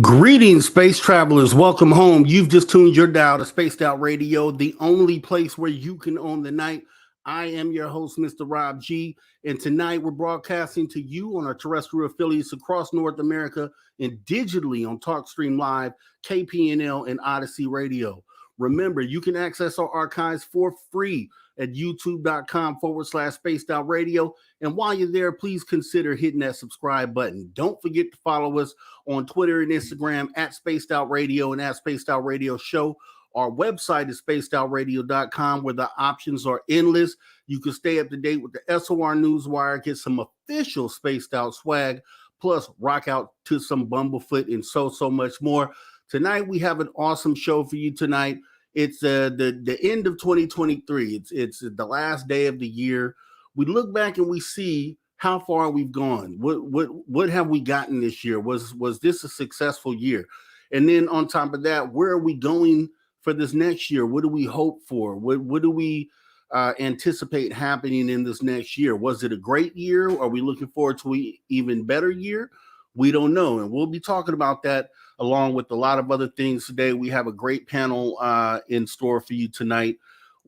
Greetings, space travelers. Welcome home. You've just tuned your dial to Spaced Out Radio, the only place where you can own the night. I am your host, MisterRobGee, and tonight we're broadcasting to you on our terrestrial affiliates across North America and digitally on TalkStream Live, KPNL, and Odyssey Radio. Remember, you can access our archives for free at youtube.com/spacedoutradio. And while you're there, please consider hitting that subscribe button. Don't forget to follow us on Twitter and Instagram at spacedoutradio and at spacedoutradioshow. Our website is spacedoutradio.com, where the options are endless. You can stay up to date with the SOR Newswire, get some official Spaced Out swag, plus rock out to some Bumblefoot and so much more. Tonight, we have an awesome show for you tonight. It's the end of 2023. It's the last day of the year. We look back and we see how far we've gone. What have we gotten this year? Was this a successful year? And then on top of that, where are we going for this next year? What do we hope for? What do we anticipate happening in this next year? Was it a great year? Are we looking forward to an even better year? We don't know. And we'll be talking about that along with a lot of other things today. We have a great panel in store for you tonight.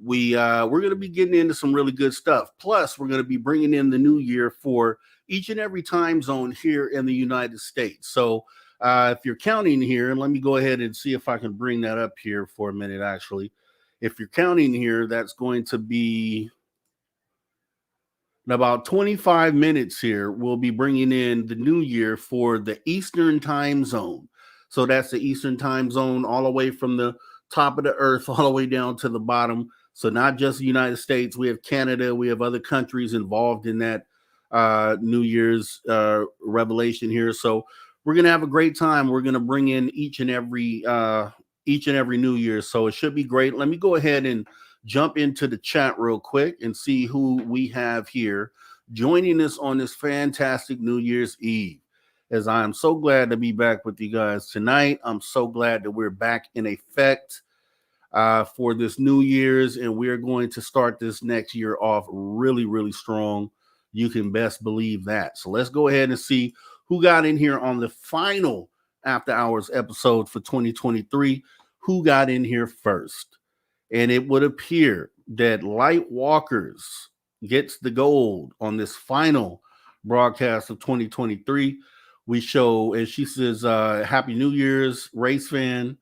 We're going to be getting into some really good stuff. Plus, we're going to be bringing in the new year for each and every time zone here in the United States. So if you're counting here, and let me go ahead and see if I can bring that up here for a minute, actually. If you're counting here, that's going to be in about 25 minutes here. We'll be bringing in the new year for the Eastern time zone. So that's the Eastern time zone all the way from the top of the earth all the way down to the bottom. So not just the United States, we have Canada, we have other countries involved in that New Year's revelation here. So we're going to have a great time. We're going to bring in each and every New Year. So it should be great. Let me go ahead and jump into the chat real quick and see who we have here joining us on this fantastic New Year's Eve. As I am so glad to be back with you guys tonight. I'm so glad that we're back in effect for this New Year's, and we're going to start this next year off really, really strong. You can best believe that. So let's go ahead and see who got in here on the final After Hours episode for 2023. Who got in here first? And it would appear that Light Walkers gets the gold on this final broadcast of 2023. We show, and she says, Happy New Year's, race fan.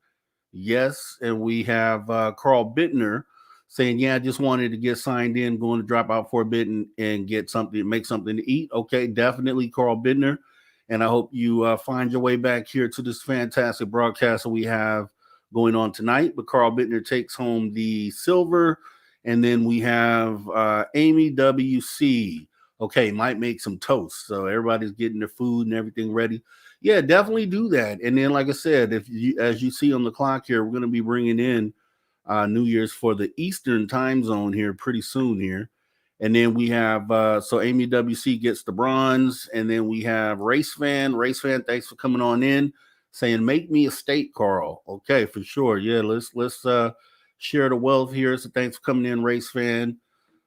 Yes. And we have Carl Bittner saying, yeah, I just wanted to get signed in, going to drop out for a bit and get something, make something to eat. Okay, definitely, Carl Bittner. And I hope you find your way back here to this fantastic broadcast that we have going on tonight. But Carl Bittner takes home the silver, And then we have Amy WC. Okay, might make some toast. So everybody's getting their food and everything ready. Yeah, definitely do that. And then, like I said, if you, as you see on the clock here, we're going to be bringing in New Year's for the Eastern time zone here pretty soon here. And then we have so Amy WC gets the bronze, and then we have Race Fan. Race Fan, thanks for coming on in, saying make me a steak, Carl. Okay, for sure. Yeah, let's share the wealth here. So thanks for coming in, Race Fan.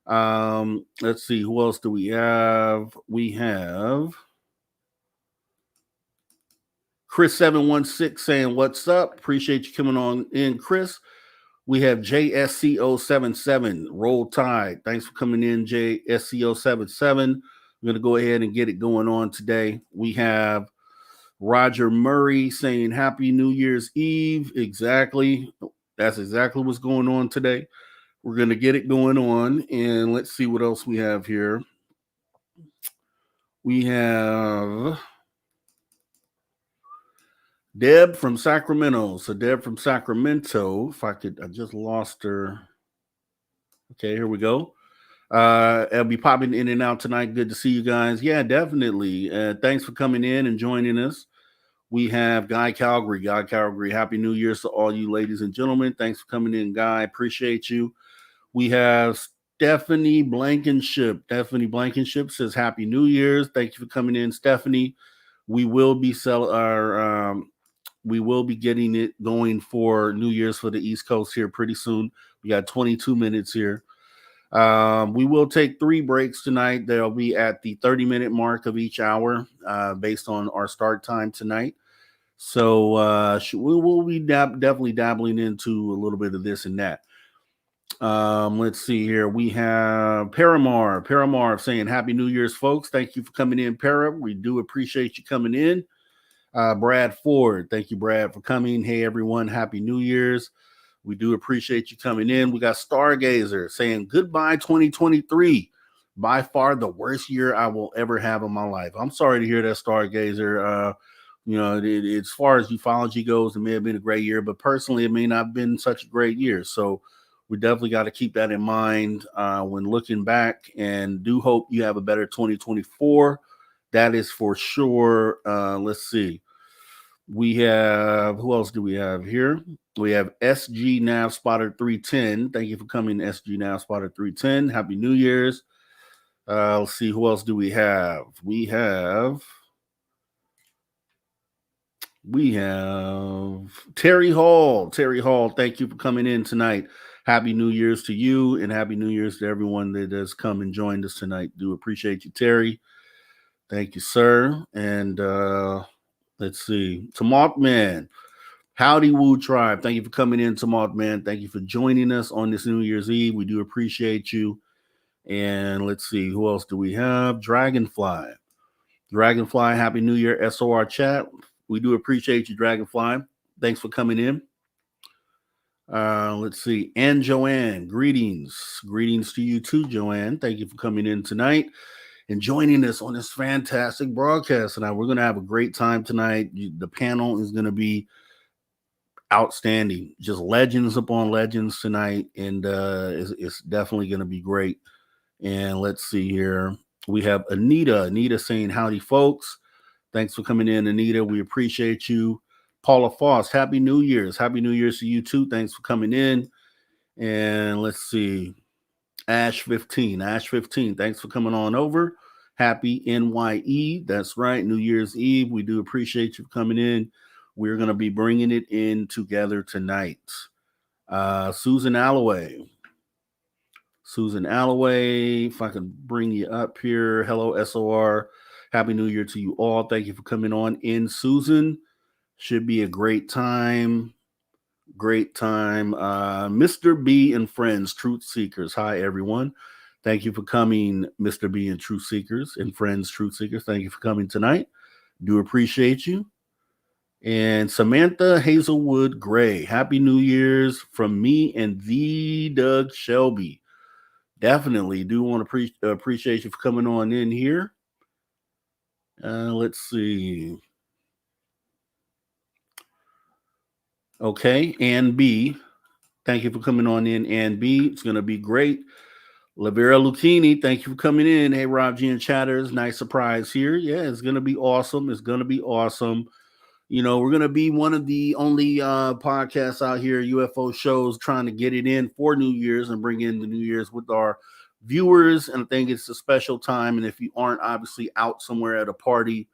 Let's see, who else do we have? We have Chris716 saying, what's up? Appreciate you coming on in, Chris. We have JSCO77, Roll Tide. Thanks for coming in, JSCO77. We're going to go ahead and get it going on today. We have Roger Murray saying Happy New Year's Eve. Exactly. That's exactly what's going on today. We're going to get it going on. And let's see what else we have here. We have Deb from Sacramento. So Deb from Sacramento, if I could, I just lost her. Okay, here we go. I'll be popping in and out tonight. Good to see you guys. Yeah, definitely. Thanks for coming in and joining us. We have Guy Calgary. Guy Calgary, Happy New Year's to all you ladies and gentlemen. Thanks for coming in, Guy. Appreciate you. We have Stephanie Blankenship. Stephanie Blankenship says Happy New Year's. Thank you for coming in, Stephanie. We will be we will be getting it going for New Year's for the East Coast here pretty soon. We got 22 minutes here. We will take 3 breaks tonight. They'll be at the 30-minute mark of each hour based on our start time tonight. So we will be definitely dabbling into a little bit of this and that. Let's see here. We have Paramar saying Happy New Year's, folks. Thank you for coming in, Para. We do appreciate you coming in. Brad Ford, thank you, Brad, for coming. Hey, everyone, Happy New Year's. We do appreciate you coming in. We got Stargazer saying goodbye 2023. By far the worst year I will ever have in my life. I'm sorry to hear that, Stargazer. You know, as far as ufology goes, it may have been a great year, but personally, it may not have been such a great year. So we definitely got to keep that in mind when looking back, and do hope you have a better 2024. That is for sure. Let's see. We have, who else do we have here? We have SG Nav Spotter 310. Thank you for coming, SG Nav Spotter 310. Happy New Year's. Let's see, who else do we have? We have Terry Hall. Terry Hall, thank you for coming in tonight. Happy New Year's to you, and Happy New Year's to everyone that has come and joined us tonight. Do appreciate you, Terry. Thank you, sir. And let's see. Tamoth Man. Howdy Woo Tribe. Thank you for coming in, Tamoth Man. Thank you for joining us on this New Year's Eve. We do appreciate you. And let's see, who else do we have? Dragonfly. Dragonfly, Happy New Year, SOR chat. We do appreciate you, Dragonfly. Thanks for coming in. Let's see. And Joanne, greetings. Greetings to you too, Joanne. Thank you for coming in tonight and joining us on this fantastic broadcast tonight. We're going to have a great time tonight. The panel is going to be outstanding. Just legends upon legends tonight, and it's definitely going to be great. And let's see here. We have Anita saying howdy, folks. Thanks for coming in, Anita. We appreciate you. Paula Foss, Happy New Year's. Happy New Year's to you too. Thanks for coming in. And let's see. Ash 15. Thanks for coming on over. Happy NYE. That's right. New Year's Eve. We do appreciate you coming in. We're going to be bringing it in together tonight. Susan Alloway. If I can bring you up here. Hello, SOR. Happy New Year to you all. Thank you for coming on in, Susan. Should be a great time. Mr. B and Friends, Truth Seekers. Hi, everyone. Thank you for coming, Mr. B and Truth Seekers and Friends, Truth Seekers. Thank you for coming tonight. Do appreciate you. And Samantha Hazelwood Gray, Happy New Year's from me and the Doug Shelby. Definitely do want to appreciate you for coming on in here. Let's see. Okay, Ann B. Thank you for coming on in, and B. It's going to be great. Lavera Lucchini, thank you for coming in. Hey, Rob G and Chatters, nice surprise here. Yeah, it's going to be awesome. It's going to be awesome. We're going to be one of the only podcasts out here, UFO shows, trying to get it in for New Year's and bring in the New Year's with our viewers. And I think it's a special time. And if you aren't obviously out somewhere at a party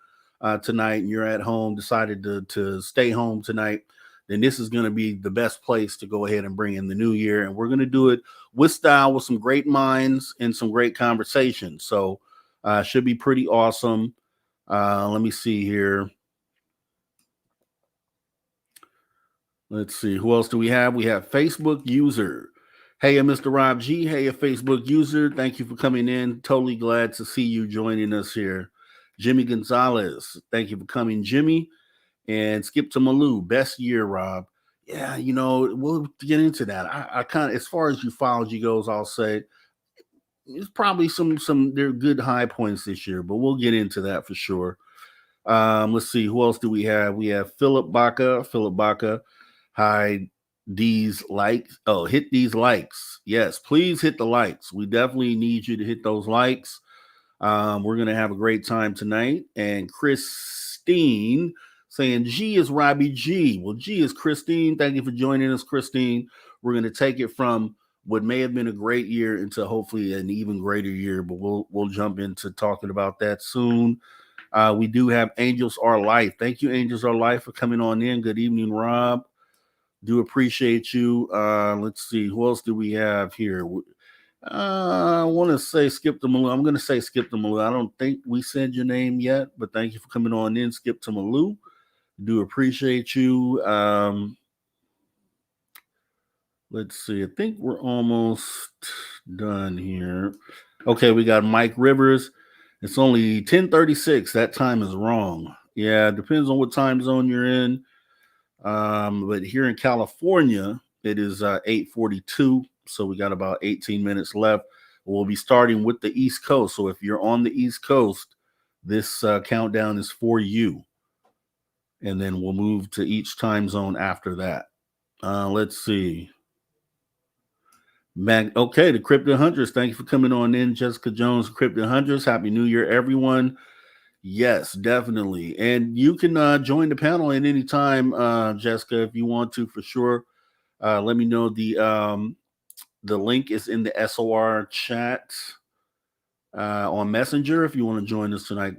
tonight and you're at home, decided to stay home tonight, then this is going to be the best place to go ahead and bring in the new year. And we're going to do it with style, with some great minds and some great conversations. So should be pretty awesome. Let me see here. Let's see. Who else do we have? We have Facebook user. Hey, MisterRobGee. Hey, a Facebook user. Thank you for coming in. Totally glad to see you joining us here. Jimmy Gonzalez. Thank you for coming, Jimmy. And Skip to Malou. Best year, Rob. Yeah, we'll get into that. I kind of, as far as ufology goes, I'll say it's probably some there are good high points this year, but we'll get into that for sure. Let's see. Who else do we have? We have Philip Baca. Philip Baca. Hi, these likes. Oh, hit these likes. Yes, please hit the likes. We definitely need you to hit those likes. We're going to have a great time tonight. And Christine saying G is Robbie G. Well, G is Christine. Thank you for joining us, Christine. We're going to take it from what may have been a great year into hopefully an even greater year, but we'll jump into talking about that soon. We do have Angels Are Life. Thank you, Angels Are Life, for coming on in. Good evening, Rob. Do appreciate you. Let's see. Who else do we have here? I want to say Skip to Malou. I'm going to say Skip to Malou. I don't think we said your name yet, but thank you for coming on in, Skip to Malou. Do appreciate you. Let's see. I think we're almost done here. Okay, we got Mike Rivers. It's only 10:36. That time is wrong. Yeah, it depends on what time zone you're in. But here in California, it is 8:42. So we got about 18 minutes left. We'll be starting with the East Coast. So if you're on the East Coast, this countdown is for you. And then we'll move to each time zone after that. Let's see. Okay, the Crypto Hunters. Thank you for coming on in, Jessica Jones, Crypto Hunters. Happy New Year, everyone. Yes, definitely. And you can join the panel at any time, Jessica, if you want to, for sure. Let me know. The link is in the SOR chat on Messenger if you want to join us tonight,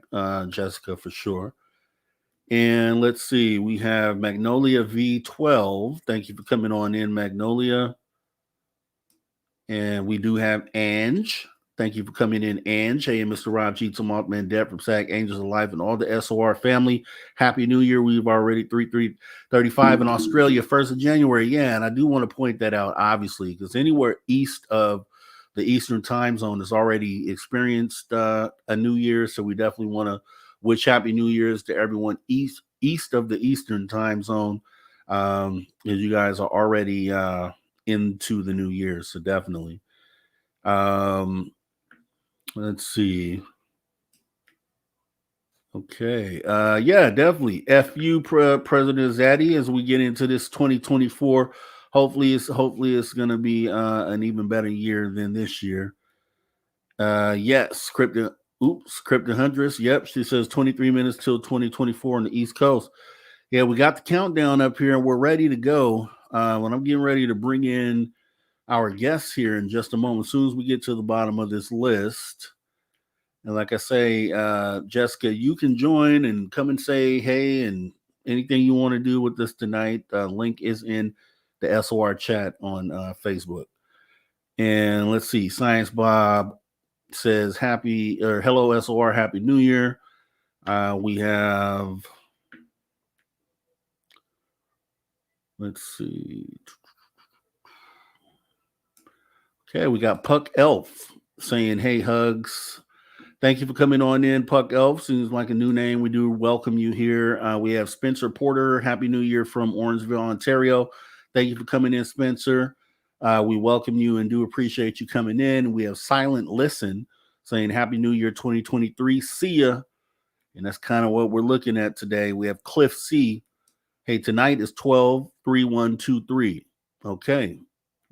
Jessica, for sure. And let's see. We have Magnolia V12. Thank you for coming on in, Magnolia. And we do have Ange. Thank you for coming in, Ange. Hey, Mr. Rob G. Tomalt Mandette from SAC Angels of Life and all the SOR family. Happy New Year. We've already 3/3/35 in Australia, 1st of January. Yeah, and I do want to point that out, obviously, because anywhere east of the Eastern time zone has already experienced a New Year. So we definitely want to wish Happy New Year's to everyone east of the Eastern time zone, as you guys are already into the new year. So definitely. Let's see. Okay. Yeah, definitely. FU President Zaddy as we get into this 2024. Hopefully it's gonna be an even better year than this year. Yes, Crypto Huntress. Yep, she says 23 minutes till 2024 on the East Coast. Yeah, we got the countdown up here and we're ready to go. When I'm getting ready to bring in our guests here in just a moment, as soon as we get to the bottom of this list. And like I say, Jessica, you can join and come and say hey and anything you want to do with this tonight. Link is in the SOR chat on Facebook. And let's see, Science Bob says hello SOR, Happy New Year. We have, let's see. Okay, we got Puck Elf saying, hey, hugs. Thank you for coming on in, Puck Elf. Seems like a new name. We do welcome you here. We have Spencer Porter. Happy New Year from Orangeville, Ontario. Thank you for coming in, Spencer. We welcome you and do appreciate you coming in. We have Silent Listen saying Happy New Year 2023. See ya. And that's kind of what we're looking at today. We have Cliff C. Hey, tonight is 12-3-1-2-3. Okay.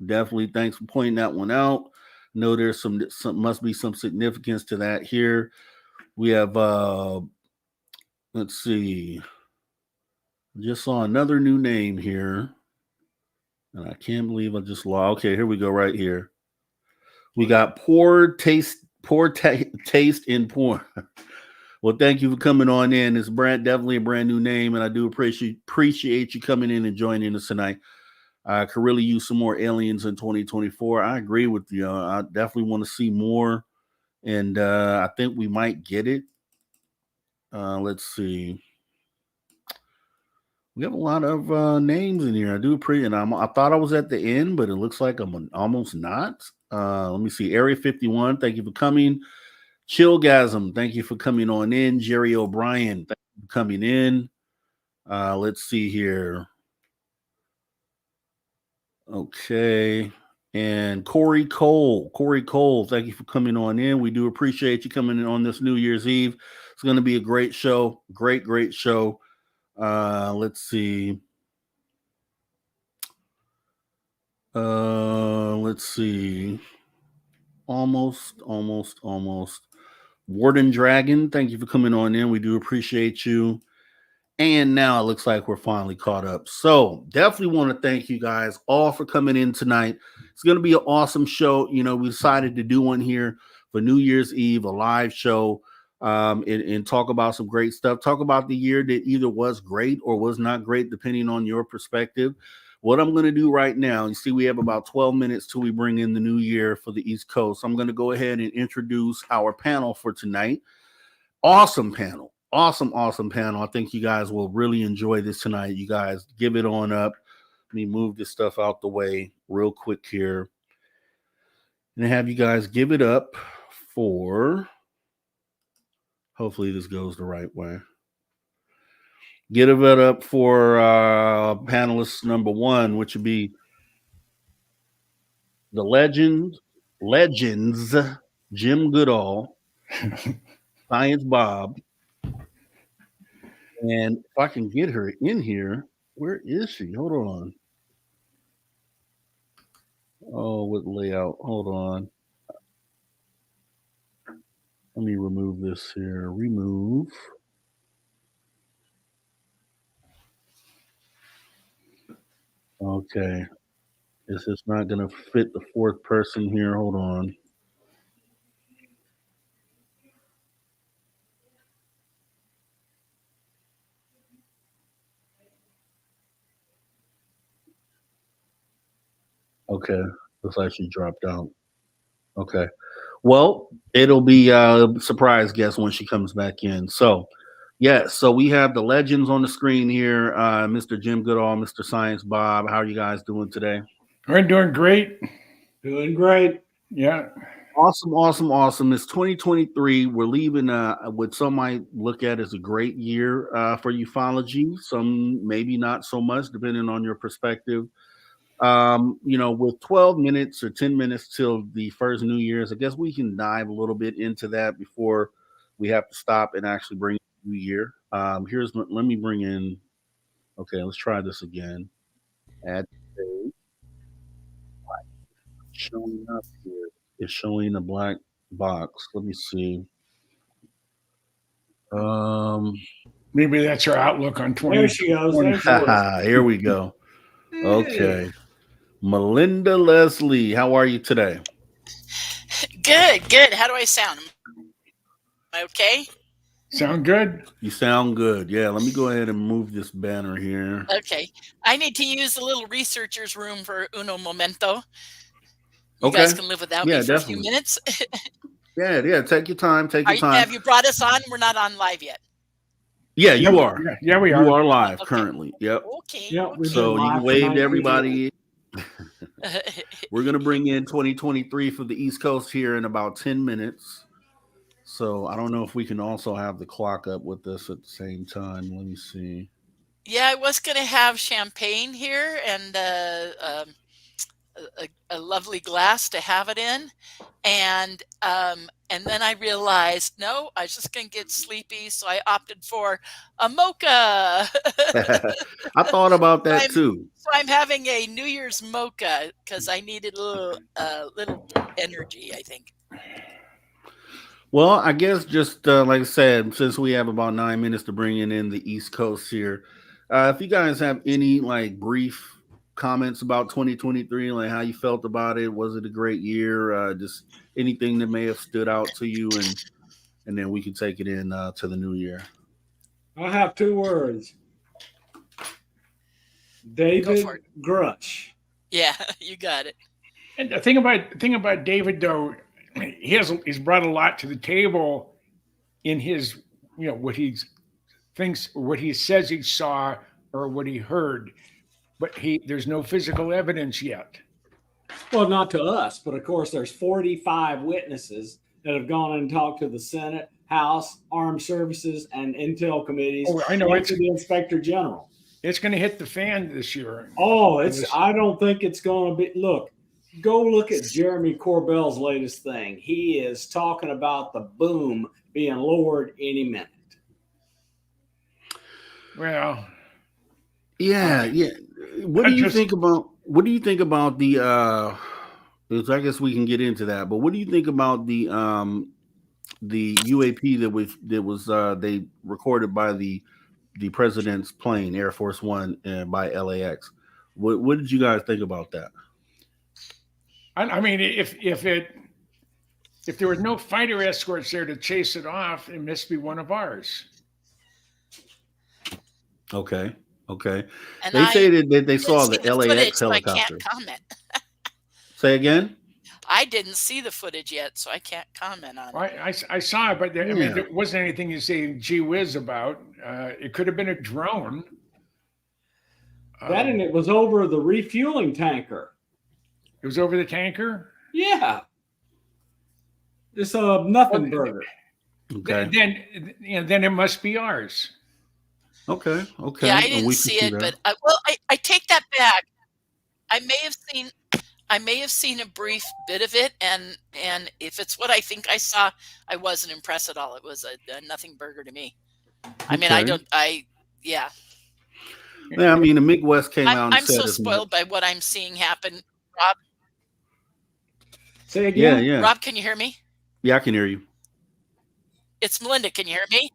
Definitely. Thanks for pointing that one out. Know there's some must be some significance to that here. We have let's see. Just saw another new name here. And I can't believe I just lost. Okay, here we go right here. We got taste in porn. Well, thank you for coming on in. It's definitely a brand new name, and I do appreciate you coming in and joining us tonight. I could really use some more aliens in 2024. I agree with you. I definitely want to see more, and I think we might get it. Let's see. We have a lot of names in here. I do appreciate, and I thought I was at the end, but it looks like I'm almost not. Let me see. Area 51. Thank you for coming. Chillgasm. Thank you for coming on in. Jerry O'Brien. Thank you for coming in. Let's see here. Okay. And Corey Cole. Corey Cole, thank you for coming on in. We do appreciate you coming in on this New Year's Eve. It's going to be a great show. Great show. Let's see. Let's see. Almost. Warden Dragon, thank you for coming on in. We do appreciate you. And now it looks like we're finally caught up. So definitely want to thank you guys all for coming in tonight. It's going to be an awesome show. You know, we decided to do one here for New Year's Eve, a live show, and talk about some great stuff. Talk about the year that either was great or was not great, depending on your perspective. What I'm going to do right now, you see, we have about 12 minutes till we bring in the new year for the East Coast. I'm going to go ahead and introduce our panel for tonight. Awesome panel. Awesome panel. I think you guys will really enjoy this tonight. You guys give it on up. Let me move this stuff out the way real quick here. And have you guys give it up for, hopefully this goes the right way. Give it up for panelist number one, which would be the legends, Jim Goodall, Science Bob. And if I can get her in here, where is she? Hold on. Oh, with layout. Hold on. Let me remove this here. Remove. Okay. Is this not going to fit the fourth person here? Hold on. Okay. Looks like she dropped out. Okay. Well, it'll be a surprise guest when she comes back in. So, yeah, so we have the legends on the screen here. Mr. Jim Goodall, Mr. Science Bob. How are you guys doing today? We're doing great. Doing great. Yeah. Awesome. It's 2023. We're leaving what some might look at as a great year for ufology. Some maybe not so much, depending on your perspective. You know, with 12 minutes or 10 minutes till the first New Year's, I guess we can dive a little bit into that before we have to stop and actually bring in New Year. Let me bring in, okay, let's try this again. Add stage. Showing up here. It's showing a black box. Let me see. Um, Maybe that's your outlook on 20. There she goes. There she goes. Here we go. Okay. Melinda Leslie, how are you today? Good. How do I sound? Am I okay? Sound good? You sound good. Yeah, let me go ahead and move this banner here. Okay. I need to use the little researcher's room for uno momento. You Okay. guys can live without me for definitely. a few minutes. Yeah. Take your time. Have you brought us on? We're not on live yet. Yeah, you are. Yeah, we are. You are live Okay. currently. Yep. Okay. Yep, we've So been you can live wave tonight. to everybody. We're gonna bring in 2023 for the East Coast here in about 10 minutes. So I don't know if we can also have the clock up with us at the same time. Let me see. Yeah, I was going to have champagne here and a lovely glass to have it in. And And then I realized, no, I was just going to get sleepy. So I opted for a mocha. I thought about So that too. I'm having a New Year's mocha because I needed a little energy, I think. Well, I guess just like I said, since we have about 9 minutes to bring in the East Coast here, if you guys have any like brief comments about 2023, like how you felt about it, was it a great year? Just anything that may have stood out to you, and then we can take it in to the new year. I have 2 words. David Grush. Yeah, you got it. And the thing about David, though, he's brought a lot to the table in his, what he thinks, what he says he saw or what he heard, but there's no physical evidence yet. Well, not to us, but of course there's 45 witnesses that have gone and talked to the Senate, House, Armed Services, and Intel committees. Oh, I know. And to the Inspector General. It's going to hit the fan this year. Oh, I don't think it's going to be. Look, go look at Jeremy Corbell's latest thing. He is talking about the boom being lowered any minute. Well, yeah. What do you think about the I guess we can get into that, but what do you think about the UAP that was they recorded by the president's plane, Air Force One, by LAX? What did you guys think about that? I mean, if there were no fighter escorts there to chase it off, it must be one of ours. Okay. And they say that they saw the LAX footage, helicopter. So I can't comment. Say again? I didn't see the footage yet, so I can't comment on it. I saw it, but I mean, there wasn't anything you say gee whiz about. It could have been a drone. And it was over the refueling tanker. It was over the tanker? Yeah. It's a nothing burger. Okay. Then it must be ours. Okay. Yeah, I didn't see it, but I take that back. I may have seen a brief bit of it, and if it's what I think I saw, I wasn't impressed at all. It was a nothing burger to me. I mean, yeah. Yeah, I mean, the Midwest came out and I'm said so spoiled by what I'm seeing happen. Rob? Say again? Yeah. Rob, can you hear me? Yeah, I can hear you. It's Melinda. Can you hear me?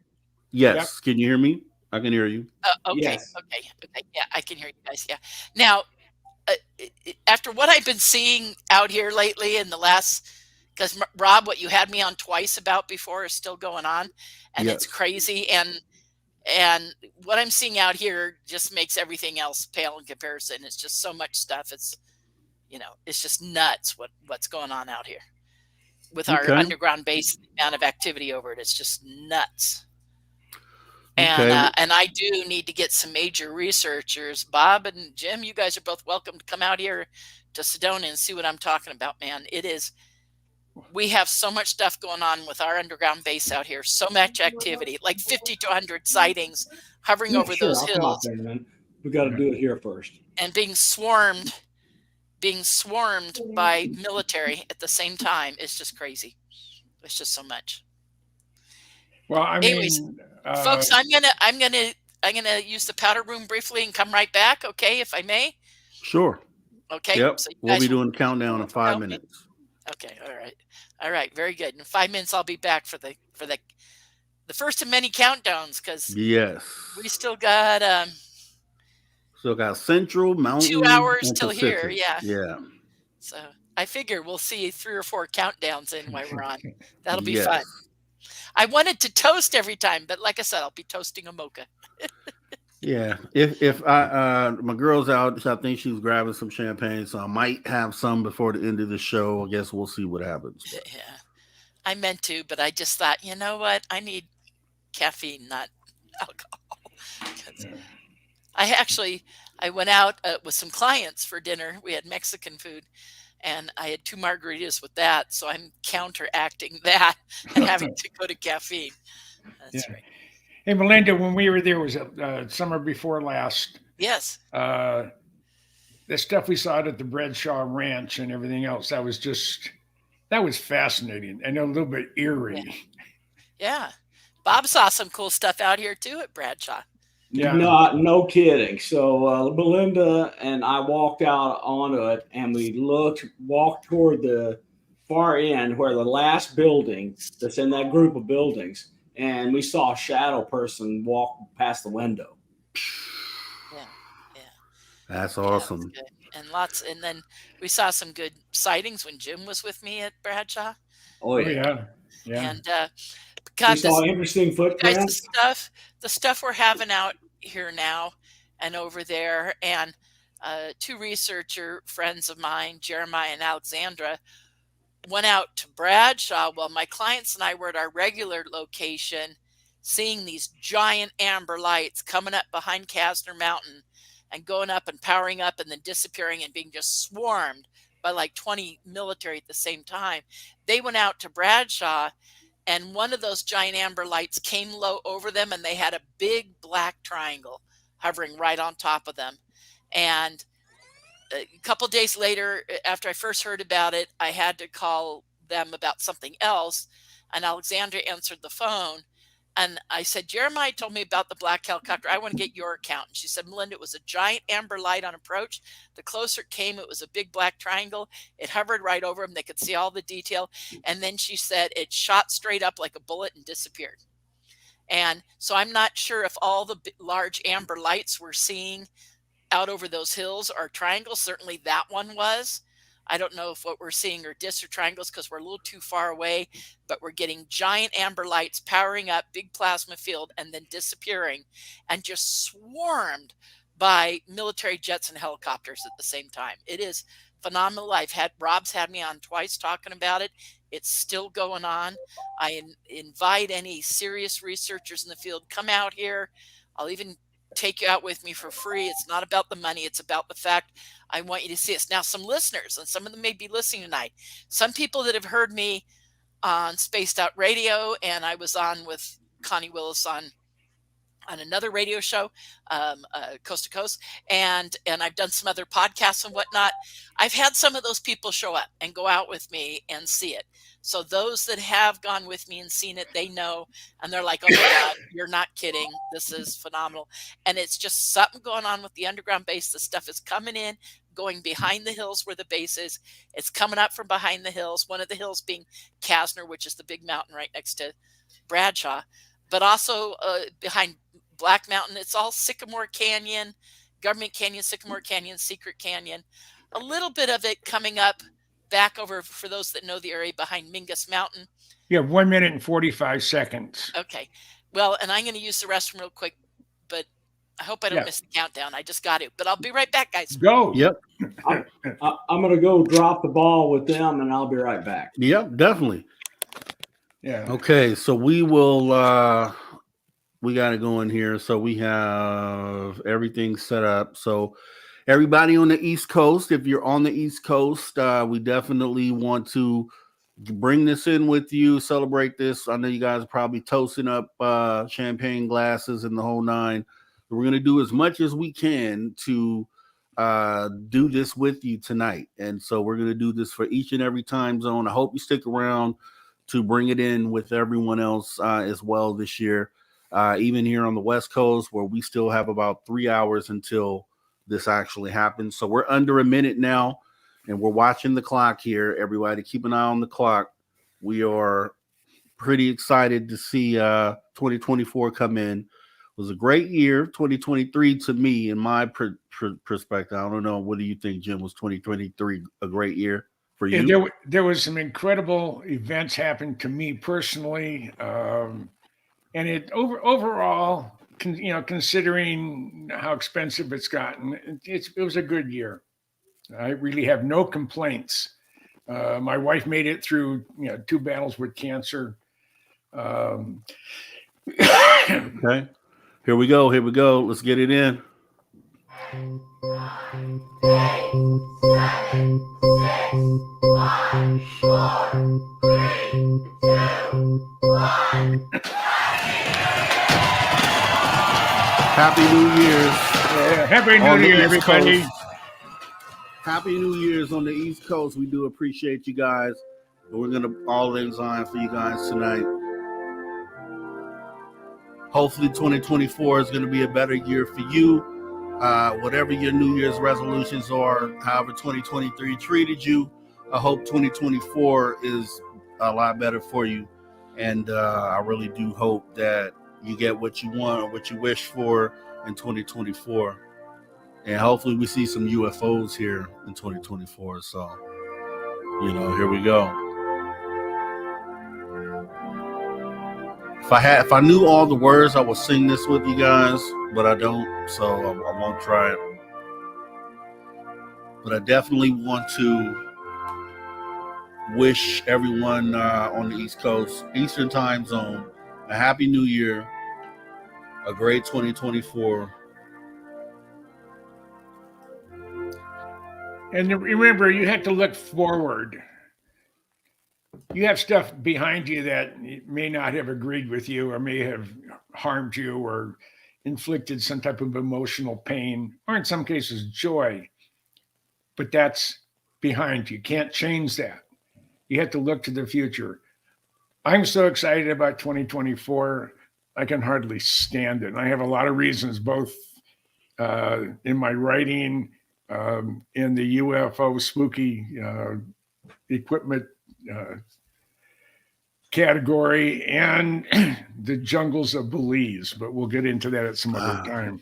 Yes. Yep. Can you hear me? I can hear you. Okay. Yes. Okay. Yeah, I can hear you guys. Yeah. Now, after what I've been seeing out here lately in the last, because Rob, what you had me on twice about before is still going on, and Yes. it's crazy. And what I'm seeing out here just makes everything else pale in comparison. It's just so much stuff. It's, it's just nuts what's going on out here with our underground base, the amount of activity over it. It's just nuts. And I do need to get some major researchers. Bob and Jim, you guys are both welcome to come out here to Sedona and see what I'm talking about, man. We have so much stuff going on with our underground base out here. So much activity, like 50 to 100 sightings hovering over those I'll come out hills. there, man. We got to do it here first. And being swarmed by military at the same time is just crazy. It's just so much. Well, I mean, anyways, folks, I'm gonna use the powder room briefly and come right back. Okay, if I may. Sure. Okay. Yep. So we'll be doing a countdown in 5 minutes. Okay. All right. Very good. In 5 minutes, I'll be back for the first of many countdowns, because yes, we still got Central, Mountain, 2 hours till Pacific. here. Yeah. Yeah. So I figure we'll see 3 or 4 countdowns in while we're on. That'll be fun. I wanted to toast every time, but like I said, I'll be toasting a mocha. Yeah. If my girl's out, so I think she's grabbing some champagne, so I might have some before the end of the show. I guess we'll see what happens. Yeah. I meant to, but I just thought, you know what? I need caffeine, not alcohol. I went out with some clients for dinner. We had Mexican food, and I had 2 margaritas with that. So I'm counteracting that and having to go to caffeine. That's right. Hey, Melinda, when we were there, was it summer before last? Yes. The stuff we saw at the Bradshaw Ranch and everything else, that that was fascinating and a little bit eerie. Yeah. Bob saw some cool stuff out here too at Bradshaw. Yeah. No kidding. So Melinda and I walked out onto it, and we walked toward the far end where the last building that's in that group of buildings, and we saw a shadow person walk past the window. Yeah. That's Yeah, that was awesome. good. And then we saw some good sightings when Jim was with me at Bradshaw. Oh yeah. Yeah. And We God, saw interesting guys, footprints. the stuff we're having out here now and over there, and two researcher friends of mine, Jeremiah and Alexandra, went out to Bradshaw while my clients and I were at our regular location, seeing these giant amber lights coming up behind Kasner Mountain and going up and powering up and then disappearing and being just swarmed by like 20 military at the same time. They went out to Bradshaw, and one of those giant amber lights came low over them, and they had a big black triangle hovering right on top of them. And a couple days later, after I first heard about it, I had to call them about something else, and Alexandra answered the phone. And I said, Jeremiah told me about the black helicopter. I want to get your account. And she said, Melinda, it was a giant amber light on approach. The closer it came, it was a big black triangle. It hovered right over them. They could see all the detail. And then she said it shot straight up like a bullet and disappeared. And so I'm not sure if all the large amber lights we're seeing out over those hills are triangles. Certainly that one was. I don't know if what we're seeing are discs or triangles because we're a little too far away, but we're getting giant amber lights powering up, big plasma field, and then disappearing, and just swarmed by military jets and helicopters at the same time. It is phenomenal. Rob's had me on twice talking about it. It's still going on. I invite any serious researchers in the field, come out here. I'll even take you out with me for free. It's not about the money. It's about the fact I want you to see us. Now, some listeners, and some of them may be listening tonight, some people that have heard me on Spaced Out Radio, and I was on with Connie Willis on another radio show, Coast to Coast, and I've done some other podcasts and whatnot. I've had some of those people show up and go out with me and see it. So those that have gone with me and seen it, they know, and they're like, oh my God, you're not kidding. This is phenomenal. And it's just something going on with the underground base. The stuff is coming in, going behind the hills where the base is. It's coming up from behind the hills, one of the hills being Kasner, which is the big mountain right next to Bradshaw, but also behind Black Mountain. It's all Sycamore Canyon, Government Canyon, Sycamore Canyon, Secret Canyon. A little bit of it coming up back over, for those that know the area, behind Mingus Mountain. You have 1 minute and 45 seconds. Okay. Well, and I'm going to use the restroom real quick, but I hope I don't miss the countdown. I just got to, but I'll be right back, guys. Go. Yep. I'm going to go drop the ball with them, and I'll be right back. Yep, definitely. Yeah. Okay, so we will we got to go in here. So we have everything set up. So everybody on the East Coast, if you're on the East Coast, we definitely want to bring this in with you, celebrate this. I know you guys are probably toasting up champagne glasses and the whole nine. We're going to do as much as we can to do this with you tonight. And so we're going to do this for each and every time zone. I hope you stick around to bring it in with everyone else as well this year. Even here on the West Coast, where we still have about 3 hours until this actually happens. So we're under a minute now, and we're watching the clock here. Everybody keep an eye on the clock. We are pretty excited to see 2024 come in. It was a great year. 2023 to me, in my perspective, I don't know. What do you think, Jim? Was 2023 a great year for you? Yeah, there was some incredible events happened to me personally. And it overall, considering how expensive it's gotten, it was a good year. I really have no complaints. My wife made it through, 2 battles with cancer. Okay, here we go. Let's get it in. 9, 8, 7, 6, 5, 4, 3, 2, 1. Happy New Year's. Happy New Year, everybody. Happy New Year's on the East Coast. We do appreciate you guys. But we're gonna all things on for you guys tonight. Hopefully 2024 is going to be a better year for you. Whatever your New Year's resolutions are, however 2023 treated you, I hope 2024 is a lot better for you. And I really do hope that you get what you want or what you wish for in 2024. And hopefully we see some UFOs here in 2024. So, here we go. If I knew all the words, I would sing this with you guys, but I don't, so I won't try it. But I definitely want to wish everyone on the East Coast, Eastern Time Zone, a happy New Year, a great 2024. And remember, you have to look forward. You have stuff behind you that may not have agreed with you or may have harmed you or inflicted some type of emotional pain, or in some cases joy. But that's behind you. Can't change that. You have to look to the future. I'm so excited about 2024. I can hardly stand it. And I have a lot of reasons, both in my writing, in the UFO spooky equipment category, and the jungles of Belize, but we'll get into that at some other time.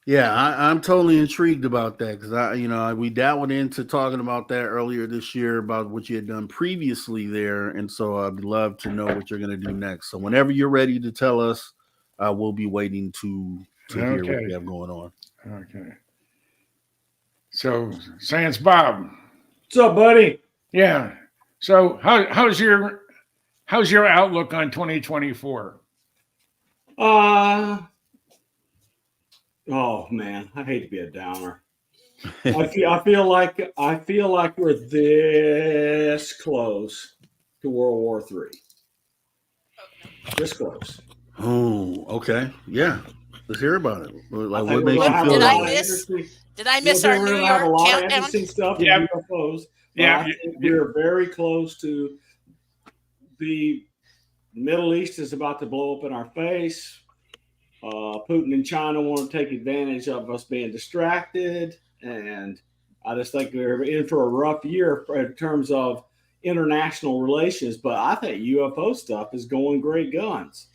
Yeah, I'm totally intrigued about that because we dabbled into talking about that earlier this year about what you had done previously there, and so I'd love to know what you're going to do next. So whenever you're ready to tell us, we'll be waiting to hear what you have going on. Okay. So, Science Bob, what's up, buddy? Yeah. So how's your outlook on 2024? Oh man, I hate to be a downer. I feel like we're this close to World War III. This close. Oh, okay. Yeah. Let's hear about it. Like, what makes you feel that way? Did I miss our New York have a lot countdown? of interesting stuff in UFOs. Yeah, I think we're very close to the Middle East is about to blow up in our face. Putin and China want to take advantage of us being distracted, and I just think we're in for a rough year in terms of international relations. But I think UFO stuff is going great guns.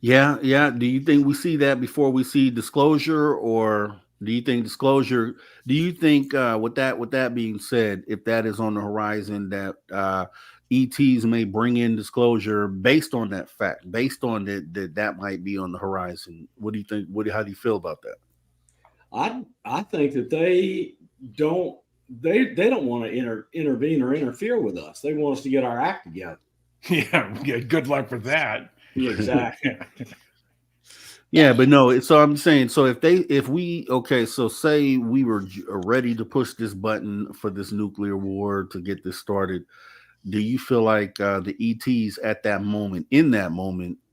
Yeah. Do you think we see that before we see disclosure, or do you think disclosure? Do you think with that being said, if that is on the horizon, that ETs may bring in disclosure based on that fact, based on that might be on the horizon? What do you think? How do you feel about that? I think that they don't want to intervene or interfere with us. They want us to get our act together. Yeah. Good luck with that. Yeah, exactly. Yeah, but no. So I'm saying, so so say we were ready to push this button for this nuclear war to get this started. Do you feel like the ETs at that moment,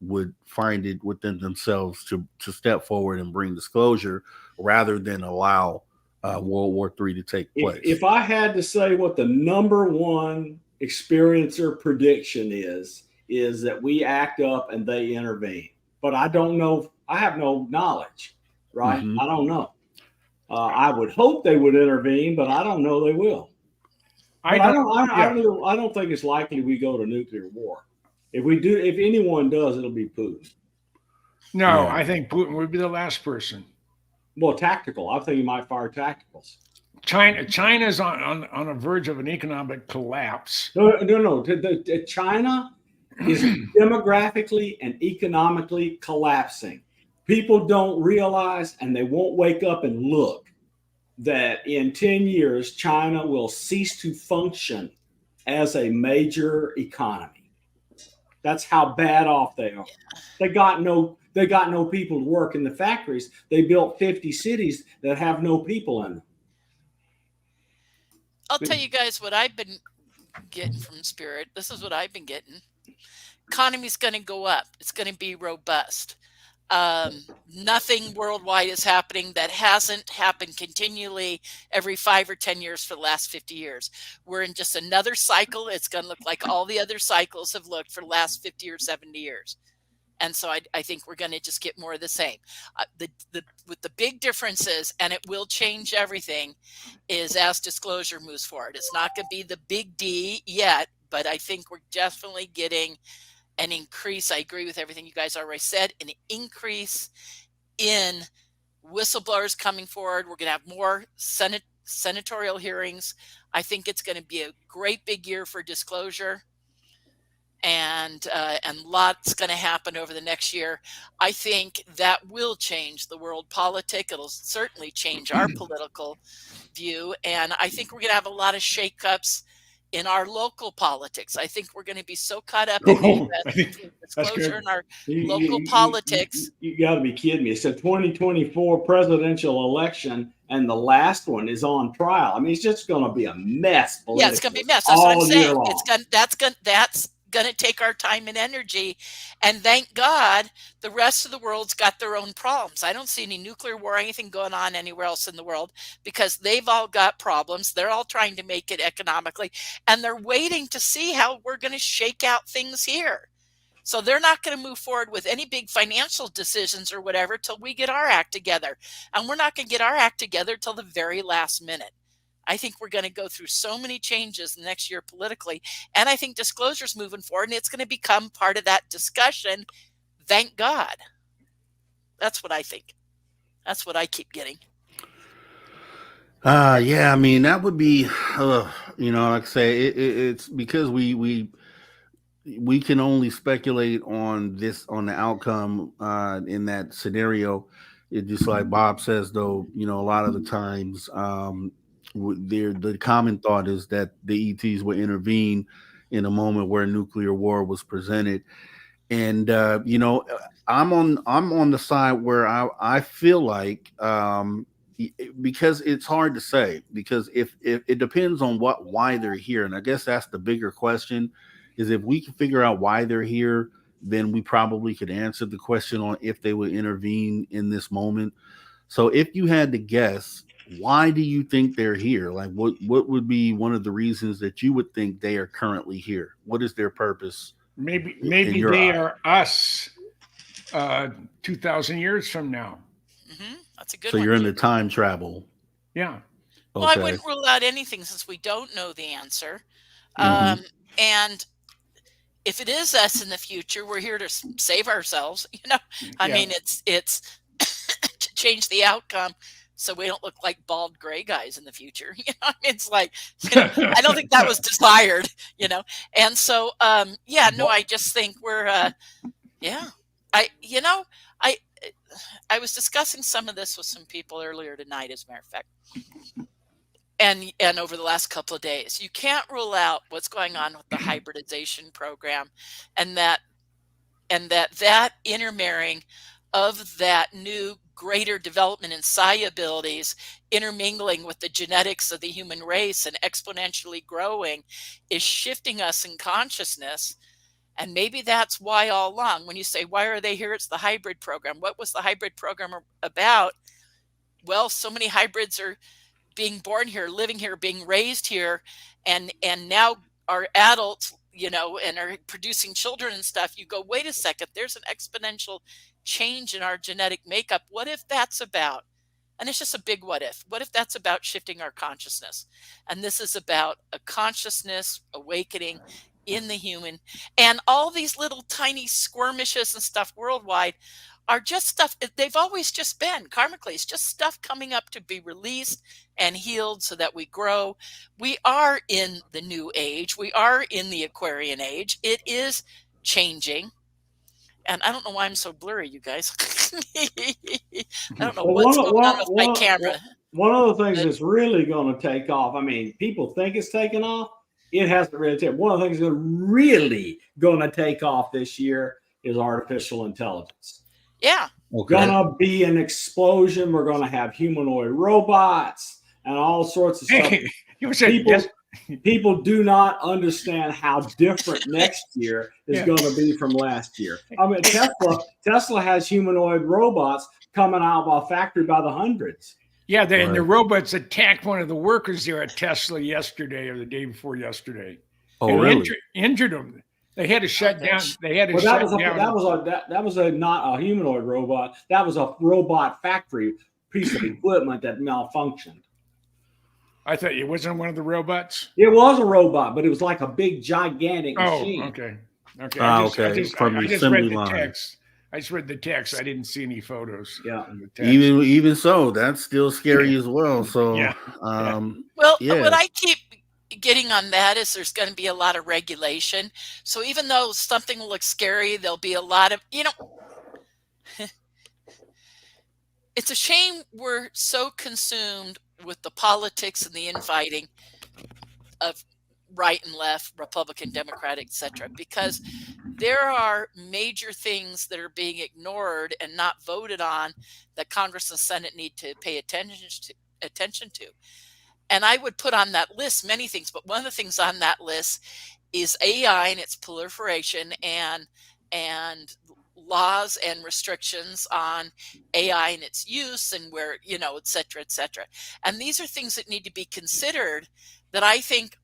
would find it within themselves to step forward and bring disclosure rather than allow World War III to take place? If I had to say what the number one experiencer prediction is that we act up and they intervene. But I don't know. I have no knowledge, right? Mm-hmm. I don't know. I would hope they would intervene, but I don't know they will. I don't think it's likely we go to nuclear war. If we do, if anyone does, it'll be Putin. No, Yeah. I think Putin would be the last person. Well, tactical. I think he might fire tacticals. China's on a verge of an economic collapse. No. China is demographically and economically collapsing. People don't realize, and they won't wake up and look, that in 10 years, China will cease to function as a major economy. That's how bad off they are. They got no people to work in the factories. They built 50 cities that have no people in them. I'll tell you guys what I've been getting from Spirit. This is what I've been getting. Economy's going to go up. It's going to be robust. Nothing worldwide is happening that hasn't happened continually every 5 or 10 years for the last 50 years. We're in just another cycle. It's going to look like all the other cycles have looked for the last 50 or 70 years. And so I think we're going to just get more of the same. With the big differences, and it will change everything, is as disclosure moves forward. It's not going to be the big D yet, but I think we're definitely getting an increase. I agree with everything you guys already said, an increase in whistleblowers coming forward. We're going to have more senatorial hearings. I think it's going to be a great big year for disclosure. And lots going to happen over the next year. I think that will change the world politic. It'll certainly change our political view. And I think we're going to have a lot of shakeups in our local politics. I think we're going to be so caught up in disclosure in our local politics. You got to be kidding me. It's a 2024 presidential election, and the last one is on trial. I mean, it's just going to be a mess. Yeah, it's going to be a mess. That's what I'm saying. That's going to take our time and energy. And thank God the rest of the world's got their own problems. I don't see any nuclear war or anything going on anywhere else in the world because they've all got problems. They're all trying to make it economically, and they're waiting to see how we're going to shake out things here. So they're not going to move forward with any big financial decisions or whatever till we get our act together. And we're not going to get our act together till the very last minute. I think we're going to go through so many changes next year politically. And I think disclosure's moving forward, and it's going to become part of that discussion. Thank God. That's what I think. That's what I keep getting. Yeah, I mean, that would be, like I say, it's because we can only speculate on the outcome in that scenario. It just like Bob says, though, a lot of the times, the common thought is that the ETs will intervene in a moment where nuclear war was presented, and I'm on the side where I feel like because it's hard to say, because if it depends on why they're here, and I guess that's the bigger question, is if we can figure out why they're here, then we probably could answer the question on if they would intervene in this moment. So if you had to guess, why do you think they're here? Like, what would be one of the reasons that you would think they are currently here? What is their purpose? Maybe they are us 2,000 years from now. Mm-hmm. That's a good one. So you're in the time travel. Yeah. Okay. Well, I wouldn't rule out anything since we don't know the answer. Mm-hmm. And if it is us in the future, we're here to save ourselves. I mean, it's to change the outcome so we don't look like bald gray guys in the future. It's like, I don't think that was desired, And so, I just think we're, I was discussing some of this with some people earlier tonight, as a matter of fact, and over the last couple of days. You can't rule out what's going on with the hybridization program, and that intermarrying of that new greater development in psi abilities intermingling with the genetics of the human race and exponentially growing is shifting us in consciousness. And maybe that's why all along, when you say, why are they here? It's the hybrid program. What was the hybrid program about? Well, so many hybrids are being born here, living here, being raised here, and now are adults, and are producing children and stuff. You go, wait a second, there's an exponential change in our genetic makeup. What if that's about, and it's just a big what if that's about shifting our consciousness? And this is about a consciousness awakening in the human. And all these little tiny skirmishes and stuff worldwide are just stuff. They've always just been karmically. It's just stuff coming up to be released and healed so that we grow. We are in the new age. We are in the Aquarian age. It is changing. And I don't know why I'm so blurry, you guys. I don't know what's going on with my camera. One of the things that's really going to take off, I mean, people think it's taken off. It hasn't really taken. One of the things that's really going to take off this year is artificial intelligence. Yeah. Okay. Gonna be an explosion. We're going to have humanoid robots and all sorts of stuff. You said People do not understand how different next year is going to be from last year. I mean, Tesla has humanoid robots coming out of a factory by the hundreds. Yeah, and the robots attacked one of the workers there at Tesla yesterday or the day before yesterday. Oh, and really? Injured them. They had to shut down. They had to Well, shut down. that was not a humanoid robot. That was a robot factory piece of equipment that malfunctioned. I thought it wasn't one of the robots. It was a robot, but it was like a big, gigantic machine. Okay. I just read the text. I just read the text. I didn't see any photos. Yeah. Even so, that's still scary as well. So, what I keep getting on that is there's going to be a lot of regulation. So even though something will look scary, there'll be a lot of, it's a shame we're so consumed with the politics and the infighting of right and left, Republican, Democrat, etc., because there are major things that are being ignored and not voted on that Congress and Senate need to pay attention to. And I would put on that list many things, but one of the things on that list is AI and its proliferation and laws and restrictions on AI and its use and where, et cetera, et cetera. And these are things that need to be considered that I think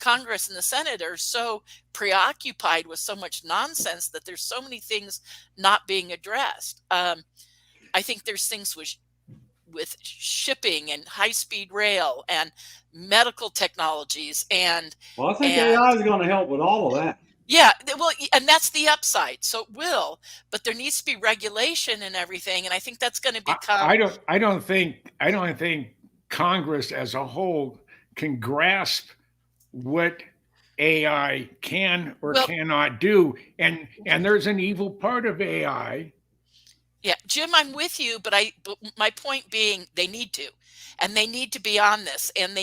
Congress and the Senate are so preoccupied with so much nonsense that there's so many things not being addressed. I think there's things with shipping and high-speed rail and medical technologies and I think AI is going to help with all of that. Yeah, well, and that's the upside. So it will, but there needs to be regulation and everything, and I think that's going to become. I don't think Congress as a whole can grasp what AI can or cannot do, and there's an evil part of AI. Yeah, Jim, I'm with you, but my point being, they need to, and they need to be on this, and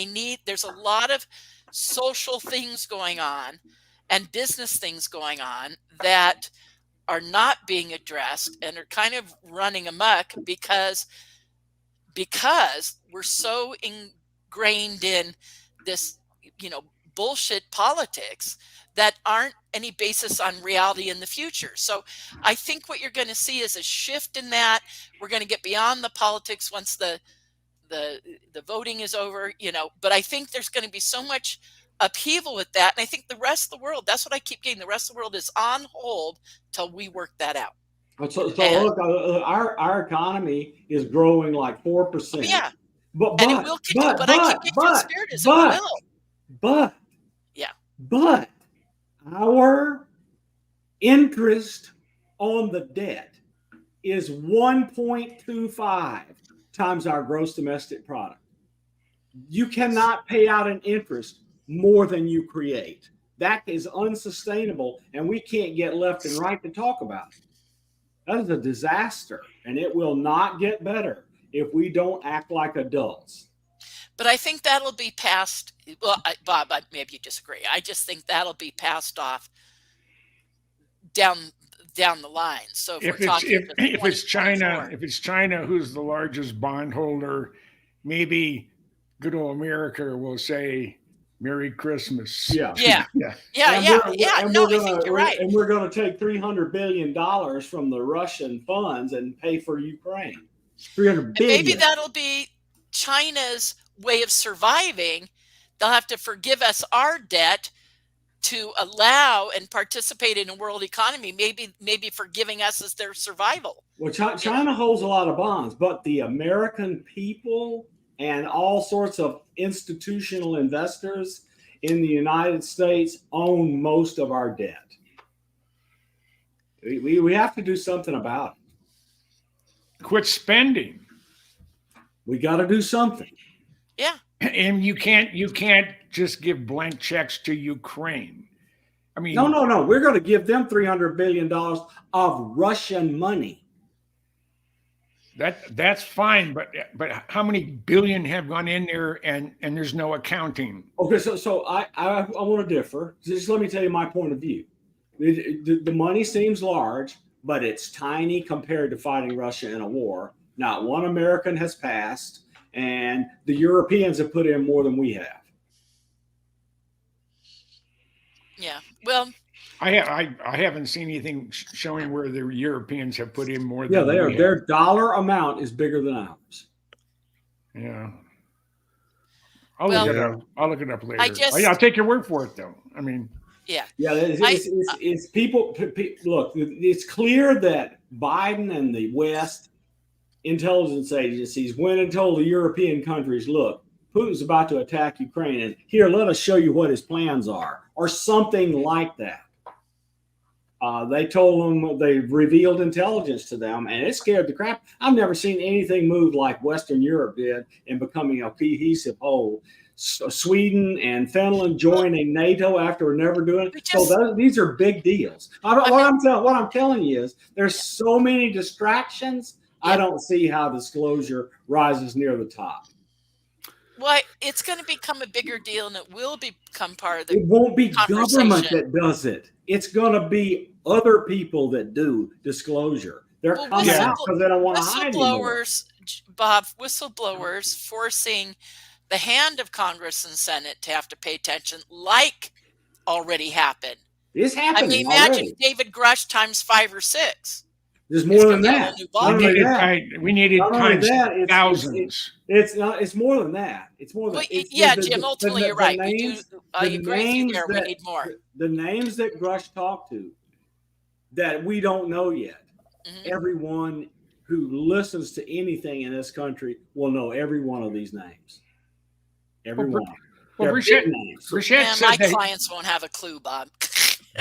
there's a lot of social things going on and business things going on that are not being addressed and are kind of running amok because we're so ingrained in this, bullshit politics that aren't any basis on reality in the future. So I think what you're going to see is a shift in that. We're going to get beyond the politics once the voting is over, but I think there's going to be so much upheaval with that. And I think the rest of the world, that's what I keep getting. The rest of the world is on hold till we work that out. So look, our economy is growing like 4%. Yeah. But it will continue. But I keep getting spirit is it will. But our interest on the debt is 1.25 times our gross domestic product. You cannot pay out an interest more than you create. That is unsustainable, and we can't get left and right to talk about it. That is a disaster, and it will not get better if we don't act like adults. But I think that'll be passed. Well, Bob, maybe you disagree. I just think that'll be passed off down the line. So if it's China who's the largest bondholder, maybe Goodall America will say Merry Christmas. Yeah. No, I think you're right. And we're going to take $300 billion from the Russian funds and pay for Ukraine. $300 billion. Maybe that'll be China's way of surviving. They'll have to forgive us our debt to allow and participate in a world economy. Maybe forgiving us is their survival. Well, China holds a lot of bonds, but the American people and all sorts of institutional investors in the United States own most of our debt. We have to do something about it. Quit spending. We got to do something. Yeah. And you can't just give blank checks to Ukraine. I mean, no. We're going to give them $300 billion of Russian money. That's fine, but how many billion have gone in there and there's no accounting? Okay, so I want to differ. Just let me tell you my point of view. The money seems large, but it's tiny compared to fighting Russia in a war. Not one American has passed, and the Europeans have put in more than we have. Yeah. Well, I haven't seen anything showing where the Europeans have put in more Yeah, than we have. their dollar amount is bigger than ours. Yeah. I'll Well, look it up. I'll look it up later. just- I'll take your word for it, though. I mean, yeah. Yeah, it's people. Look, it's clear that Biden and the West intelligence agencies went and told the European countries, look, Putin's about to attack Ukraine, and here, let us show you what his plans are, or something like that. They told them, they revealed intelligence to them, and it scared the crap. I've never seen anything move like Western Europe did in becoming a cohesive whole. Sweden and Finland joining NATO after never doing it. These are big deals. What I'm telling you is there's so many distractions. I don't see how disclosure rises near the top. Well, it's going to become a bigger deal, and it will become part of the. It won't be government conversation. that does it. It's going to be other people that do disclosure. They're coming out because they don't want to hide anymore. Bob, whistleblowers forcing the hand of Congress and Senate to have to pay attention, like already happened. It's happening. I mean, imagine already. David Grush times 5 or 6. There's more than that. We needed times thousands. It's more than that. It's more than that. Jim, ultimately you're right. I agree with you there. We need more. The names that Grush talked to that we don't know yet. Mm-hmm. Everyone who listens to anything in this country will know every one of these names. Everyone. Well, Rashad my clients won't have a clue, Bob.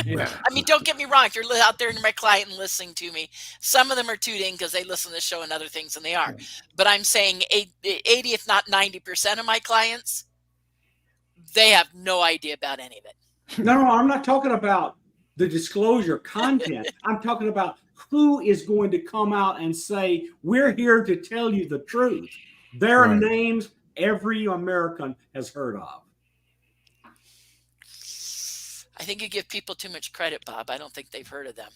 Yeah. I mean, don't get me wrong. If you're out there and my client and listening to me, some of them are tuned in because they listen to the show and other things, and they are. But I'm saying 80, if not 90% of my clients, they have no idea about any of it. No, I'm not talking about the disclosure content. I'm talking about who is going to come out and say, we're here to tell you the truth. There are names every American has heard of. I think you give people too much credit, Bob. I don't think they've heard of them.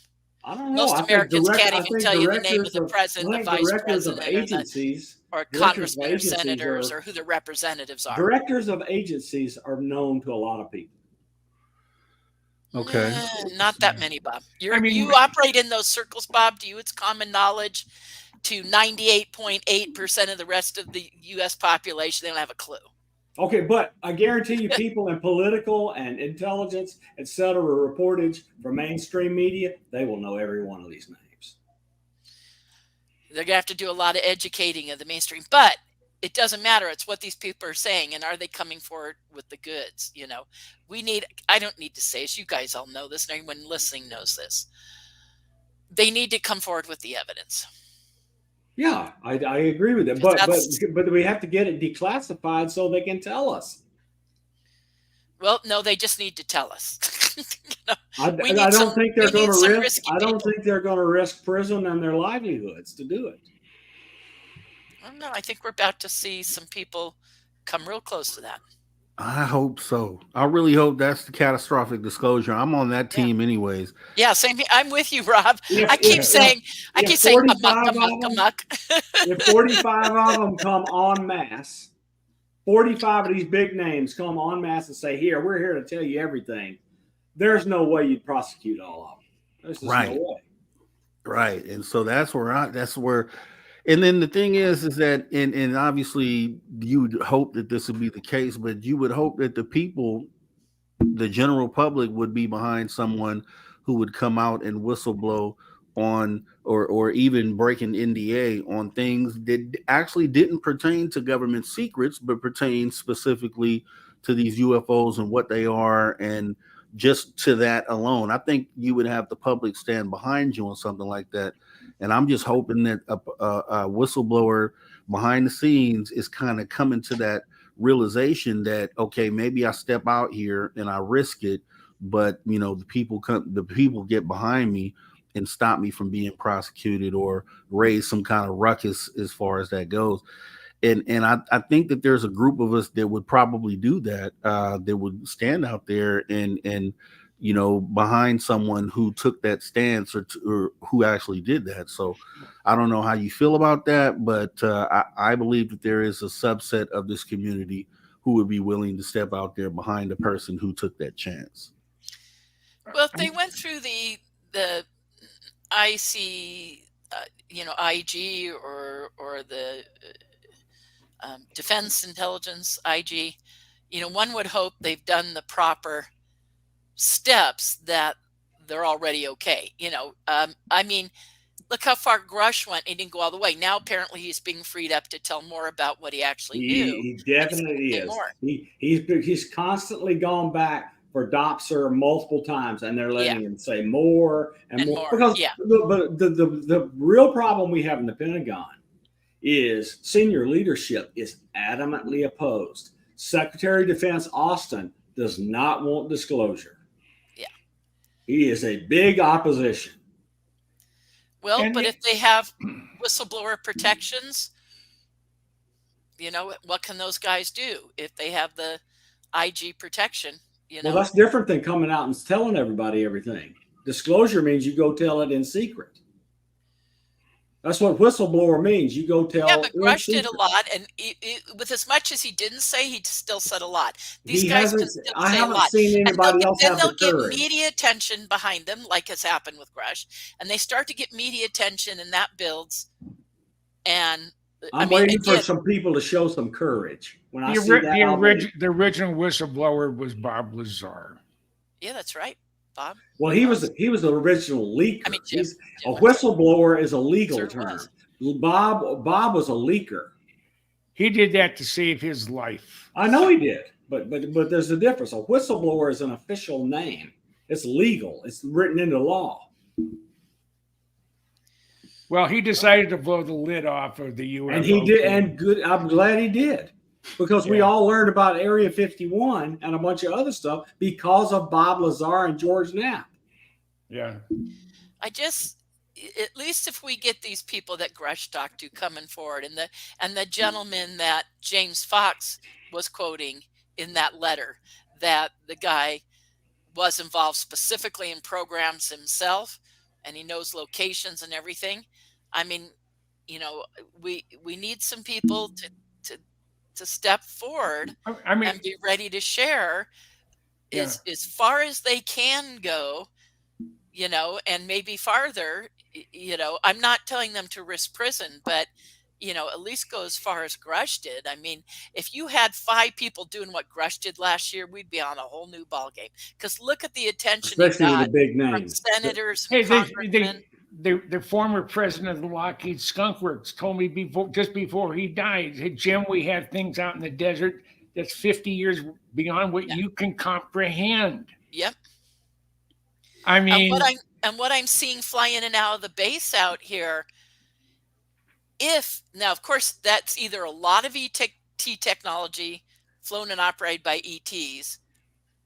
I don't know. Most Americans can't even tell you the name of the president, the vice president, or congressmen or senators, or who the representatives are. Directors of agencies are known to a lot of people. Okay. Not that many, Bob. You operate in those circles, Bob. To you, it's common knowledge. To 98.8% of the rest of the U.S. population, they don't have a clue. Okay, but I guarantee you people in political and intelligence, et cetera, reportage from mainstream media, they will know every one of these names. They're going to have to do a lot of educating of the mainstream, but it doesn't matter. It's what these people are saying, and are they coming forward with the goods? You know, I don't need to say this. You guys all know this, and everyone listening knows this. They need to come forward with the evidence. Yeah, I agree with it, but we have to get it declassified so they can tell us. Well, no, they just need to tell us. I don't think they're going to risk. I don't think they're going to risk prison and their livelihoods to do it. I don't know. I think we're about to see some people come real close to that. I hope so. I really hope that's the catastrophic disclosure. I'm on that team anyways. Yeah, same thing. I'm with you, Rob. I keep saying amok. If 45 of them come en masse, 45 of these big names come en masse and say, here, we're here to tell you everything. There's no way you'd prosecute all of them. There's just no way. Right. And so that's where and then the thing is that, and obviously you would hope that this would be the case, but you would hope that the people, the general public, would be behind someone who would come out and whistleblow on, or even break an NDA on things that actually didn't pertain to government secrets, but pertain specifically to these UFOs and what they are, and just to that alone. I think you would have the public stand behind you on something like that. And I'm just hoping that a whistleblower behind the scenes is kind of coming to that realization that, okay, maybe I step out here and I risk it, but the people get behind me and stop me from being prosecuted or raise some kind of ruckus as far as that goes. And I think that there's a group of us that would probably do that, that would stand out there and behind someone who took that stance or who actually did that. So I don't know how you feel about that, but I believe that there is a subset of this community who would be willing to step out there behind the person who took that chance. Well, if they went through the IC, IG or the Defense Intelligence IG, one would hope they've done the proper steps that they're already okay. I mean, look how far Grush went. He didn't go all the way. Now apparently he's being freed up to tell more about what he actually knew. He definitely say is. more. He's constantly gone back for Dopser multiple times, and they're letting him say more and more. Because the real problem we have in the Pentagon is senior leadership is adamantly opposed. Secretary of Defense Austin does not want disclosure. Yeah. He is a big opposition. Well, but if they have whistleblower protections, what can those guys do if they have the IG protection? Well, that's different than coming out and telling everybody everything. Disclosure means you go tell it in secret. That's what whistleblower means. You go tell. Yeah, but Grush did a lot, and with as much as he didn't say, he still said a lot. These guys can still say a lot. Seen anybody else have the courage. Then they'll get media attention behind them, like has happened with Grush, and they start to get media attention, and that builds. And I'm waiting for some people to show some courage. When I see that, the original whistleblower was Bob Lazar. Yeah, that's right, Bob. Well, he was the original leaker. I mean, Jim, a whistleblower is a legal term. Was. Bob was a leaker. He did that to save his life. I know he did, but there's a difference. A whistleblower is an official name. It's legal. It's written into law. Well, he decided to blow the lid off of the UFO. And he did, and good. I'm glad he did, because we all learned about Area 51 and a bunch of other stuff because of Bob Lazar and George Knapp. Yeah. At least if we get these people that Grush talked to coming forward, and the gentleman that James Fox was quoting in that letter, that the guy was involved specifically in programs himself, and he knows locations and everything. I mean, we need some people to step forward and be ready to share as far as they can go, and maybe farther. I'm not telling them to risk prison, but at least go as far as Grush did. I mean, if you had 5 people doing what Grush did last year, we'd be on a whole new ballgame. Because look at the attention especially he got the big names, from senators, and congressmen. The former president of the Lockheed Skunk Works told me just before he died, he said, Jim, we have things out in the desert that's 50 years beyond what you can comprehend. Yep. I mean, what I'm seeing fly in and out of the base out here, now, of course, that's either a lot of ET technology flown and operated by ETs.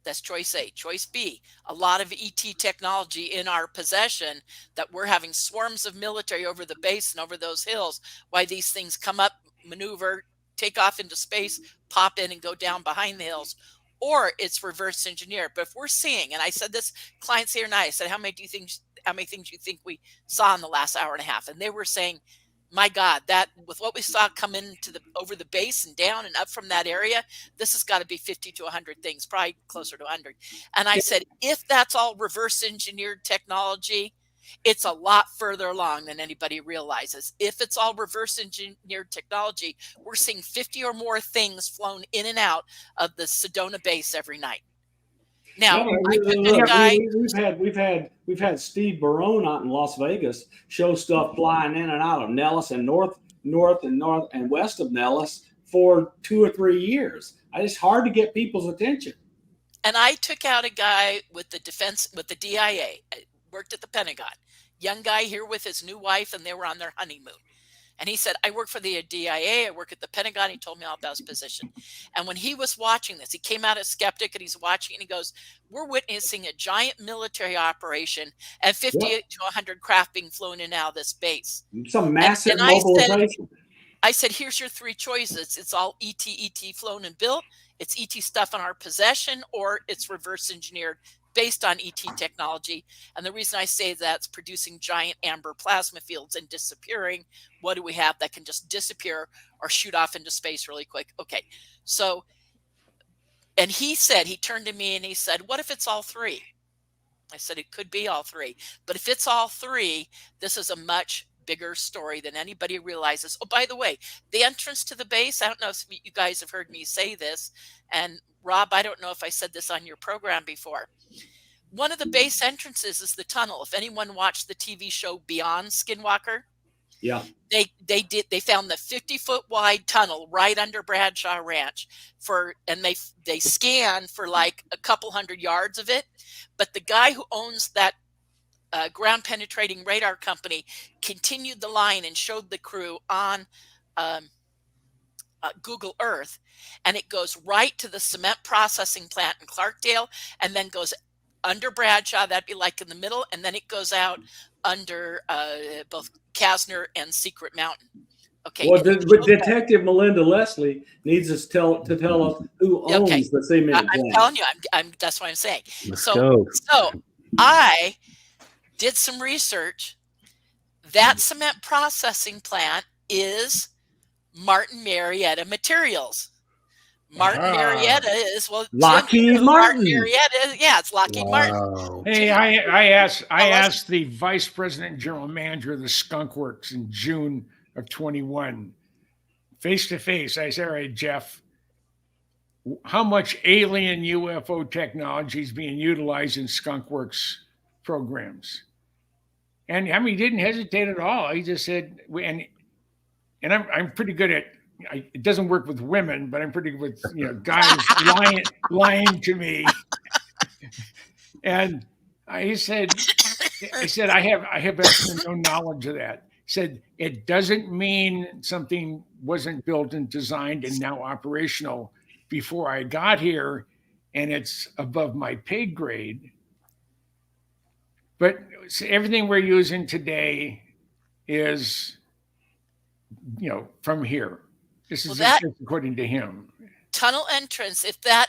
That's choice A. Choice B, a lot of ET technology in our possession that we're having swarms of military over the base and over those hills. Why these things come up, maneuver, take off into space, pop in and go down behind the hills, or it's reverse engineered. But if we're seeing, and I said this, clients here and I said, how many things you think we saw in the last hour and a half? And they were saying, my God, that with what we saw come over the base and down and up from that area, this has got to be 50 to 100 things, probably closer to 100. And I said, if that's all reverse engineered technology, it's a lot further along than anybody realizes. If it's all reverse engineered technology, we're seeing 50 or more things flown in and out of the Sedona base every night. Now, we've had Steve Barone out in Las Vegas show stuff flying in and out of Nellis and north and west of Nellis for 2 or 3 years. It's hard to get people's attention. And I took out a guy with the DIA, worked at the Pentagon, young guy here with his new wife, and they were on their honeymoon. And he said, I work for the DIA, I work at the Pentagon. He told me all about his position. And when he was watching this, he came out as skeptic, and he's watching, and he goes, we're witnessing a giant military operation and 50 to 100 craft being flown in and out of this base. Some massive mobilization. I said, here's your 3 choices. It's all ET flown and built. It's ET stuff in our possession, or it's reverse engineered based on ET technology. And the reason I say that's producing giant amber plasma fields and disappearing. What do we have that can just disappear or shoot off into space really quick? Okay. So, and he turned to me and he said, what if it's all 3? I said it could be all three. But if it's all three, this is a much bigger story than anybody realizes. Oh, by the way, the entrance to the base, I don't know if you guys have heard me say this. And Rob, I don't know if I said this on your program before. One of the base entrances is the tunnel. If anyone watched the TV show Beyond Skinwalker, Yeah. they found the 50-foot wide tunnel right under Bradshaw Ranch and they scanned for like a couple hundred yards of it. But the guy who owns that ground penetrating radar company continued the line and showed the crew on Google Earth, and it goes right to the cement processing plant in Clarkdale, and then goes under Bradshaw. That'd be like in the middle, and then it goes out under both Kasner and Secret Mountain. Okay. Well, but Detective Melinda Leslie needs us to tell us who owns the cement plant. I'm telling you, that's what I'm saying. Let's go. So I did some research. That cement processing plant is Martin Marietta Materials. Martin Marietta is Lockheed Martin. Marietta, yeah, it's Lockheed Martin. Hey, I asked the vice president and general manager of the Skunk Works in June of 21, face to face. I said, "All right, Jeff, how much alien UFO technology is being utilized in Skunk Works programs?" And I mean, he didn't hesitate at all. He just said, and I'm pretty good at. It doesn't work with women, but I'm pretty good with guys lying to me. And I said I have absolutely no knowledge of that. He said it doesn't mean something wasn't built and designed and now operational before I got here, and it's above my pay grade. But everything we're using today is, from here. This is according to him. Tunnel entrance, if that,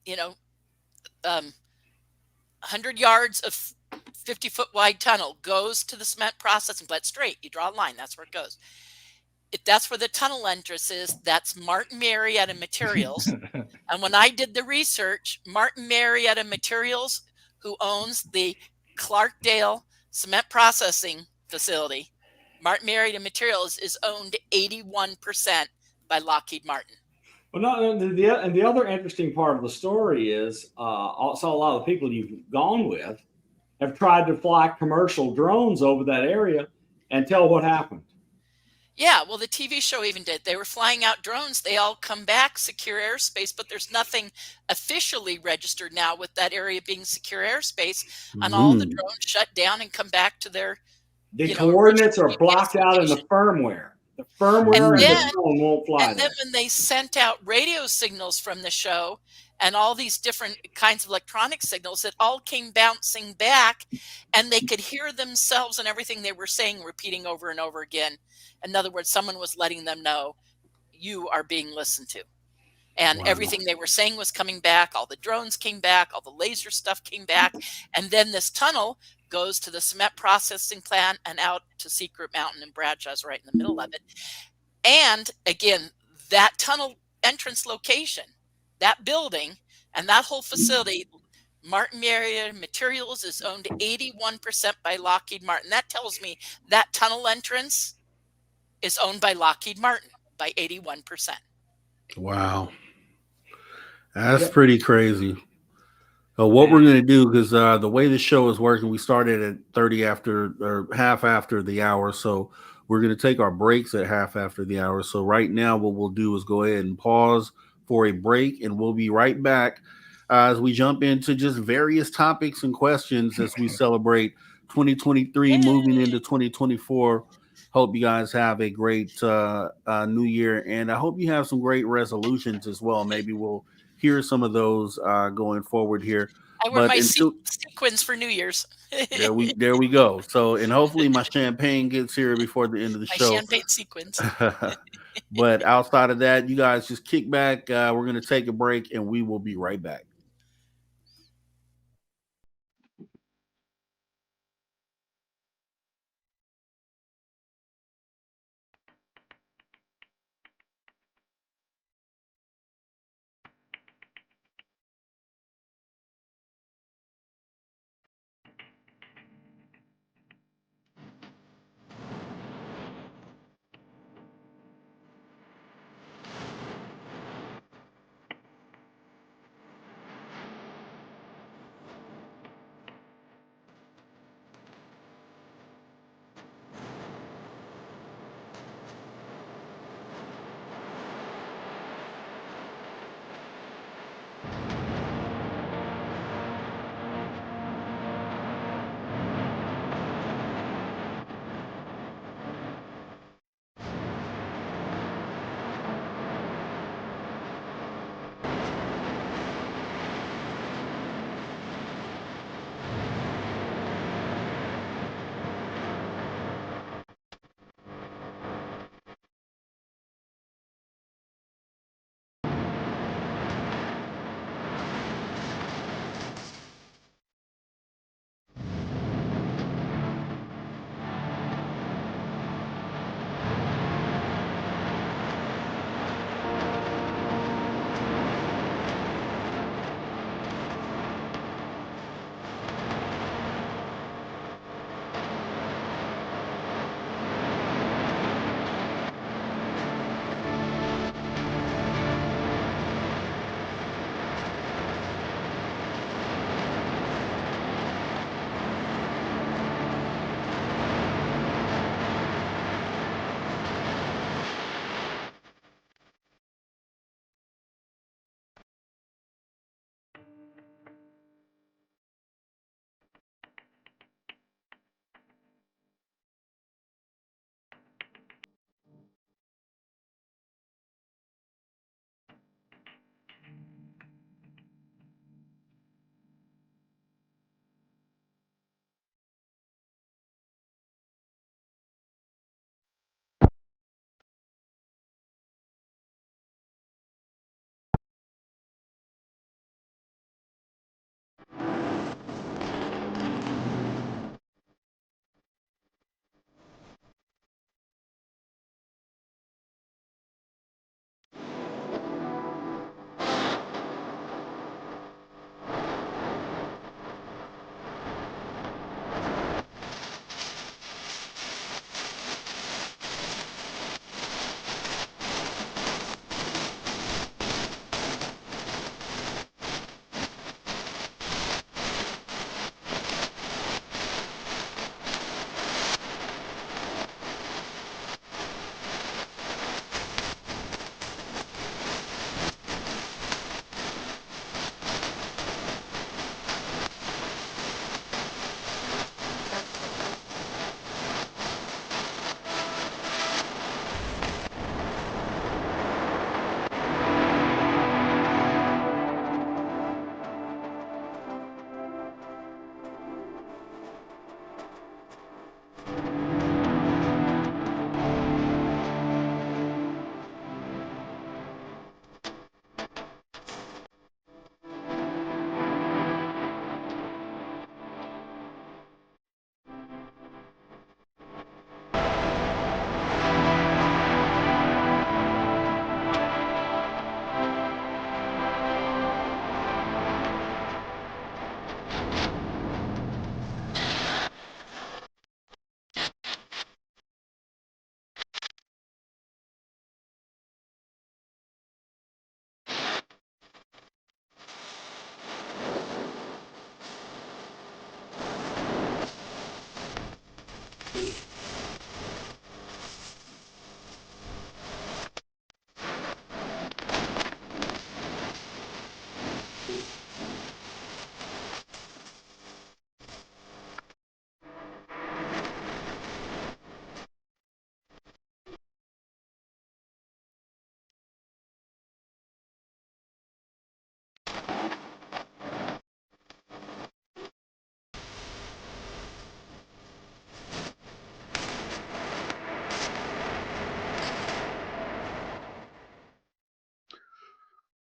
100 yards of 50-foot wide tunnel goes to the cement processing plant straight, you draw a line, that's where it goes. If that's where the tunnel entrance is, that's Martin Marietta Materials. And when I did the research, Martin Marietta Materials, who owns the Clarkdale cement processing facility, Martin Marietta Materials is owned 81% by Lockheed Martin. Well, no, and the other interesting part of the story is also a lot of the people you've gone with have tried to fly commercial drones over that area and tell what happened. Yeah, well, the TV show even did. They were flying out drones. They all come back, secure airspace, but there's nothing officially registered now with that area being secure airspace. And all the drones shut down and come back to their The coordinates are blocked out in the firmware. The firmware and the drone won't fly. And then when they sent out radio signals from the show and all these different kinds of electronic signals, it all came bouncing back, and they could hear themselves and everything they were saying repeating over and over again. In other words, someone was letting them know you are being listened to. And everything they were saying was coming back. All the drones came back. All the laser stuff came back. And then this tunnel goes to the cement processing plant and out to Secret Mountain, and Bradshaw's right in the middle of it. And again, that tunnel entrance location, that building, and that whole facility, Martin Marietta Materials is owned 81% by Lockheed Martin. That tells me that tunnel entrance is owned by Lockheed Martin by 81%. Wow. That's pretty crazy. What we're going to do, because the way the show is working, we started at 30 after or half after the hour. So we're going to take our breaks at half after the hour. So right now, what we'll do is go ahead and pause for a break, and we'll be right back as we jump into just various topics and questions as we celebrate 2023 moving into 2024. Hope you guys have a great new year, and I hope you have some great resolutions as well. Maybe we'll hear some of those going forward here. I wear my sequins for New Year's. there we go. So, and hopefully my champagne gets here before the end of the show. My champagne sequins. But outside of that, you guys just kick back. We're going to take a break, and we will be right back.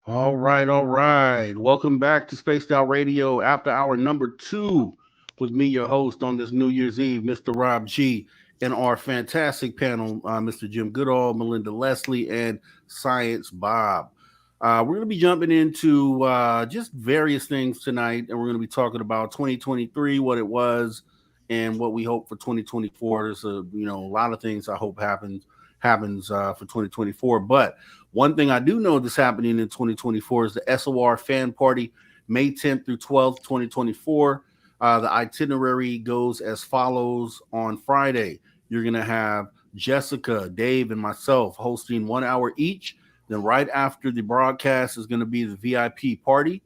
All right, all right. Welcome back to Spaced Out Radio after hour number 2 with me, your host on this New Year's Eve, Mr. Rob G, and our fantastic panel, Mr. Jim Goodall, Melinda Leslie, and Science Bob. We're going to be jumping into just various things tonight, and we're going to be talking about 2023, what it was, and what we hope for 2024. There's a lot of things I hope happens for 2024, but one thing I do know that's happening in 2024 is the SOR Fan Party, May 10th through 12th, 2024. The itinerary goes as follows. On Friday, you're going to have Jessica, Dave, and myself hosting 1 hour each Then right after the broadcast is going to be the VIP party.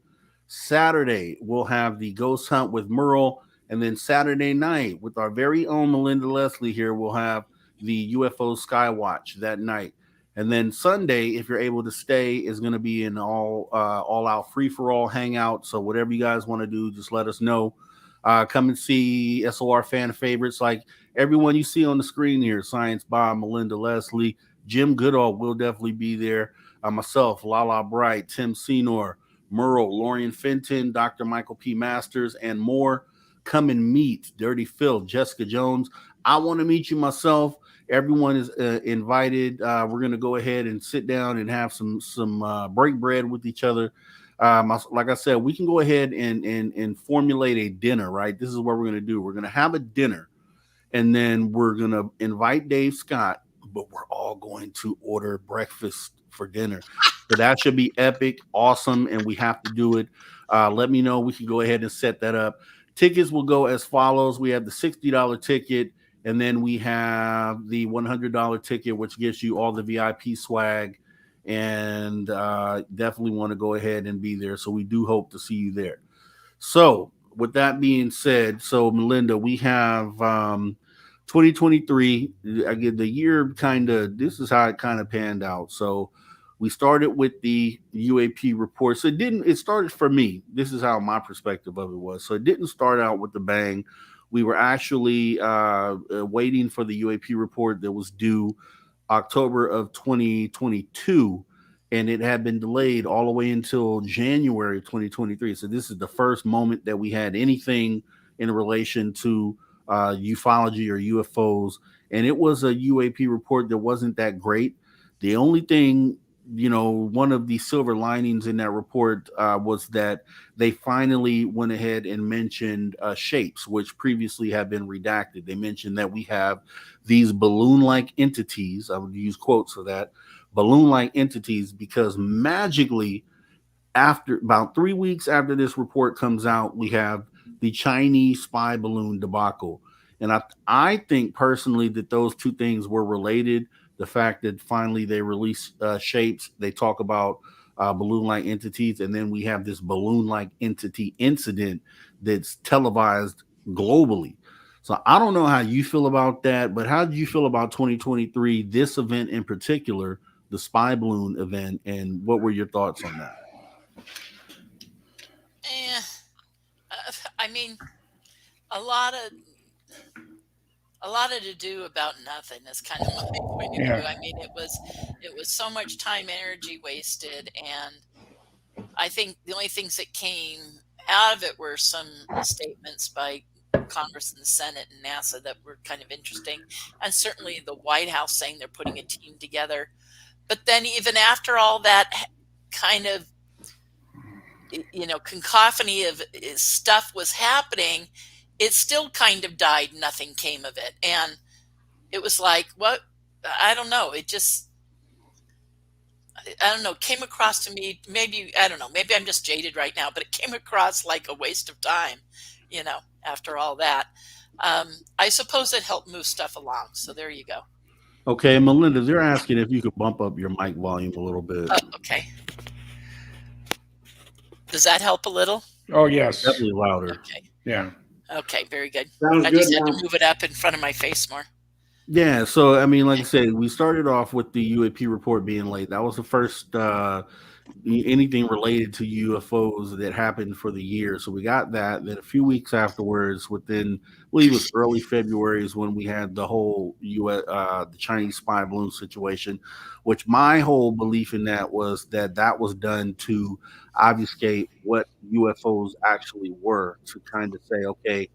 Saturday, we'll have the ghost hunt with Merle. And then Saturday night, with our very own Melinda Leslie here, we'll have the UFO Skywatch that night. And then Sunday, if you're able to stay, is going to be an all out free for all hangout. So whatever you guys want to do, just let us know. Come and see SOR fan favorites like everyone you see on the screen here: Science Bob, Melinda Leslie, Jim Goodall will definitely be there. Myself, Lala Bright, Tim Senor, Merle, Lorian Fenton, Dr. Michael P. Masters, and more. Come and meet Dirty Phil, Jessica Jones. I want to meet you myself. Everyone is invited. We're going to go ahead and sit down and have some break bread with each other. Like I said, we can go ahead and formulate a dinner, right? This is what we're going to do. We're going to have a dinner, and then we're going to invite Dave Scott, but we're all going to order breakfast for dinner. So that should be epic, awesome, and we have to do it. Let me know. We can go ahead and set that up. Tickets will go as follows. We have the $60 ticket, and then we have the $100 ticket, which gives you all the VIP swag, and definitely want to go ahead and be there. So we do hope to see you there. So with that being said, so Melinda, we have 2023. Again, the year this is how it kind of panned out. So we started with the UAP report. So it started for me. This is how my perspective of it was. So it didn't start out with the bang. We were actually waiting for the UAP report that was due October of 2022, and it had been delayed all the way until January 2023. So this is the first moment that we had anything in relation to ufology or UFOs, and it was a UAP report that wasn't that great. The only thing, one of the silver linings in that report was that they finally went ahead and mentioned shapes, which previously had been redacted. They mentioned that we have these balloon-like entities. I would use quotes for that, balloon-like entities, because magically, after about 3 weeks after this report comes out, we have the Chinese spy balloon debacle. And I think personally that those two things were related. The fact that finally they release shapes, they talk about balloon-like entities, and then we have this balloon-like entity incident that's televised globally. So I don't know how you feel about that, but how do you feel about 2023, this event in particular, the spy balloon event, and what were your thoughts on that? I mean, a lot of to do about nothing is kind of my point of view. I mean, it was so much time, energy wasted, and I think the only things that came out of it were some statements by Congress and the Senate and NASA that were kind of interesting, and certainly the White House saying they're putting a team together. But then even after all that kind of cacophony of stuff was happening, it still kind of died. Nothing came of it. And it was like, what? I don't know. It just, I don't know, came across to me, maybe, I don't know, maybe I'm just jaded right now, but it came across like a waste of time, after all that. I suppose it helped move stuff along. So there you go. Okay, Melinda, they're asking if you could bump up your mic volume a little bit. Okay. Does that help a little? Oh, yes. Definitely louder. Okay. Yeah. Okay, very good. Sounds I good just had now. to move it up in front of my face more. Yeah, so I mean, like I said, we started off with the UAP report being late. That was the first anything related to UFOs that happened for the year. So we got that. Then a few weeks afterwards, within, I believe it was early February, is when we had the whole the Chinese spy balloon situation, which my whole belief in that was that was done to obfuscate what UFOs actually were, to kind of say, okay,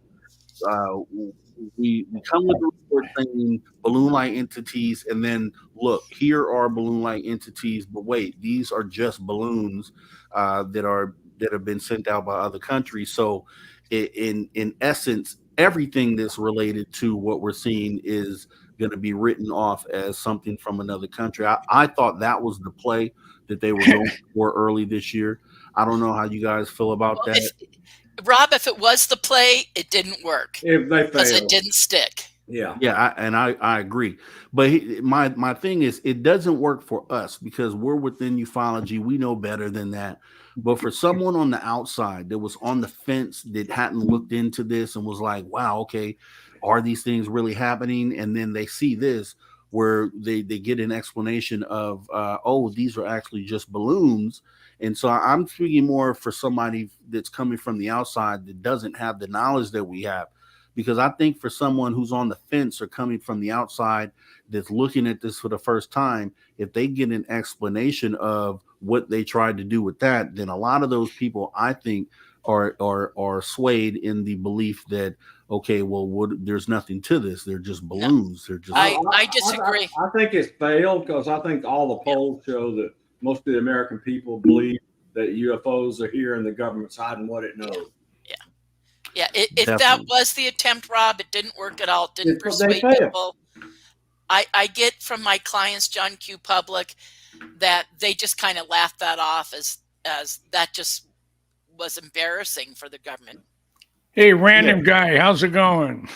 we come with the report saying balloon-like entities, and then look, here are balloon-like entities, but wait, these are just balloons that have been sent out by other countries. So in essence, everything that's related to what we're seeing is going to be written off as something from another country. I thought that was the play that they were going for early this year. I don't know how you guys feel about that. Rob, if it was the play, it didn't work If they because fail. it didn't stick. Yeah. Yeah, I agree. But my thing is, it doesn't work for us because we're within ufology. We know better than that. But for someone on the outside that was on the fence, that hadn't looked into this and was like, wow, okay, are these things really happening? And then they see this where they get an explanation of, oh, these are actually just balloons. And so I'm speaking more for somebody that's coming from the outside that doesn't have the knowledge that we have, because I think for someone who's on the fence or coming from the outside that's looking at this for the first time, if they get an explanation of what they tried to do with that, then a lot of those people, I think, are swayed in the belief that, okay, well, there's nothing to this. They're just No, balloons. They're just I disagree. I think it's failed because I think all the polls show that most of the American people believe that UFOs are here and the government's hiding what it knows. Yeah, if that Definitely. was the attempt, Rob, it didn't work at all. It didn't It's what they persuade failed. people. I get from my clients, John Q. Public, that they just kind of laughed that off as that just was embarrassing for the government. Hey, random guy, how's it going?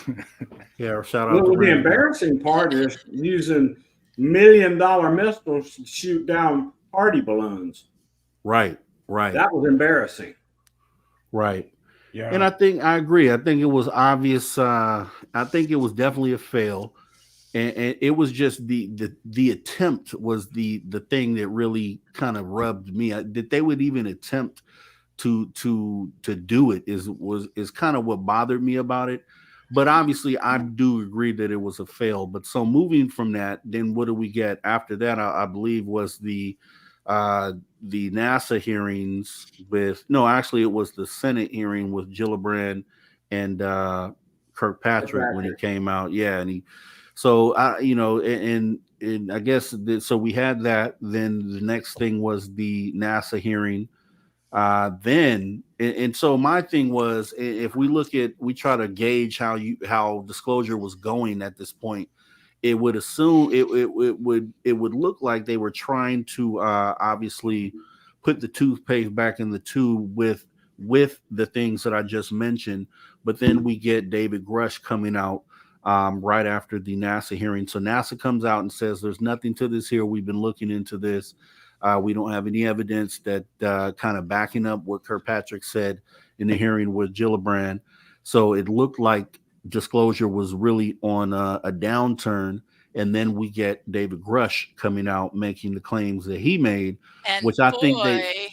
Yeah, shout out Well, to the Randy. embarrassing part is using $1 million missiles to shoot down party balloons. Right. That was embarrassing. Right. Yeah. And I think I agree. I think it was obvious. I think it was definitely a fail, and it was just the attempt was the thing that really kind of rubbed me. That they would even attempt to do it is kind of what bothered me about it. But obviously, I do agree that it was a fail. But so moving from that, then what do we get after that? I believe was the NASA hearings with no, actually it was the Senate hearing with Gillibrand and Kirkpatrick when he came out. Yeah, and he so I and I guess so we had that. Then the next thing was the NASA hearing. Then and so my thing was, if we look at, we try to gauge how disclosure was going at this point, it would assume it would look like they were trying to obviously put the toothpaste back in the tube with the things that I just mentioned. But then we get David Grush coming out right after the NASA hearing. So NASA comes out and says there's nothing to this here. We've been looking into this. We don't have any evidence that kind of backing up what Kirkpatrick said in the hearing with Gillibrand. So it looked like disclosure was really on a downturn. And then we get David Grush coming out making the claims that he made, And which I boy, think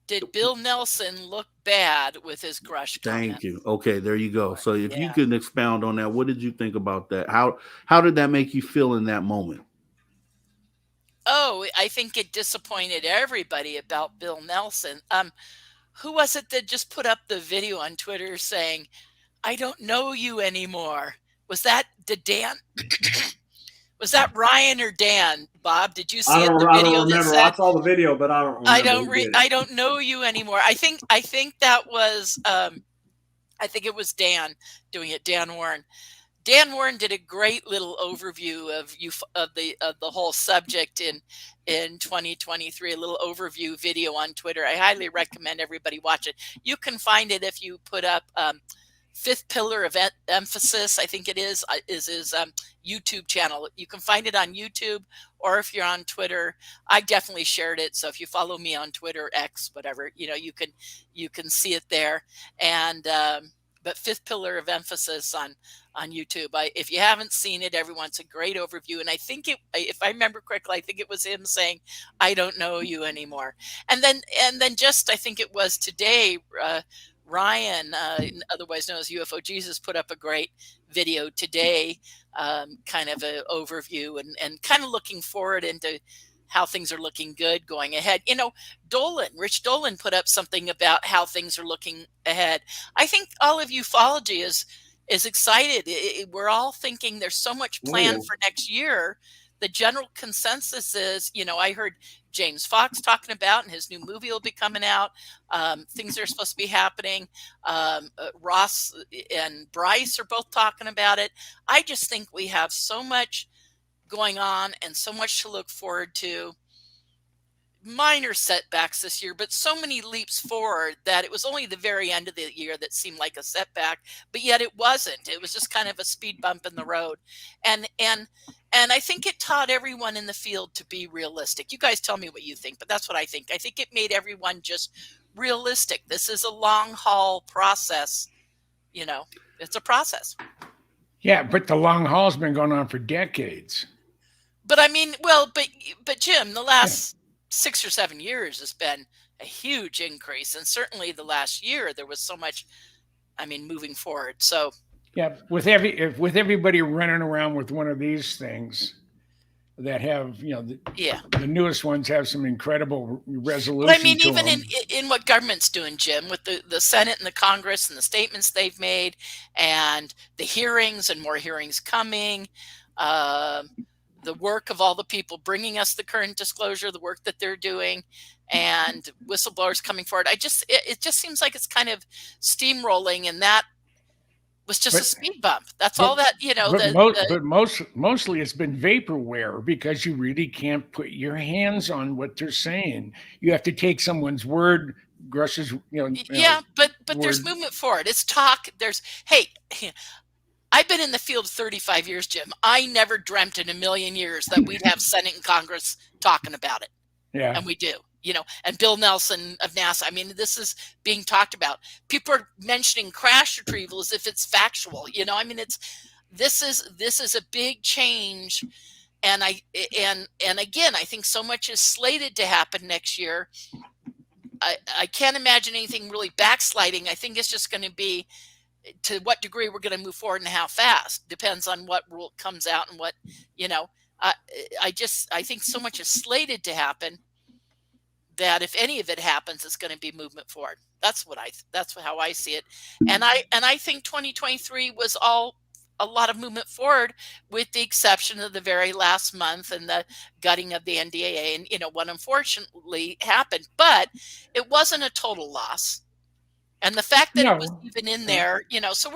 did Bill Nelson look bad with his Grush comment. Thank you. Okay, there you go. So if you Yeah. could expound on that, what did you think about that? How did that make you feel in that moment? Oh, I think it disappointed everybody about Bill Nelson. Who was it that just put up the video on Twitter saying, "I don't know you anymore"? Was that Dan? Was that Ryan or Dan? Bob, did you see I don't remember. I saw the video, but I don't remember. I don't know you anymore. I think that was I think it was Dan doing it. Dan Warren. Dan Warren did a great little overview of the whole subject in 2023. A little overview video on Twitter. I highly recommend everybody watch it. You can find it if you put up Fifth Pillar of Emphasis, I think it is his YouTube channel. You can find it on YouTube, or if you're on Twitter, I definitely shared it. So if you follow me on Twitter, X, whatever, you can see it there. And but Fifth Pillar of Emphasis on YouTube. If you haven't seen it, everyone's a great overview. And I think if I remember correctly, I think it was him saying, "I don't know you anymore." And then just, I think it was today, Ryan, otherwise known as UFO Jesus, put up a great video today, kind of an overview and kind of looking forward into how things are looking good going ahead. Rich Dolan put up something about how things are looking ahead. I think all of ufology is excited. We're all thinking there's so much planned for next year. The general consensus is, I heard James Fox talking about, and his new movie will be coming out. Things are supposed to be happening. Ross and Bryce are both talking about it. I just think we have so much going on and so much to look forward to. minor setbacks this year, but so many leaps forward that it was only the very end of the year that seemed like a setback, but yet it wasn't. It was just kind of a speed bump in the road. And I think it taught everyone in the field to be realistic. You guys tell me what you think, but that's what I think. I think it made everyone just realistic. This is a long haul process. You know, it's a process. Yeah, but the long haul's been going on for decades. But I mean, well, but Jim, the last 6 or 7 years has been a huge increase, and certainly the last year there was so much. I mean, moving forward. So yeah, with everybody running around with one of these things that have, you know, the newest ones have some incredible resolution. But I mean, even in what government's doing, Jim, with the Senate and the Congress and the statements they've made, and the hearings and more hearings coming. The work of all the people bringing us the current disclosure, the work that they're doing, and whistleblowers coming forward. It just seems like it's kind of steamrolling, and that was just a speed bump. That's all that, you know. But mostly it's been vaporware, because you really can't put your hands on what they're saying. You have to take someone's word, Grush's, but there's movement forward. It's talk. I've been in the field 35 years, Jim. I never dreamt in a million years that we'd have Senate and Congress talking about it. Yeah. And we do, you know, and Bill Nelson of NASA. I mean, this is being talked about. People are mentioning crash retrieval as if it's factual, you know. I mean, this is a big change. And again, I think so much is slated to happen next year. I can't imagine anything really backsliding. I think it's just going to be to what degree we're going to move forward and how fast depends on what rule comes out and what, you know. I think so much is slated to happen that if any of it happens, it's going to be movement forward. That's how I see it. And I think 2023 was a lot of movement forward, with the exception of the very last month and the gutting of the NDAA and, you know, what unfortunately happened, but it wasn't a total loss. And the fact that it was even in there, you know, so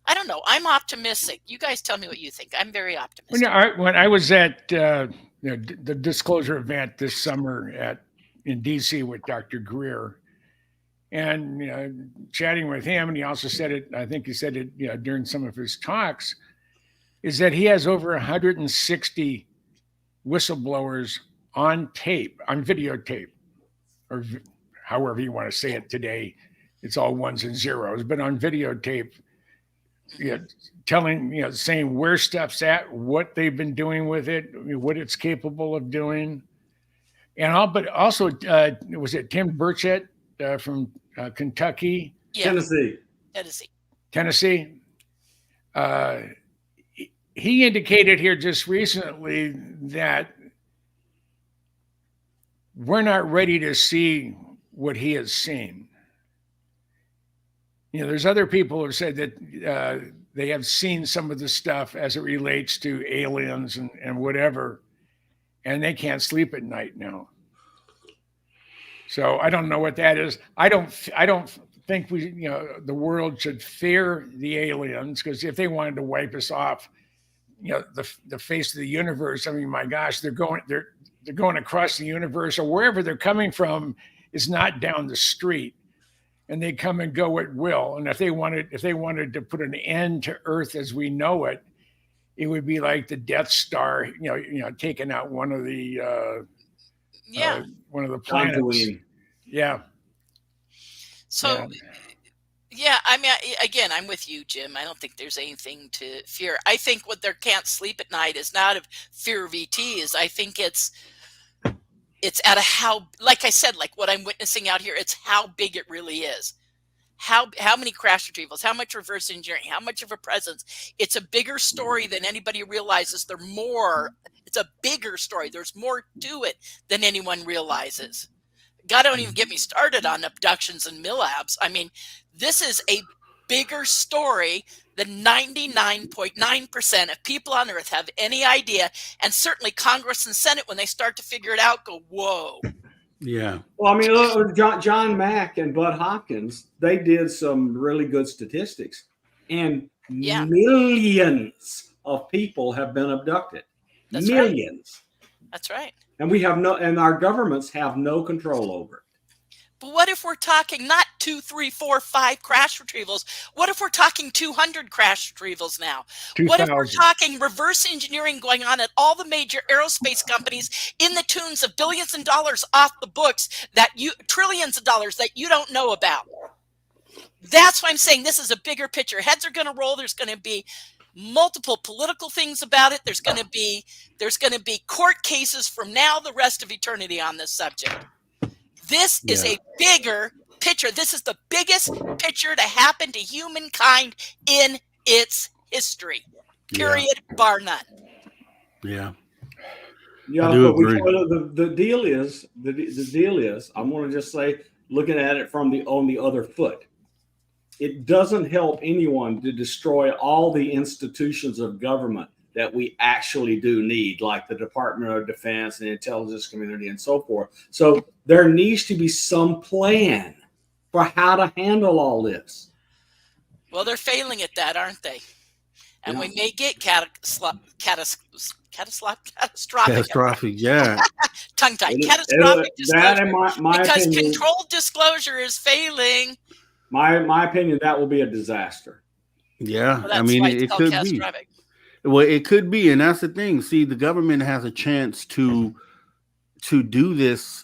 I don't know. I'm optimistic. You guys tell me what you think. I'm very optimistic. When I was at the disclosure event this summer in DC with Dr. Greer, and chatting with him, and he also said it, I think he said it during some of his talks, is that he has over 160 whistleblowers on tape, on videotape, or however you want to say it today. It's all ones and zeros, but on videotape, saying where stuff's at, what they've been doing with it, what it's capable of doing. But also, was it Tim Burchett from Kentucky? Yeah. Tennessee. He indicated here just recently that we're not ready to see what he has seen. There's other people who have said that they have seen some of the stuff as it relates to aliens and whatever, and they can't sleep at night now. So I don't know what that is. I don't think the world should fear the aliens, because if they wanted to wipe us off, the face of the universe, I mean, my gosh, they're going across the universe, or wherever they're coming from is not down the street. And they come and go at will. And if they wanted to put an end to Earth as we know it, it would be like the Death Star, taking out one of the planets. Yeah. So, yeah, I mean, again, I'm with you, Jim. I don't think there's anything to fear. I think what they can't sleep at night is not of fear of ETs. I think it's at like I said, like what I'm witnessing out here, it's how big it really is. How many crash retrievals, how much reverse engineering, how much of a presence. It's a bigger story than anybody realizes. It's a bigger story. There's more to it than anyone realizes. God, don't even get me started on abductions and MILABs. I mean, this is a bigger story than 99.9% of people on Earth have any idea. And certainly Congress and Senate, when they start to figure it out, go, whoa. Yeah. Well, I mean, look, John Mack and Bud Hopkins, they did some really good statistics. And millions of people have been abducted. That's millions. Right. That's right. And we have no, and our governments have no control over it. But what if we're talking not 2, 3, 4, 5 crash retrievals? What if we're talking 200 crash retrievals now? What if we're 2,000. talking reverse engineering going on at all the major aerospace companies in the tunes of billions of dollars off the books, trillions of dollars that you don't know about? That's why I'm saying this is a bigger picture. Heads are going to roll. There's going to be multiple political things about it. There's going to be court cases from now the rest of eternity on this subject. This is a bigger picture. This is the biggest picture to happen to humankind in its history. Period, bar none. Yeah. Yeah, I do but agree. the deal is I'm going to just say, looking at it on the other foot, it doesn't help anyone to destroy all the institutions of government that we actually do need, like the Department of Defense and the intelligence community and so forth. So there needs to be some plan for how to handle all this. Well, they're failing at that, aren't they? And we may get catastrophic. Yeah. Tongue tied. Catastrophic disclosure. My because opinion, controlled disclosure is failing. My opinion, that will be a disaster. Yeah. Well, I mean, it could be. Well, it could be, and that's the thing. See, the government has a chance to do this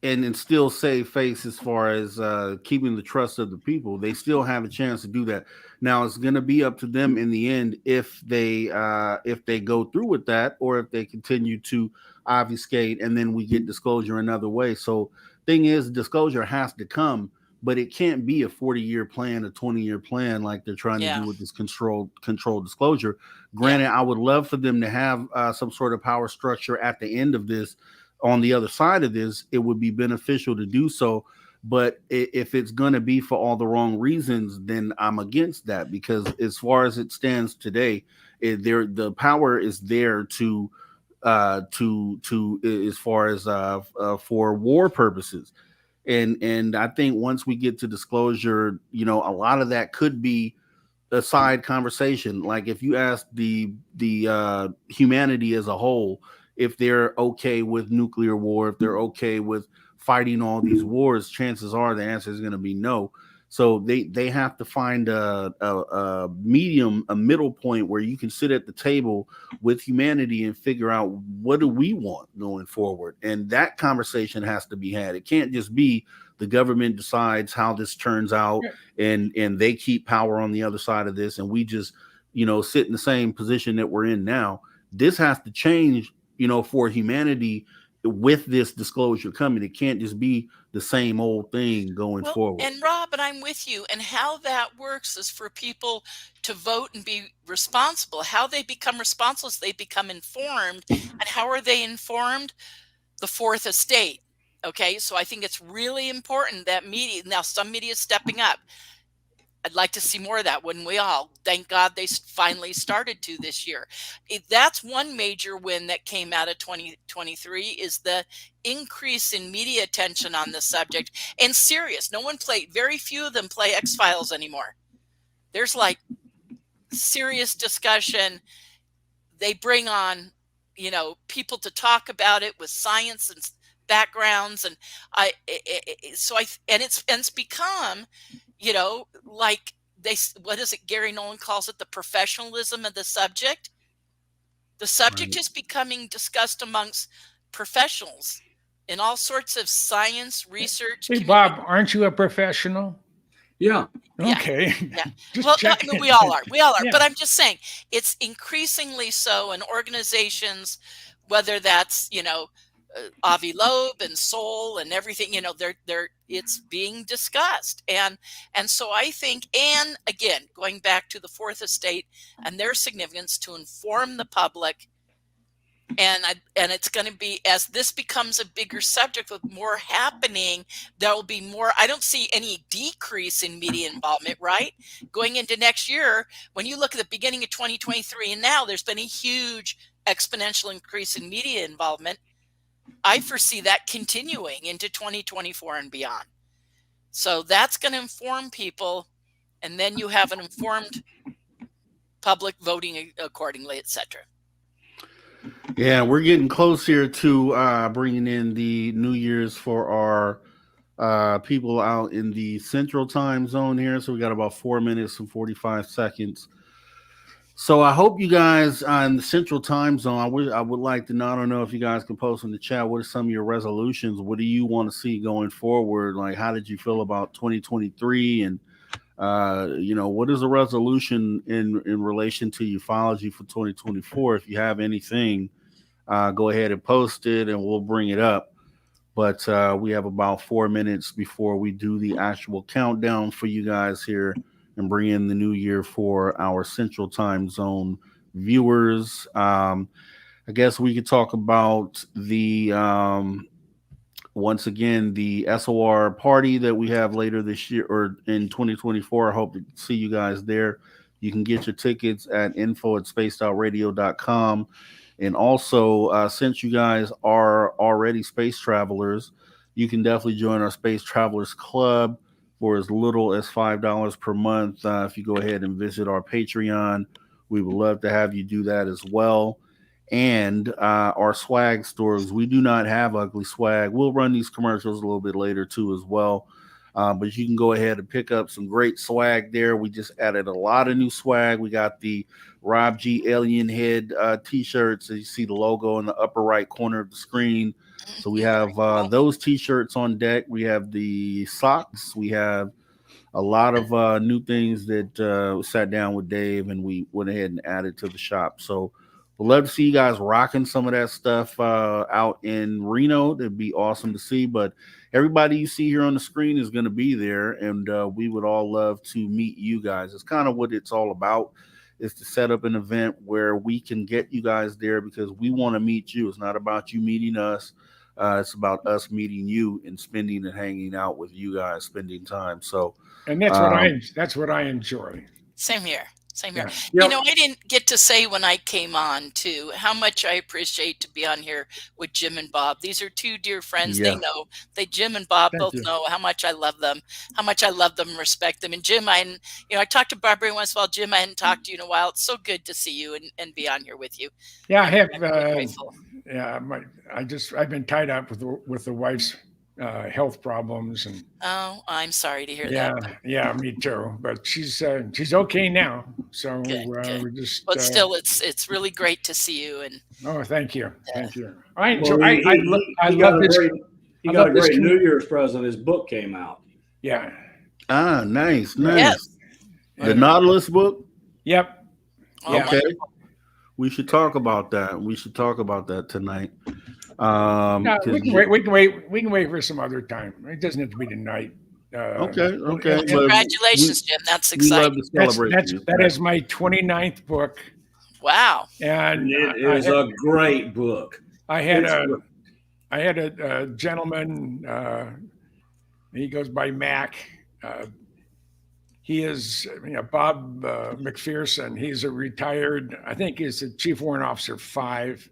and still save face as far as keeping the trust of the people. They still have a chance to do that. Now, it's going to be up to them in the end if they go through with that, or if they continue to obfuscate, and then we get disclosure another way. So, thing is, disclosure has to come. But it can't be a 40-year plan, a 20-year plan like they're trying to do with this controlled disclosure. Granted, I would love for them to have some sort of power structure at the end of this. On the other side of this, it would be beneficial to do so. But if it's going to be for all the wrong reasons, then I'm against that, because as far as it stands today, the power is there to as far as for war purposes. And I think once we get to disclosure, a lot of that could be a side conversation. Like if you ask the humanity as a whole, if they're okay with nuclear war, if they're okay with fighting all these wars, chances are the answer is going to be no. So they have to find a middle point where you can sit at the table with humanity and figure out, what do we want going forward? And that conversation has to be had. It can't just be the government decides how this turns out and they keep power on the other side of this, and we just, sit in the same position that we're in now. This has to change, for humanity with this disclosure coming. It can't just be the same old thing going forward. And Rob, and I'm with you. And how that works is for people to vote and be responsible. How they become responsible is they become informed. And how are they informed? The fourth estate. Okay, so I think it's really important that media, now some media is stepping up. I'd like to see more of that, wouldn't we all? Thank God they finally started to this year. That's one major win that came out of 2023 is the increase in media attention on the subject. And serious, very few of them play X-Files anymore. There's like serious discussion. They bring on, people to talk about it with science and backgrounds. And it's become, like what is it? Gary Nolan calls it the professionalism of the subject. The subject is becoming discussed amongst professionals in all sorts of science, research. Hey, Bob, aren't you a professional? Yeah. Okay. Yeah. Well, we all are. Yeah. But I'm just saying it's increasingly so in organizations, whether that's, Avi Loeb and Soul and everything, it's being discussed. And so I think, and again, going back to the fourth estate and their significance to inform the public, and it's going to be, as this becomes a bigger subject with more happening, there will be more. I don't see any decrease in media involvement, right? Going into next year, when you look at the beginning of 2023 and now, there's been a huge exponential increase in media involvement. I foresee that continuing into 2024 and beyond. So that's going to inform people, and then you have an informed public voting accordingly, etc. Yeah, we're getting close here to bringing in the New Year's for our people out in the Central Time Zone here. So we got about 4 minutes and 45 seconds. So I hope you guys in the Central Time Zone. I would like to know. I don't know if you guys can post in the chat. What are some of your resolutions? What do you want to see going forward? Like, how did you feel about 2023? And what is a resolution in relation to ufology for 2024? If you have anything, go ahead and post it, and we'll bring it up. But we have about 4 minutes before we do the actual countdown for you guys here and bring in the new year for our Central Time Zone viewers. I guess we could talk about the once again the SOR party that we have later this year or in 2024. I hope to see you guys there. You can get your tickets at info@spacedoutradio.com. And also, since you guys are already space travelers, you can definitely join our Space Travelers Club for as little as $5 per month. If you go ahead and visit our Patreon, we would love to have you do that as well. And our swag stores, we do not have ugly swag. We'll run these commercials a little bit later too as well. But you can go ahead and pick up some great swag there. We just added a lot of new swag. We got the RobGee Alien Head t-shirts. So you see the logo in the upper right corner of the screen. So we have those t-shirts on deck. We have the socks. We have a lot of new things that sat down with Dave and we went ahead and added to the shop. So we'd love to see you guys rocking some of that stuff out in Reno. It'd be awesome to see. But everybody you see here on the screen is going to be there, and we would all love to meet you guys. It's kind of what it's all about, is to set up an event where we can get you guys there because we want to meet you. It's not about you meeting us. It's about us meeting you and spending and hanging out with you guys, spending time. So, and that's what I enjoy. Same here. Same here. Yeah. You know, I didn't get to say when I came on too how much I appreciate to be on here with Jim and Bob. These are two dear friends. Yeah. They know. Jim and Bob both know how much I love them, and respect them. And Jim, I talk to Bob every once in a while. Jim, I hadn't talked to you in a while. It's so good to see you and be on here with you. Yeah, I have. I'm really grateful. I've been tied up with the wife's health problems, and I'm sorry to hear that. Yeah, me too. But she's okay now. So good. we just. But still, it's really great to see you. And thank you. I love this. He got a great New Year's present. His book came out. Yeah. Nice. Yes. The Nautilus book. Yep. Oh, okay. We should talk about that. We should talk about that tonight. We can wait for some other time. It doesn't have to be tonight. Okay. Congratulations, Jim. That's exciting. We love to celebrate that is my 29th book. Wow. And it is a great book. I had a gentleman. He goes by Mac. He is, Bob McPherson. He's a retired. I think he's the Chief Warrant Officer 5.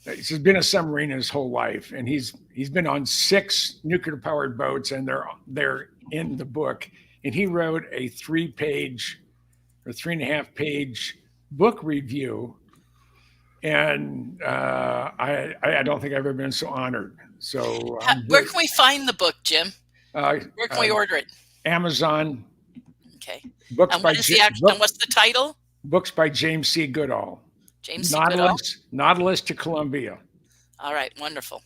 He's been a submarine his whole life, and he's been on 6 nuclear-powered boats, and they're in the book. And he wrote a 3-page or 3.5-page book review, and I don't think I've ever been so honored. So where can we find the book, Jim? Where can we order it? Amazon. Okay. Books and what's the title? Books by James C. Goodall. James C. Goodall. Nautilus to Columbia. All right, wonderful.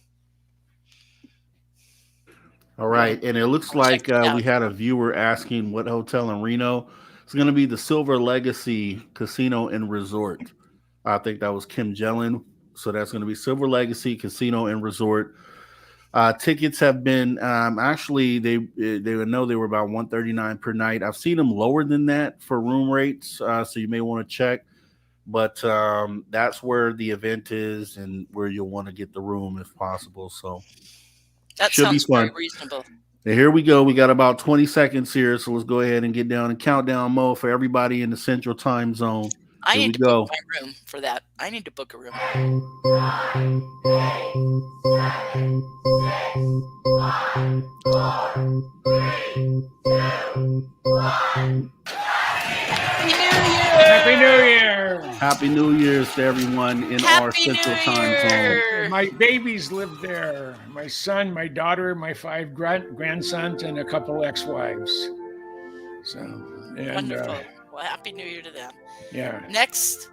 All right, and it looks like we had a viewer asking what hotel in Reno. It's going to be the Silver Legacy Casino and Resort. I think that was Kim Jellin. So that's going to be Silver Legacy Casino and Resort. Tickets have been actually they would know they were about $139 per night. I've seen them lower than that for room rates, so you may want to check. But that's where the event is and where you'll want to get the room if possible. So that sounds very reasonable. Now, here we go. We got about 20 seconds here, so let's go ahead and get down in countdown mode for everybody in the Central Time Zone. I need to book my room for that. I need to book a room. 9, 8, 7, 6, 5, 4, 3, 2, 1. Happy New Year! Happy Happy New Year's to everyone in our Happy New Central Time Zone. And Year. my babies live there. My son, my daughter, my 5 grandsons, and a couple ex-wives. So, and Wonderful. Well, Happy New Year to them. yeah. Next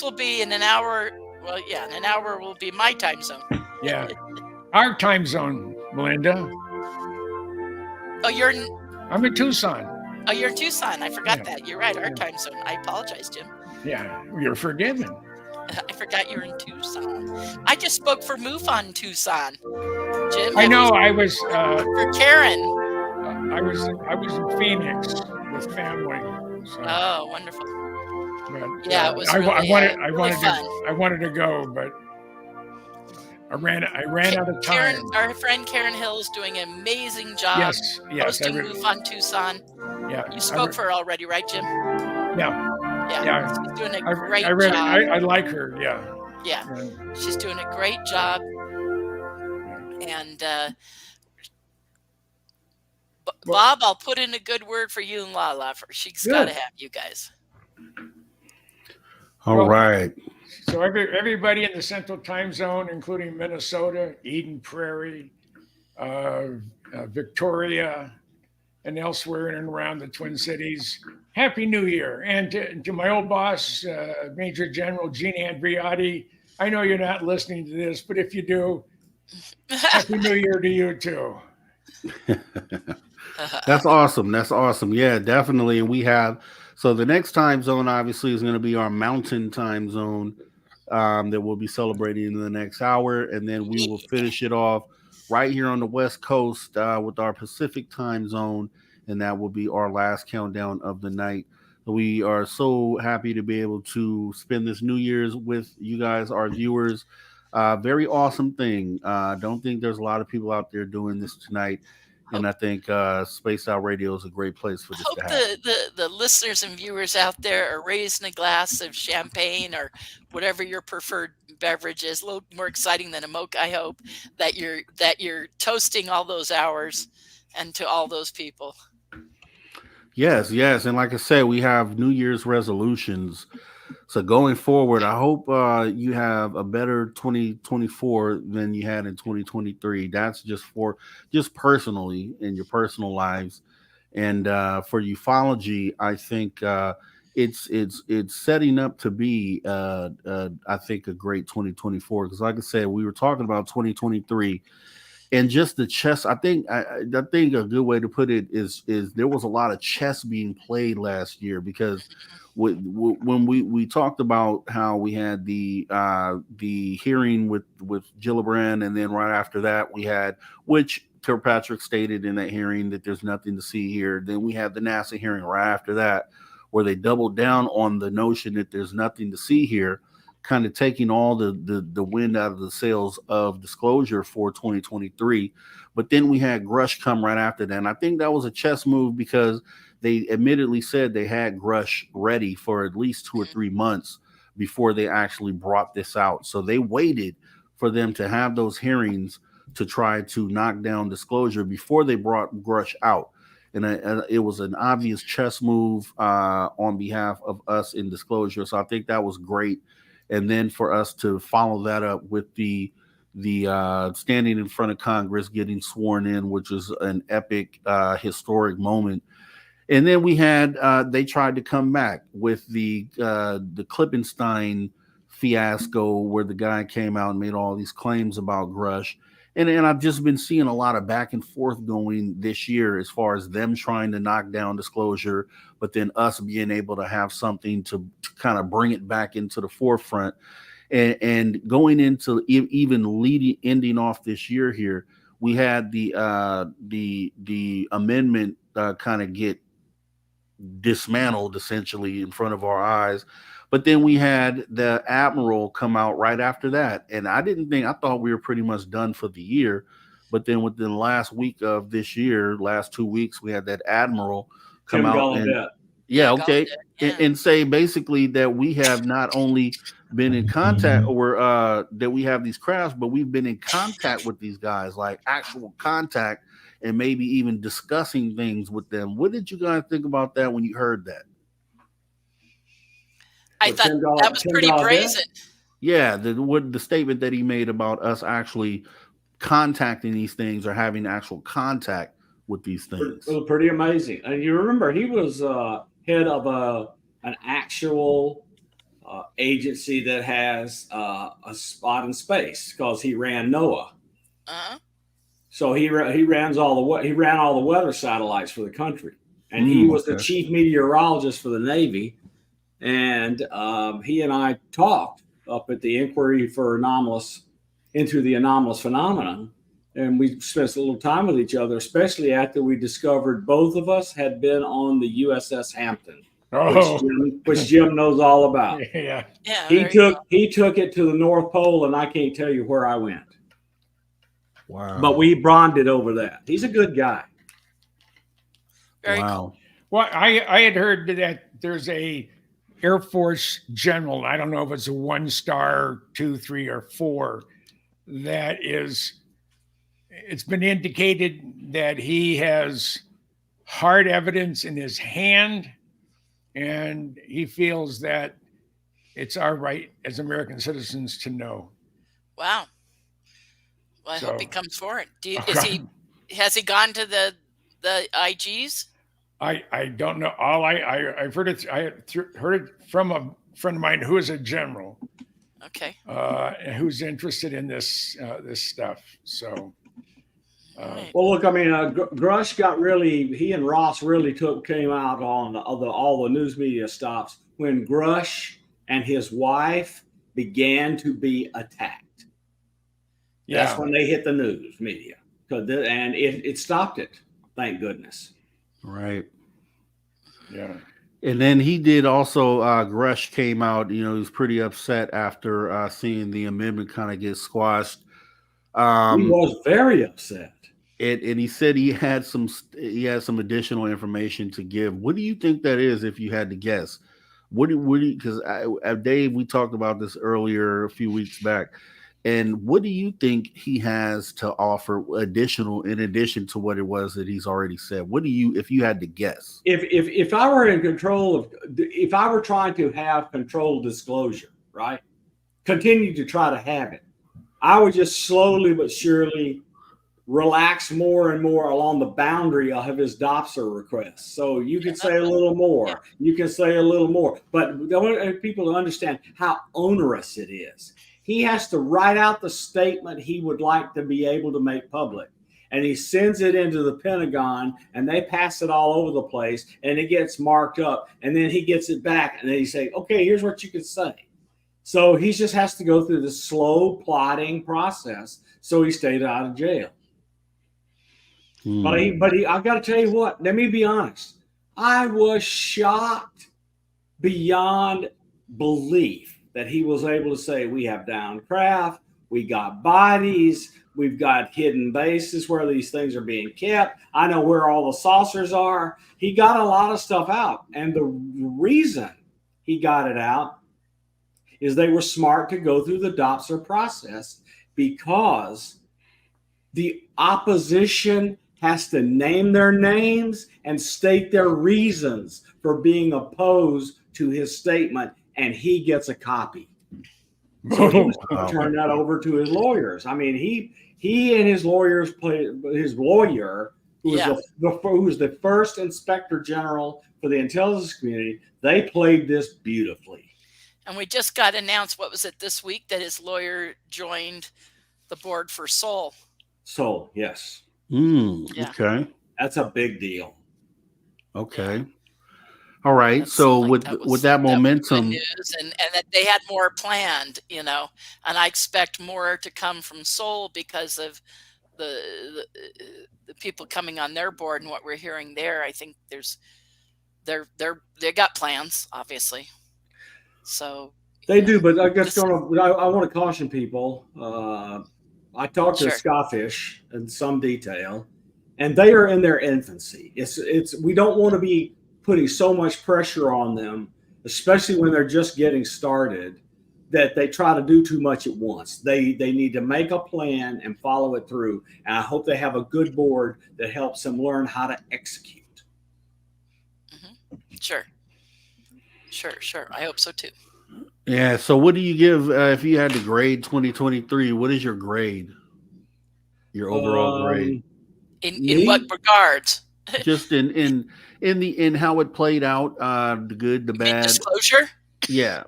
will be in an hour. Well, yeah, in an hour will be my time zone. Yeah. Our time zone, Melinda. Oh, you're I'm in Tucson. in Tucson. I forgot Yeah. that. You're right. Our Yeah. time zone. I apologize, Jim. Yeah, you're forgiven. I forgot you're in Tucson. I just spoke for MUFON Tucson. Jim, I know. you I was. for Karen. I was in Phoenix with family. So, Oh, wonderful. but, Yeah, it was I really, really fun. I wanted to go, but I ran out of time. Our friend Karen Hill is doing an amazing job Yes. hosting MUFON Tucson. Yeah. You spoke for her already, right, Jim? Yeah. Yeah. Yeah. She's doing a great I really, job. I like her. Yeah. Yeah. Yeah. She's doing a great job. And Bob, I'll put in a good word for you and Lala. She's got to have you guys. All right. So everybody in the Central Time Zone, including Minnesota, Eden Prairie, Victoria, and elsewhere in and around the Twin Cities, Happy New Year. And to my old boss, Major General Gene Andriotti, I know you're not listening to this, but if you do, Happy New Year to you too. That's awesome. That's awesome. Yeah, definitely. And we have, so the next time zone obviously is going to be our mountain time zone that we'll be celebrating in the next hour. And then we will finish it off right here on the West Coast with our Pacific time zone. And that will be our last countdown of the night. We are so happy to be able to spend this New Year's with you guys, our viewers. Very awesome thing. Don't think there's a lot of people out there doing this tonight. And I think Spaced Out Radio is a great place for this to happen. Hope the listeners and viewers out there are raising a glass of champagne or whatever your preferred beverage is. A little more exciting than a mocha. I hope that you're toasting all those hours and to all those people. Yes. And like I said, we have New Year's resolutions. So going forward, I hope you have a better 2024 than you had in 2023. That's just personally in your personal lives. And for ufology, I think it's setting up to be I think a great 2024. Because like I said, we were talking about 2023. And just the chess, I think a good way to put it is there was a lot of chess being played last year because when we talked about how we had the hearing with Gillibrand, and then right after that we had, which Kirkpatrick stated in that hearing that there's nothing to see here. Then we had the NASA hearing right after that where they doubled down on the notion that there's nothing to see here, kind of taking all the wind out of the sails of disclosure for 2023. But then we had Grush come right after that. And I think that was a chess move because they admittedly said they had Grush ready for at least 2 or 3 months before they actually brought this out. So they waited for them to have those hearings to try to knock down disclosure before they brought Grush out. And it was an obvious chess move on behalf of us in disclosure. So I think that was great. And then for us to follow that up with the standing in front of Congress, getting sworn in, which is an epic, historic moment. And then we had they tried to come back with the Klippenstein fiasco, where the guy came out and made all these claims about Grush. And I've just been seeing a lot of back and forth going this year as far as them trying to knock down disclosure, but then us being able to have something to kind of bring it back into the forefront. And going into even ending off this year here, we had the amendment kind of get dismantled essentially in front of our eyes. But then we had the Admiral come out right after that. And I thought we were pretty much done for the year. But then within the last week of this year, last 2 weeks, we had that Admiral come out and say basically that we have not only been in contact or that we have these crafts, but we've been in contact with these guys, like actual contact, and maybe even discussing things with them. What did you guys think about that when you heard that? I With thought $10 that was pretty $10 bill? brazen. Yeah, the statement that he made about us actually contacting these things or having actual contact with these It things. was pretty amazing. And you remember he was head of an actual agency that has a spot in space because he ran NOAA. Uh-huh. So he ran all the weather satellites for the country, and he was the Okay. chief meteorologist for the Navy. And he and I talked up at the Inquiry for into the Anomalous Phenomenon, and we spent a little time with each other, especially after we discovered both of us had been on the USS Hampton, Oh, which Jim knows all about. yeah. Yeah. He there you go. took it to the North Pole, and I can't tell you where I went. Wow. But we bonded over that. He's a good guy. Very cool. wow. Well, I had heard that there's a Air Force general. I don't know if it's a 1-star, 2, 3, or 4. That is, it's been indicated that he has hard evidence in his hand, and he feels that it's our right as American citizens to know. Wow. Well, I hope he So- comes forward. Okay. Has he gone to the IGs? I don't know. I've heard it. Heard it from a friend of mine who is a general, Okay. who's interested in this stuff. So, Right. Well, look, I mean, Grush he and Ross really came out on all the news media stops when Grush and his wife began to be attacked. yeah. That's when they hit the news media, and it stopped it. Thank goodness. Right. Yeah. And then he did also, Grush came out, he was pretty upset after seeing the amendment kind of get squashed. He was very upset. And he said he had some additional information to give. What do you think that is, if you had to guess? Because Dave, we talked about this earlier a few weeks back. And what do you think he has to offer in addition to what it was that he's already said? If you had to guess? If I were in control if I were trying to have controlled disclosure, right? Continue to try to have it, I would just slowly but surely relax more and more along the boundary of his DOPSR requests. So you can say a little more, you can say a little more, but I want people to understand how onerous it is. He has to write out the statement he would like to be able to make public. And he sends it into the Pentagon, and they pass it all over the place, and it gets marked up. And then he gets it back, and then he say, okay, here's what you can say. So he just has to go through the slow plotting process so he stayed out of jail. But I've got to tell you what, let me be honest. I was shocked beyond belief that he was able to say, we have downed craft, we got bodies, we've got hidden bases where these things are being kept. I know where all the saucers are. He got a lot of stuff out. And the reason he got it out is they were smart to go through the DOPSR process, because the opposition has to name their names and state their reasons for being opposed to his statement, and he gets a copy. So he was going to turn that over to his lawyers. I mean, he and his lawyers his lawyer, who was the first inspector general for the intelligence community, they played this beautifully. And we just got announced, what was it, this week, that his lawyer joined the board for Soul. So, yes. Yeah. Okay. That's a big deal. Okay. All right. That so seemed like with that momentum, good news, and that they had more planned, and I expect more to come from Soul because of the people coming on their board and what we're hearing there. I think they got plans, obviously. So they do, but I guess I want to caution people. I talked to Scottish in some detail, and they are in their infancy. We don't want to be putting so much pressure on them, especially when they're just getting started, that they try to do too much at once. They need to make a plan and follow it through. And I hope they have a good board that helps them learn how to execute. Mm-hmm. Sure. Sure. I hope so too. Yeah. So, what do you give if you had to grade 2023? What is your grade? Your overall grade, In what regards? just in how it played out, the good, the You mean bad. disclosure? Yeah.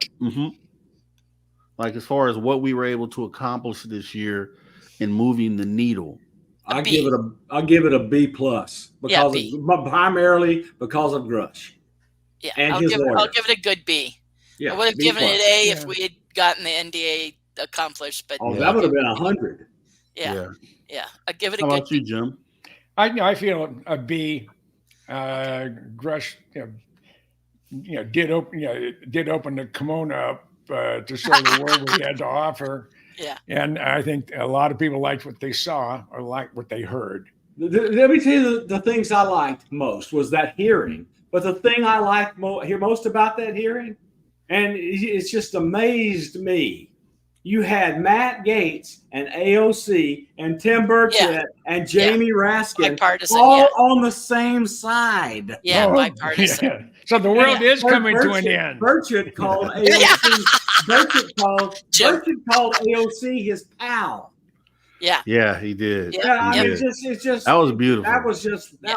Like as far as what we were able to accomplish this year in moving the needle. I'll give it a B plus because B. primarily because of Grush. Yeah, And I'll his give lawyer. it a good B. Yeah, I would have B given plus. it A if we had gotten the NDA accomplished, but Oh, that would have been 100. Yeah. I'll give it a How good about you, B. Jim? I feel a B. Grush, did open the kimono up to show the world what he had to offer. Yeah. And I think a lot of people liked what they saw or liked what they heard. Let me tell you the things I liked most was that hearing. But the thing I liked most about that hearing, and it's just amazed me, you had Matt Gates and AOC and Tim Burchett and Jamie Raskin all on the same side. Yeah, bipartisan. Yeah. So the world is coming to an end. Burchett called AOC. Burchett called AOC his pal. Yeah. Yeah, he did. Yeah, I mean, it's just that was beautiful. That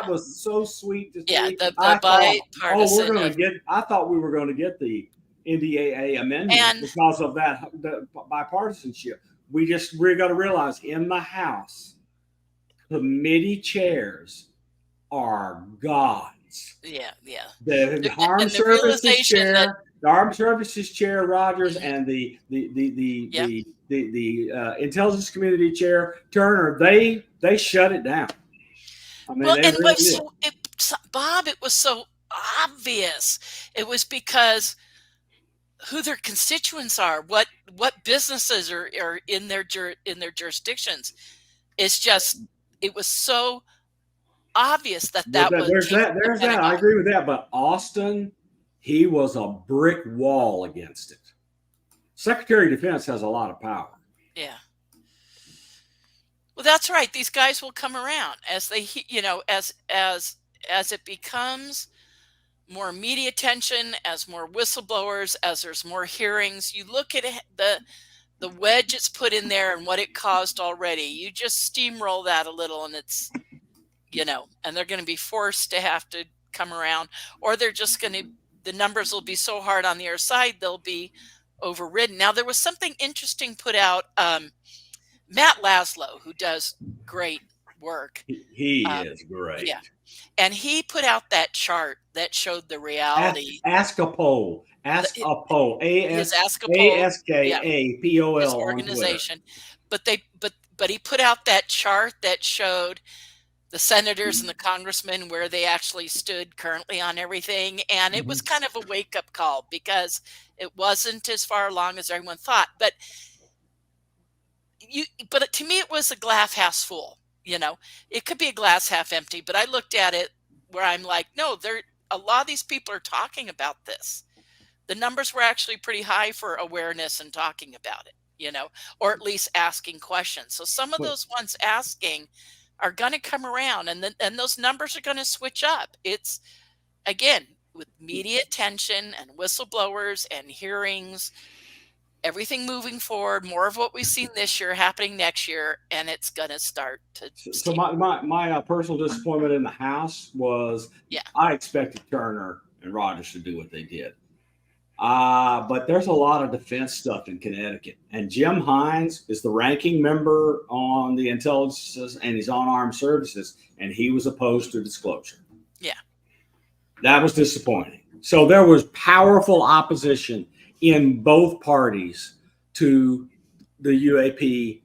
was so sweet to see. Yeah, the bipartisan. I thought we were going to get the NDAA amendment because of that the bipartisanship. We're going to realize in the House, committee chairs are gods. Yeah. The Armed Services Chair. The Armed Services Chair Rogers and the Intelligence Community Chair Turner, they shut it down. I mean, Bob, it was so obvious. It was because who their constituents are, what businesses are in their jurisdictions. It was so obvious that was. There's that. I agree with that. But Austin, he was a brick wall against it. Secretary of Defense has a lot of power. Yeah. Well, that's right. These guys will come around as they, as it becomes more media attention, as more whistleblowers, as there's more hearings. You look at the wedge it's put in there and what it caused already. You just steamroll that a little, and it's, and they're going to be forced to have to come around, or they're just going to. The numbers will be so hard on the other side, they'll be overridden. Now, there was something interesting put out. Matt Laszlo, who does great work. He is great. Yeah. And he put out that chart that showed the reality. Ask a poll. AskAPOL. ASKAPOL organization. But he put out that chart that showed the senators and the congressmen where they actually stood currently on everything. And it was kind of a wake-up call because it wasn't as far along as everyone thought. But to me, it was a glass half full. It could be a glass half empty, but I looked at it where I'm like, no, a lot of these people are talking about this. The numbers were actually pretty high for awareness and talking about it, or at least asking questions. So some of those ones asking are going to come around, and those numbers are going to switch up. It's, again, with media attention and whistleblowers and hearings, everything moving forward, more of what we've seen this year happening next year, and it's going to start to. So my personal disappointment in the House was, I expected Turner and Rogers to do what they did. But there's a lot of defense stuff in Connecticut. And Jim Hines is the ranking member on the intelligence, and he's on armed services, and he was opposed to disclosure. Yeah. That was disappointing. So there was powerful opposition in both parties to the UAP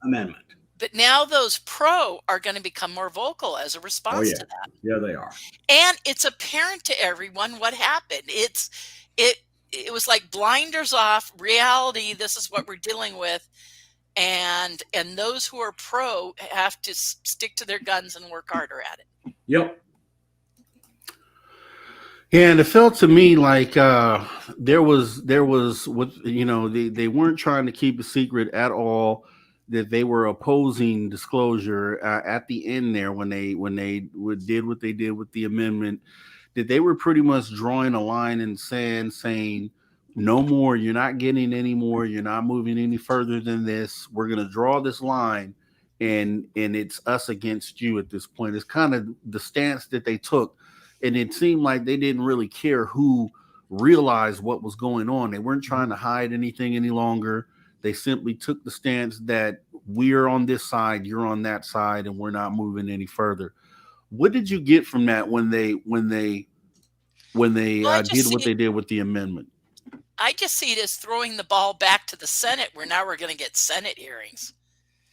amendment. But now those pro are going to become more vocal as a response to that. Yeah, they are. And it's apparent to everyone what happened. It was like blinders off, reality, this is what we're dealing with. And those who are pro have to stick to their guns and work harder at it. Yep. Yeah, and it felt to me like there was what they weren't trying to keep a secret at all, that they were opposing disclosure at the end there when they did what they did with the amendment. that they were pretty much drawing a line in sand saying, no more, you're not getting any more, you're not moving any further than this. We're going to draw this line, and it's us against you at this point. It's kind of the stance that they took, and it seemed like they didn't really care who realized what was going on. They weren't trying to hide anything any longer. They simply took the stance that we're on this side, you're on that side, and we're not moving any further. What did you get from that when they did what they did with the amendment? I just see it as throwing the ball back to the Senate, where now we're going to get Senate hearings.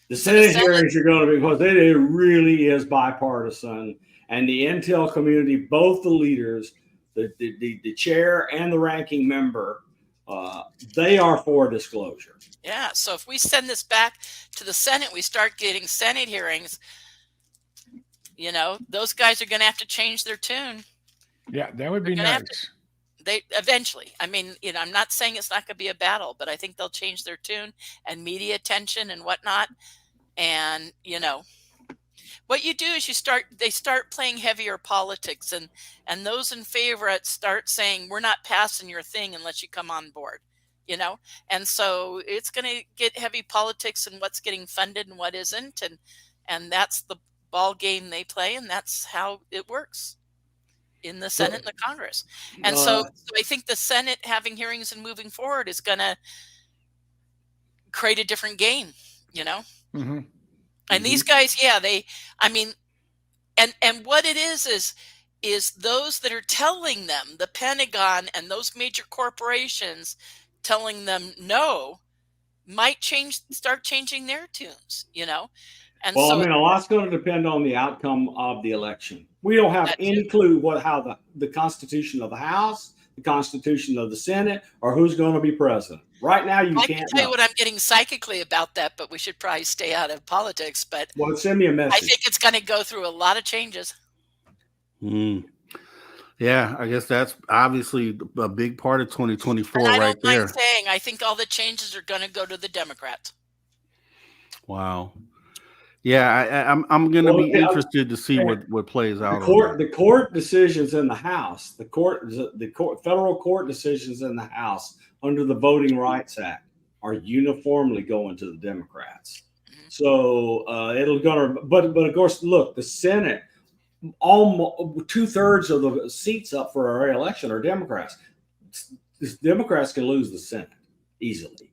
The Senate hearings are going to be, because it really is bipartisan, and the intel community, both the leaders, the chair and the ranking member, they are for disclosure. Yeah. So if we send this back to the Senate, we start getting Senate hearings. You know, those guys are going to have to change their tune. Yeah, that would be nice. They eventually, I mean, you know, I'm not saying it's not going to be a battle, but I think they'll change their tune and media attention and whatnot. And, you know, what you do is they start playing heavier politics, and those in favor start saying, we're not passing your thing unless you come on board, you know? And so it's going to get heavy politics and what's getting funded and what isn't. And that's the ball game they play. And that's how it works in the Senate and the Congress. And so I think the Senate having hearings and moving forward is going to create a different game, you know? Mm-hmm. And these guys, and what it is those that are telling them, the Pentagon and those major corporations telling them no, might start changing their tunes, you know? And well, so, I mean, a lot's going to depend on the outcome of the election. We don't have any clue how the Constitution of the House, the Constitution of the Senate, or who's going to be president. Right now, I can tell you what I'm getting psychically about that, but we should probably stay out of politics. But send me a message. I think it's going to go through a lot of changes. Yeah, I guess that's obviously a big part of 2024 and I right don't there. Mind saying, I think all the changes are going to go to the Democrats. Wow. Yeah, I'm going to be interested to see what plays out. The court decisions in the House, the federal court decisions in the House under the Voting Rights Act are uniformly going to the Democrats. Mm-hmm. So but of course, look, the Senate, almost 2/3 of the seats up for our election are Democrats. Democrats can lose the Senate easily.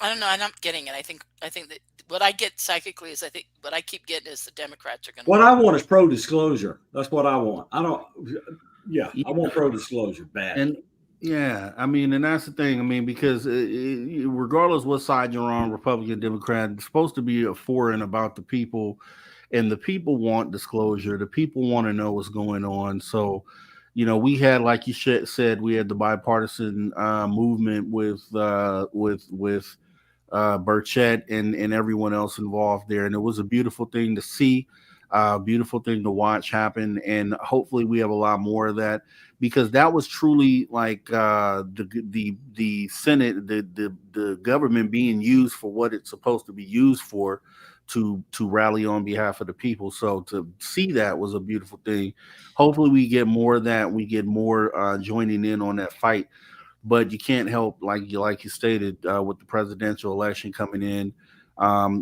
I don't know. I'm not getting it. I think that what I get psychically is what I keep getting is the Democrats are going to. What I want is pro-disclosure. That's what I want. I want pro-disclosure bad. And yeah, I mean, and that's the thing. I mean, because regardless what side you're on, Republican, Democrat, it's supposed to be for and about the people, and the people want disclosure. The people want to know what's going on. So, you know, we had, like you said, we had the bipartisan movement with Burchett and everyone else involved there. And it was a beautiful thing to see, beautiful thing to watch happen. And hopefully we have a lot more of that, because that was truly like the Senate, the government being used for what it's supposed to be used for, to rally on behalf of the people. So to see that was a beautiful thing. Hopefully we get more of that. We get more joining in on that fight. But you can't help, like you stated, with the presidential election coming in,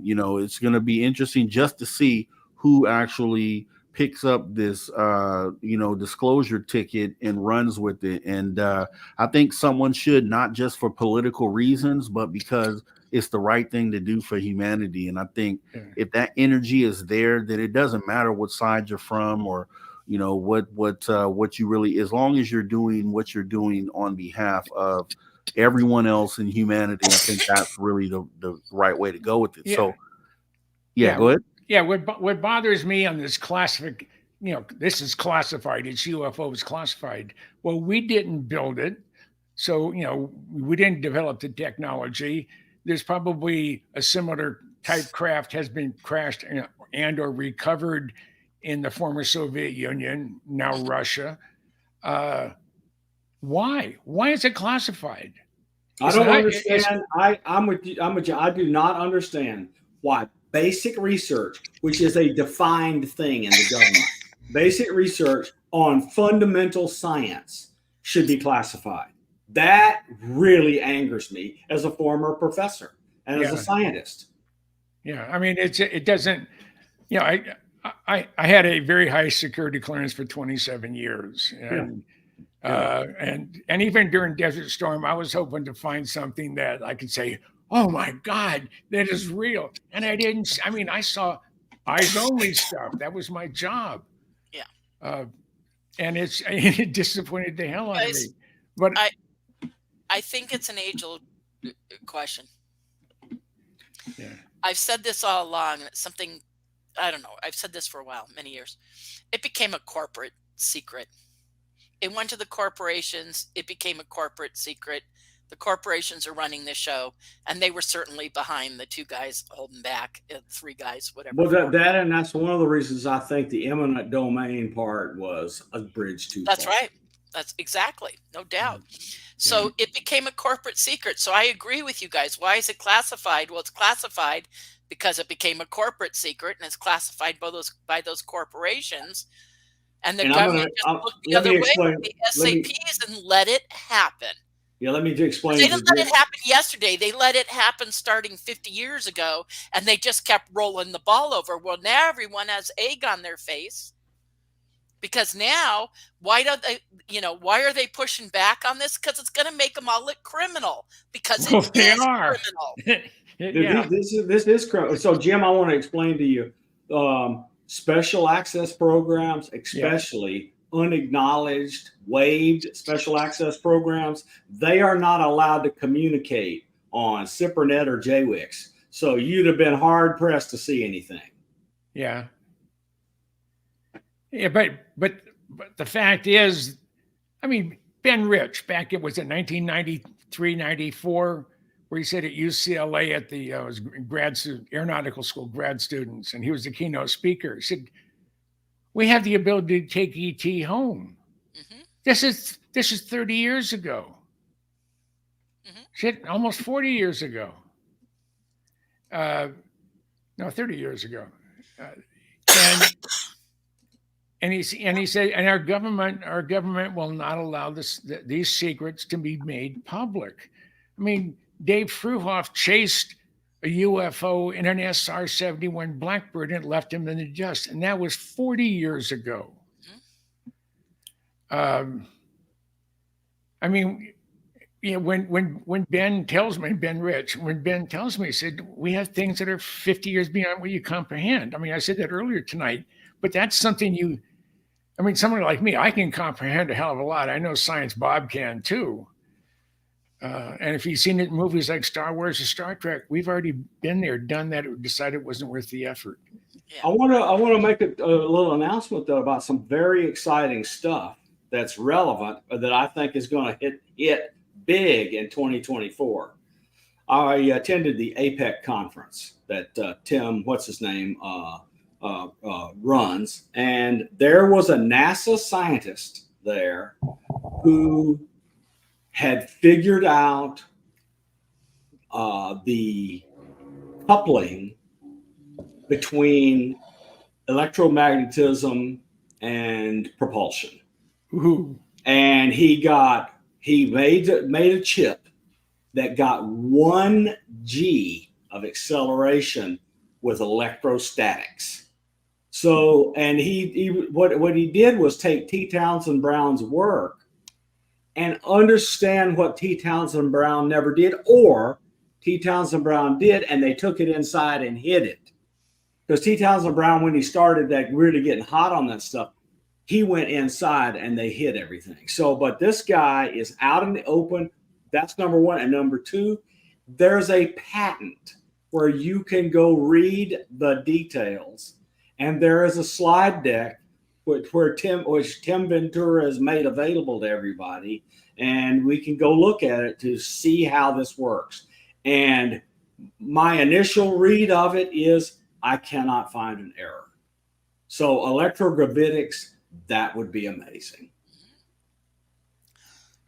you know, it's going to be interesting just to see who actually picks up this, you know, disclosure ticket and runs with it. And I think someone should, not just for political reasons, but because it's the right thing to do for humanity. And I think if that energy is there, then it doesn't matter what side you're from, or you know what you really, as long as you're doing what you're doing on behalf of everyone else in humanity. I think that's really the right way to go with it. So go ahead. Yeah, what bothers me on this classified, you know, this is classified, it's UFOs classified. Well, we didn't build it, so you know, we didn't develop the technology. There's probably a similar type craft has been crashed and or recovered in the former Soviet Union, now Russia. Why? Why is it classified? I don't understand. I'm with you. I do not understand why basic research, which is a defined thing in the government, basic research on fundamental science should be classified. That really angers me as a former professor and as a scientist. Yeah, I mean, it doesn't. You know, I had a very high security clearance for 27 years, and and even during Desert Storm, I was hoping to find something that I could say, "Oh my God, that is real," and I didn't. I mean, I saw eyes only stuff. That was my job. Yeah. And it disappointed the hell out of me. But I think it's an age-old question. Yeah. I've said this all along. It's something, I don't know. I've said this for a while, many years. It became a corporate secret. It went to the corporations. It became a corporate secret. The corporations are running the show, and they were certainly behind the two guys holding back, three guys, whatever. Well, that's one of the reasons I think the eminent domain part was a bridge too far. That's right. That's exactly, no doubt. So it became a corporate secret. So I agree with you guys. Why is it classified? Well, it's classified because it became a corporate secret, and it's classified by those corporations. And the government just looked the other way with the SAPs and let it happen. Yeah, let me explain. They didn't let it happen yesterday. They let it happen starting 50 years ago, and they just kept rolling the ball over. Well, now everyone has egg on their face. Because now, why are they pushing back on this? Because it's going to make them all look criminal. Because it is criminal. This is criminal. So, Jim, I want to explain to you special access programs, especially unacknowledged, waived special access programs. They are not allowed to communicate on SIPRNet or JWIX. So you'd have been hard pressed to see anything. Yeah. Yeah, but the fact is, I mean, Ben Rich, back it was in 1993, 94, where he said at UCLA at the aeronautical school grad students, and he was the keynote speaker. He said, "We have the ability to take ET home." Mm-hmm. This is 30 years ago. Mm-hmm. Shit, almost 40 years ago. No, 30 years ago. And he said, and our government will not allow these secrets to be made public. I mean, Dave Fruhoff chased a UFO in an SR-71 Blackbird and left him in the dust, and that was 40 years ago. I mean, you know, when Ben tells me, Ben Rich, when Ben tells me, he said, we have things that are 50 years beyond what you comprehend. I mean, I said that earlier tonight, but that's something someone like me, I can comprehend a hell of a lot. I know Science Bob can too. And if you've seen it in movies like Star Wars or Star Trek, we've already been there, done that, decided it wasn't worth the effort. Yeah. I want to make a little announcement though about some very exciting stuff that's relevant that I think is going to hit big in 2024. I attended the APEC conference that Tim, what's his name, runs, and there was a NASA scientist there who had figured out the coupling between electromagnetism and propulsion. Ooh. And he made a chip that got 1 G of acceleration with electrostatics. So, and what he did was take T. Townsend Brown's work and understand what T. Townsend Brown never did, or T. Townsend Brown did, and they took it inside and hid it. Because T. Townsend Brown, when he started that really getting hot on that stuff, he went inside and they hid everything. So, but this guy is out in the open. That's number one. And number two, there's a patent where you can go read the details. And there is a slide deck which Tim Ventura has made available to everybody. And we can go look at it to see how this works. And my initial read of it is I cannot find an error. So electrogravitics, that would be amazing.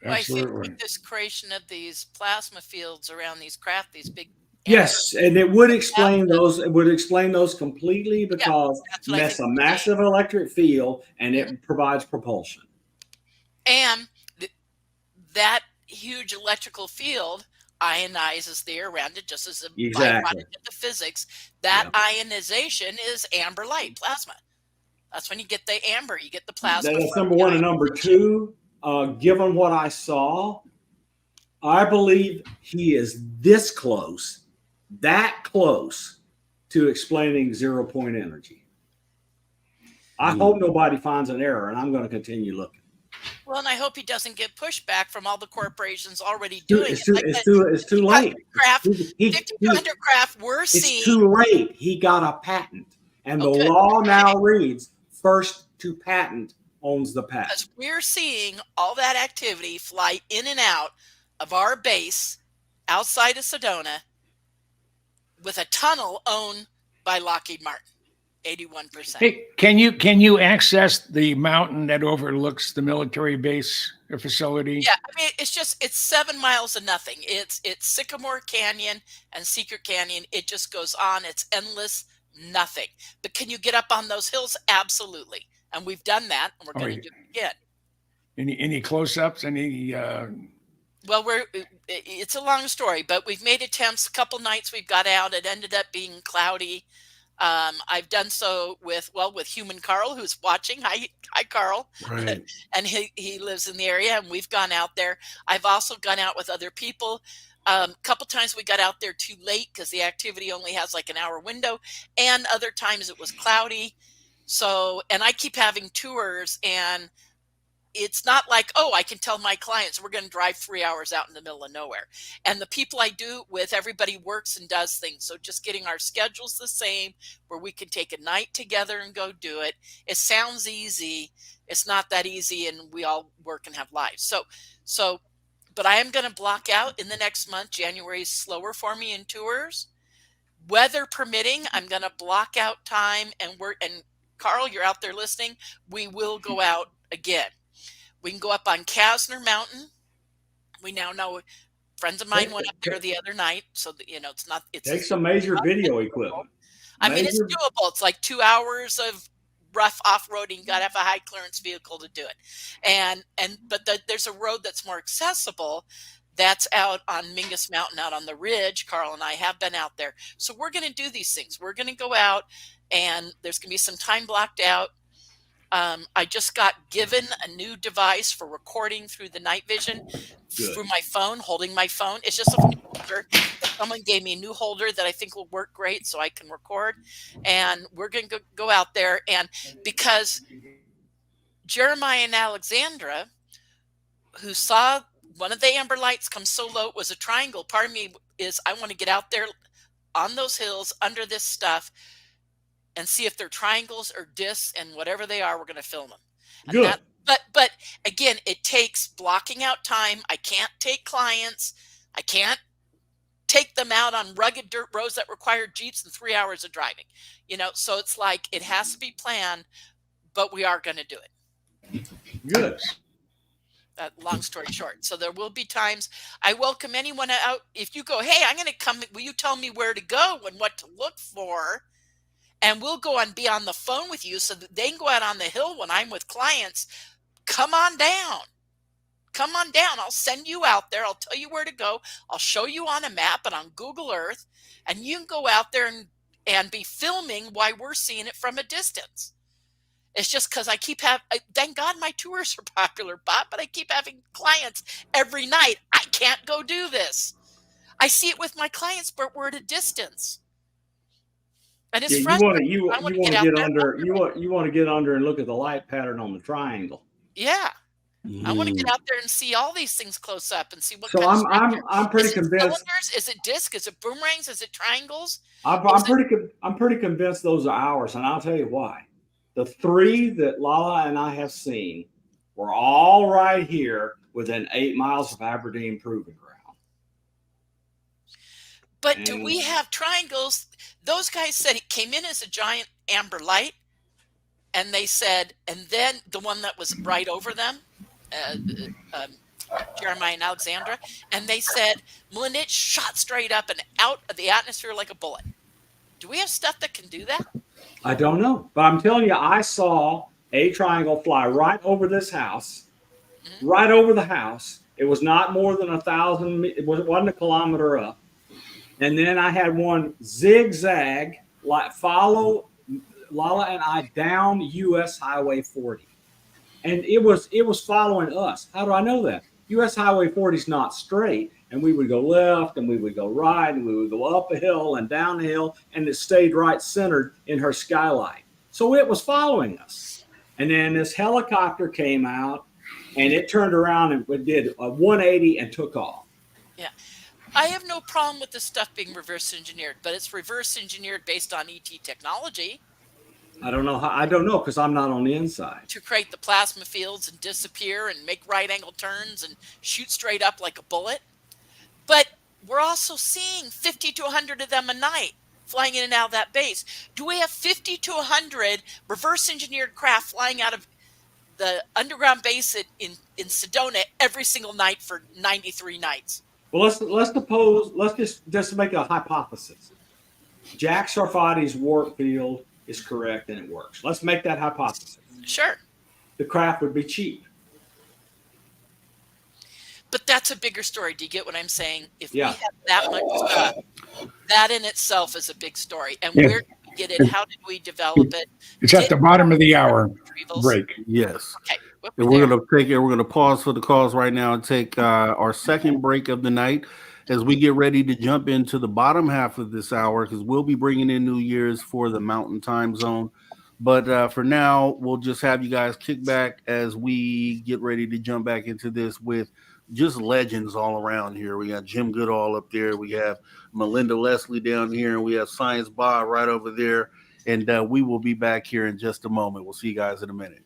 Well, I think with this creation of these plasma fields around these craft, these big Yes, and it would explain those. It would explain those completely because that's what I that's think a we did. massive electric field and it provides propulsion. And that huge electrical field ionizes the air around it, just as a Exactly. byproduct of the physics. That ionization is amber light plasma. That's when you get the amber, you get the plasma. That's number one. And number two, given what I saw, I believe he is this close, that close to explaining 0 point energy. I hope nobody finds an error, and I'm going to continue looking. Well, and I hope he doesn't get pushback from all the corporations already doing it. It's too late. 5200 craft, we're seeing. It's too late. He got a patent, and the law now reads first to patent owns the patent. Because we're seeing all that activity fly in and out of our base outside of Sedona with a tunnel owned by Lockheed Martin. 81%. Hey, can you access the mountain that overlooks the military base or facility? Yeah, I mean it's 7 miles of nothing. It's Sycamore Canyon and Secret Canyon. It just goes on. It's endless nothing. But can you get up on those hills? Absolutely. And we've done that, and we're going to do it again. Any close-ups? Any? Well, it's a long story, but we've made attempts. A couple nights we've got out. It ended up being cloudy. I've done so with Human Carl, who's watching. Hi Carl. Right. And he lives in the area, and we've gone out there. I've also gone out with other people. A couple times we got out there too late because the activity only has like an hour window, and other times it was cloudy. So, and I keep having tours, and it's not like, oh, I can tell my clients we're going to drive 3 hours out in the middle of nowhere. And the people I do with, everybody works and does things. So just getting our schedules the same where we can take a night together and go do it. It sounds easy. It's not that easy, and we all work and have lives. So, but I am going to block out in the next month. January is slower for me in tours. Weather permitting, I'm going to block out time, and Carl, you're out there listening. We will go out again. We can go up on Kasner Mountain. We now know friends of mine went up there the other night. So, it's take some major video equipment. I mean, it's doable. It's like 2 hours of rough off-roading. You got to have a high clearance vehicle to do it. But there's a road that's more accessible. That's out on Mingus Mountain, out on the ridge. Carl and I have been out there. So we're going to do these things. We're going to go out, and there's going to be some time blocked out. I just got given a new device for recording through the night vision through my phone, holding my phone. It's just a new holder. Someone gave me a new holder that I think will work great so I can record. And we're going to go out there. And because Jeremiah and Alexandra, who saw one of the amber lights come so low, it was a triangle. Part of me is I want to get out there on those hills under this stuff and see if they're triangles or discs, and whatever they are, we're going to film them. Good. But again, it takes blocking out time. I can't take clients. I can't take them out on rugged dirt roads that require Jeeps and 3 hours of driving. So it's like it has to be planned, but we are going to do it. Good. Long story short. So there will be times I welcome anyone out. If you go, hey, I'm going to come, will you tell me where to go and what to look for? And we'll go and be on the phone with you so that they can go out on the hill when I'm with clients. Come on down. Come on down. I'll send you out there. I'll tell you where to go. I'll show you on a map and on Google Earth. And you can go out there and be filming while we're seeing it from a distance. It's just because I keep thank God my tours are popular, Bob, but I keep having clients every night. I can't go do this. I see it with my clients, but we're at a distance. And it's frustrating. You want to get under and look at the light pattern on the triangle. Yeah. I want to get out there and see all these things close up and see what. So I'm pretty convinced. Cylinders? Is it disc? Is it boomerangs? Is it triangles? I'm pretty convinced those are ours, and I'll tell you why. The three that Lala and I have seen were all right here within 8 miles of Aberdeen Proving Ground. But do we have triangles? Those guys said it came in as a giant amber light, and they said, and then the one that was right over them, Jeremiah and Alexandra, and they said, Melinda, it shot straight up and out of the atmosphere like a bullet. Do we have stuff that can do that? I don't know, but I'm telling you, I saw a triangle fly right over this house, right over the house. It was not more than 1,000. It wasn't a kilometer up. And then I had one zigzag, like follow Lala and I down US Highway 40. And it was following us. How do I know that? US Highway 40 is not straight, and we would go left and we would go right and we would go up a hill and down a hill, and it stayed right centered in her skylight. So it was following us. And then this helicopter came out and it turned around and did a 180 and took off. Yeah. I have no problem with this stuff being reverse engineered, but it's reverse engineered based on ET technology. I don't know how. I don't know because I'm not on the inside. To create the plasma fields and disappear and make right angle turns and shoot straight up like a bullet. But we're also seeing 50 to 100 of them a night flying in and out of that base. Do we have 50 to 100 reverse engineered craft flying out of the underground base in Sedona every single night for 93 nights? Well, let's just make a hypothesis. Jack Sarfati's warp field is correct and it works. Let's make that hypothesis. Sure. The craft would be cheap. But that's a bigger story. Do you get what I'm saying? If Yeah. we have that much stuff, that in itself is a big story. And Yeah. where did we get it? How did we develop it? It's at the bottom of the hour Retrievals? break. Yes. Okay. And we're gonna pause for the calls right now and take our second break of the night as we get ready to jump into the bottom half of this hour, because we'll be bringing in New Year's for the Mountain Time Zone. But for now, we'll just have you guys kick back as we get ready to jump back into this with just legends all around here. We got Jim Goodall up there, we have Melinda Leslie down here, and we have Science Bob right over there. And we will be back here in just a moment. We'll see you guys in a minute.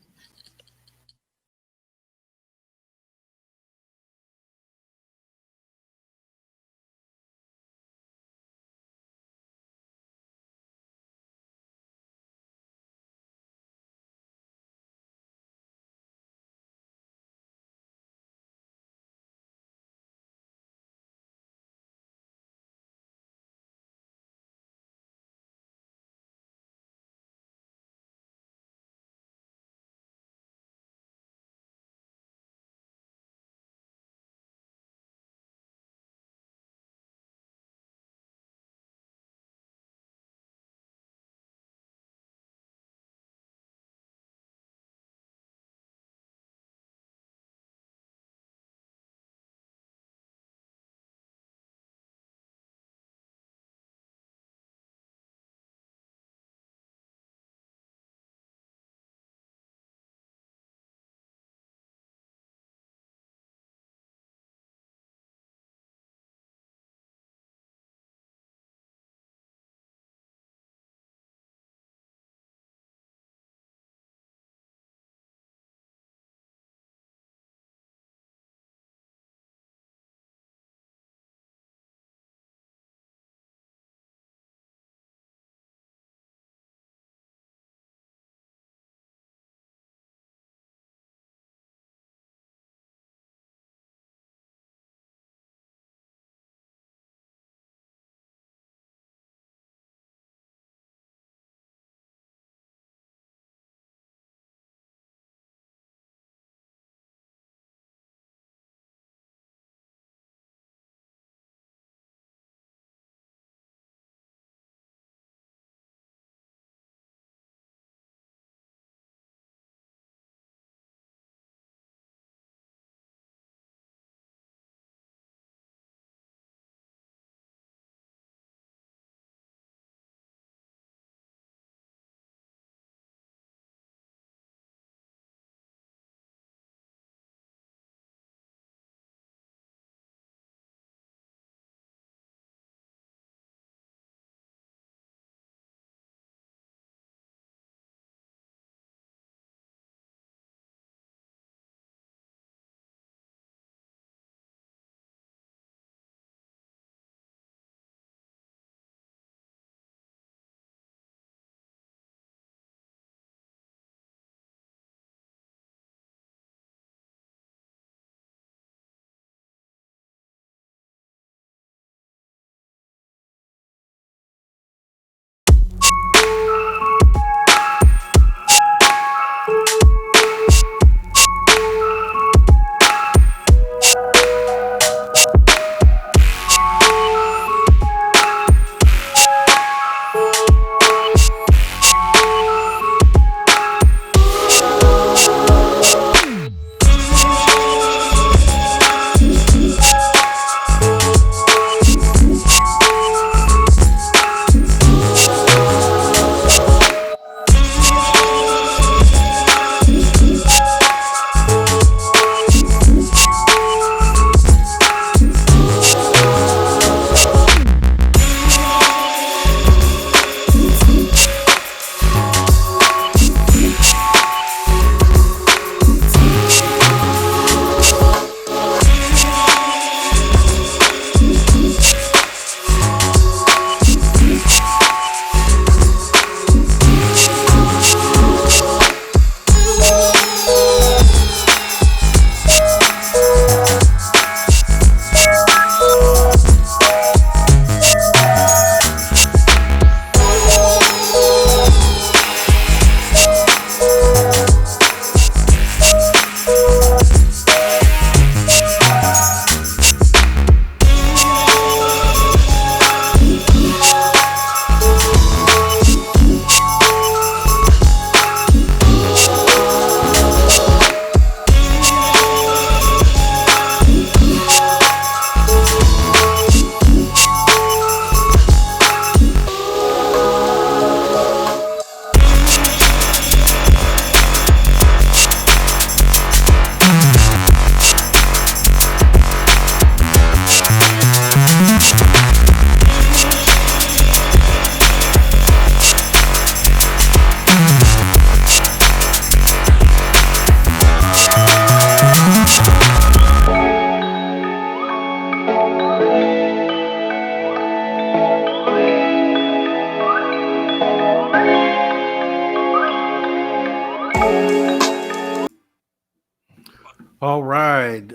All right.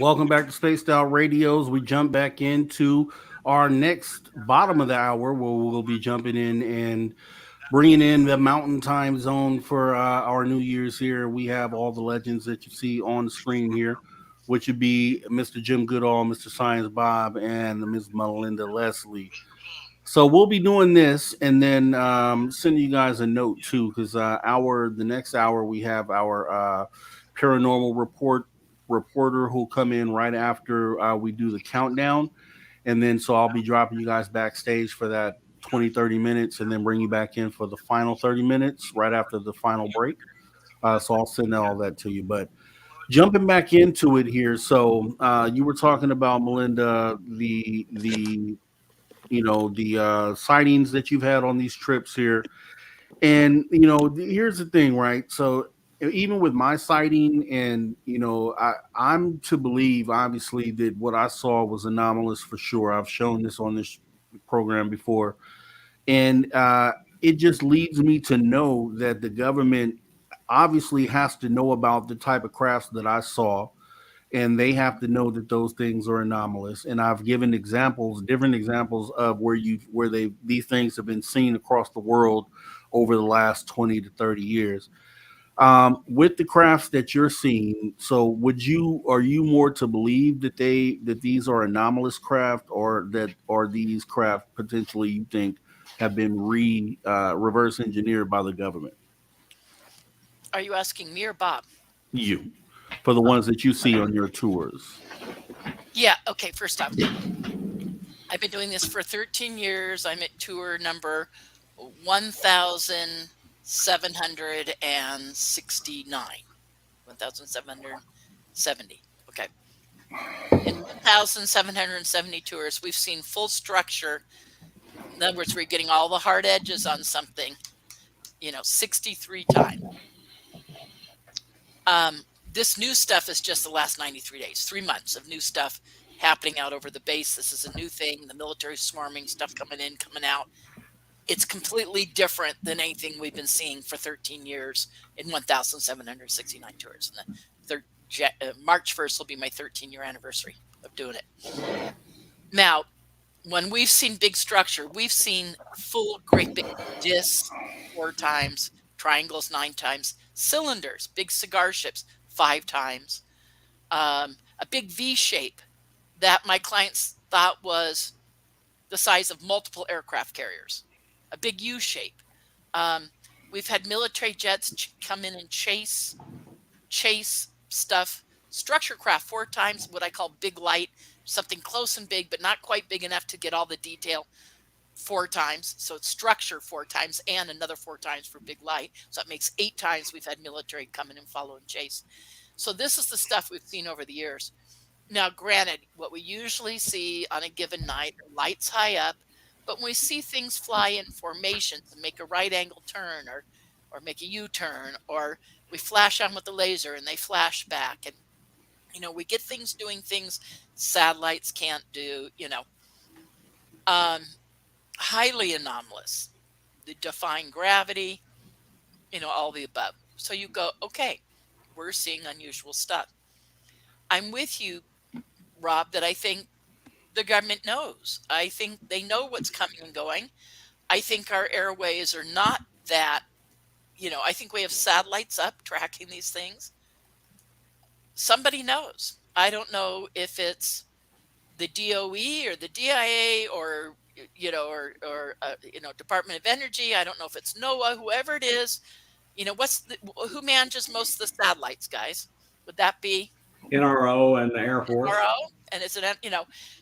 Welcome back to Spaced Out Radios. We jump back into our next bottom of the hour where we'll be jumping in and bringing in the mountain time zone for our New Year's here. We have all the legends that you see on the screen here, which would be Mr. Jim Goodall, Mr. Science Bob, and Ms. Melinda Leslie. So we'll be doing this and then sending you guys a note too, because the next hour we have our paranormal reporter who'll come in right after we do the countdown, and then so I'll be dropping you guys backstage for that 20-30 minutes, and then bring you back in for the final 30 minutes right after the final break. So I'll send all that to you. But jumping back into it here, so you were talking about, Melinda, the sightings that you've had on these trips here. And here's the thing, right? So even with my sighting, and I'm to believe, obviously, that what I saw was anomalous for sure. I've shown this on this program before, and it just leads me to know that the government obviously has to know about the type of crafts that I saw, and they have to know that those things are anomalous. And I've given examples, different examples of these things have been seen across the world over the last 20 to 30 years. With the crafts that you're seeing, so are you more to believe that these are anomalous craft, or that are these craft potentially, you think, have been reverse engineered by the government? Are you asking me or Bob? You, for the ones that you see on your tours. Yeah. Okay. First off, I've been doing this for 13 years. I'm at tour number 1,769. 1,770. Okay. In 1,770 tours, we've seen full structure. In other words, we're getting all the hard edges on something, 63 times. This new stuff is just the last 93 days, 3 months of new stuff happening out over the base. This is a new thing. The military swarming, stuff coming in, coming out. It's completely different than anything we've been seeing for 13 years in 1,769 tours. And March 1st will be my 13-year anniversary of doing it. Now, when we've seen big structure, we've seen full great big discs 4 times, triangles 9 times, cylinders, big cigar ships 5 times, a big V shape that my clients thought was the size of multiple aircraft carriers, a big U shape. We've had military jets come in and chase stuff, structure craft 4 times, what I call big light, something close and big, but not quite big enough to get all the detail, 4 times. So it's structure 4 times and another 4 times for big light. So that makes 8 times we've had military come in and follow and chase. So this is the stuff we've seen over the years. Now, granted, what we usually see on a given night are lights high up, but when we see things fly in formations and make a right angle turn or make a U-turn, or we flash on with the laser and they flash back, and we get things doing things satellites can't do, highly anomalous, the defying gravity, all the above. So you go, okay, we're seeing unusual stuff. I'm with you, Rob, that I think the government knows. I think they know what's coming and going. I think our airways are not that, I think we have satellites up tracking these things. Somebody knows. I don't know if it's the DOE or the DIA or Department of Energy. I don't know if it's NOAA, whoever it is. Who manages most of the satellites, guys? Would that be NRO and the Air Force? NRO? And it's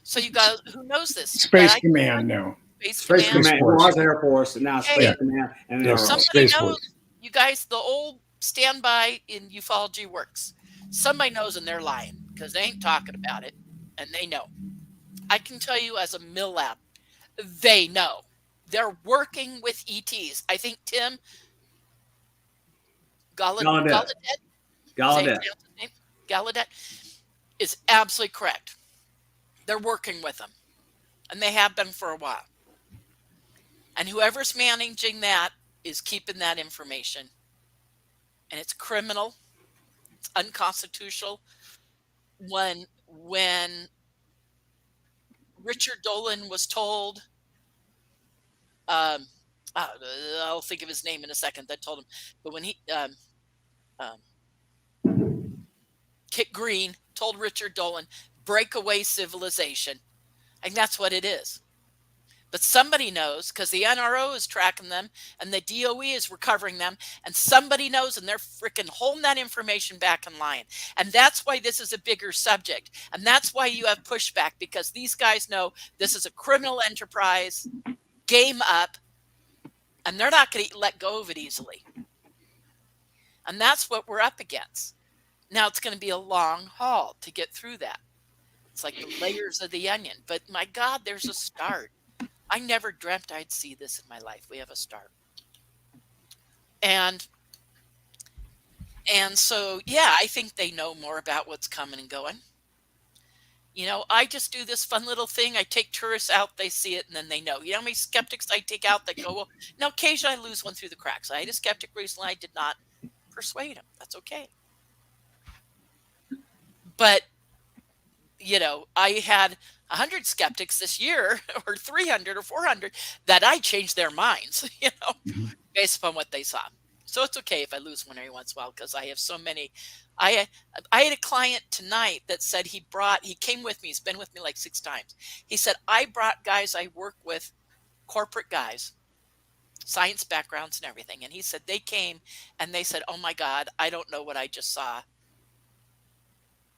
so you guys, who knows this? Space Command now. Space Command. Well, it's Air Force, and now Space Command and NRO. Somebody knows. You guys, the old standby in ufology works. Somebody knows, and they're lying because they ain't talking about it, and they know. I can tell you as a mill lab, they know. They're working with ETs. I think Tim Gallaudet is absolutely correct. They're working with them, and they have been for a while. And whoever's managing that is keeping that information. And it's criminal. It's unconstitutional when Richard Dolan was told, I'll think of his name in a second, that told him, but when Kit Green told Richard Dolan, breakaway civilization. And that's what it is. But somebody knows, because the NRO is tracking them and the DOE is recovering them, and somebody knows, and they're freaking holding that information back and lying. And that's why this is a bigger subject. And that's why you have pushback, because these guys know this is a criminal enterprise, game up, and they're not going to let go of it easily. And that's what we're up against. Now it's going to be a long haul to get through that. It's like the layers of the onion. But my God, there's a start. I never dreamt I'd see this in my life. We have a start. And so, yeah, I think they know more about what's coming and going. You know, I just do this fun little thing. I take tourists out, they see it, and then they know. You know how many skeptics I take out that go, well, now occasionally I lose one through the cracks. I had a skeptic recently. I did not persuade him. That's okay. But, you know, I had 100 skeptics this year, or 300 or 400, that I changed their minds, you know, based upon what they saw. So it's okay if I lose one every once in a while, because I have so many. I had a client tonight that said he came with me. He's been with me like 6 times. He said, I brought guys I work with, corporate guys, science backgrounds and everything. And he said they came and they said, oh my God, I don't know what I just saw.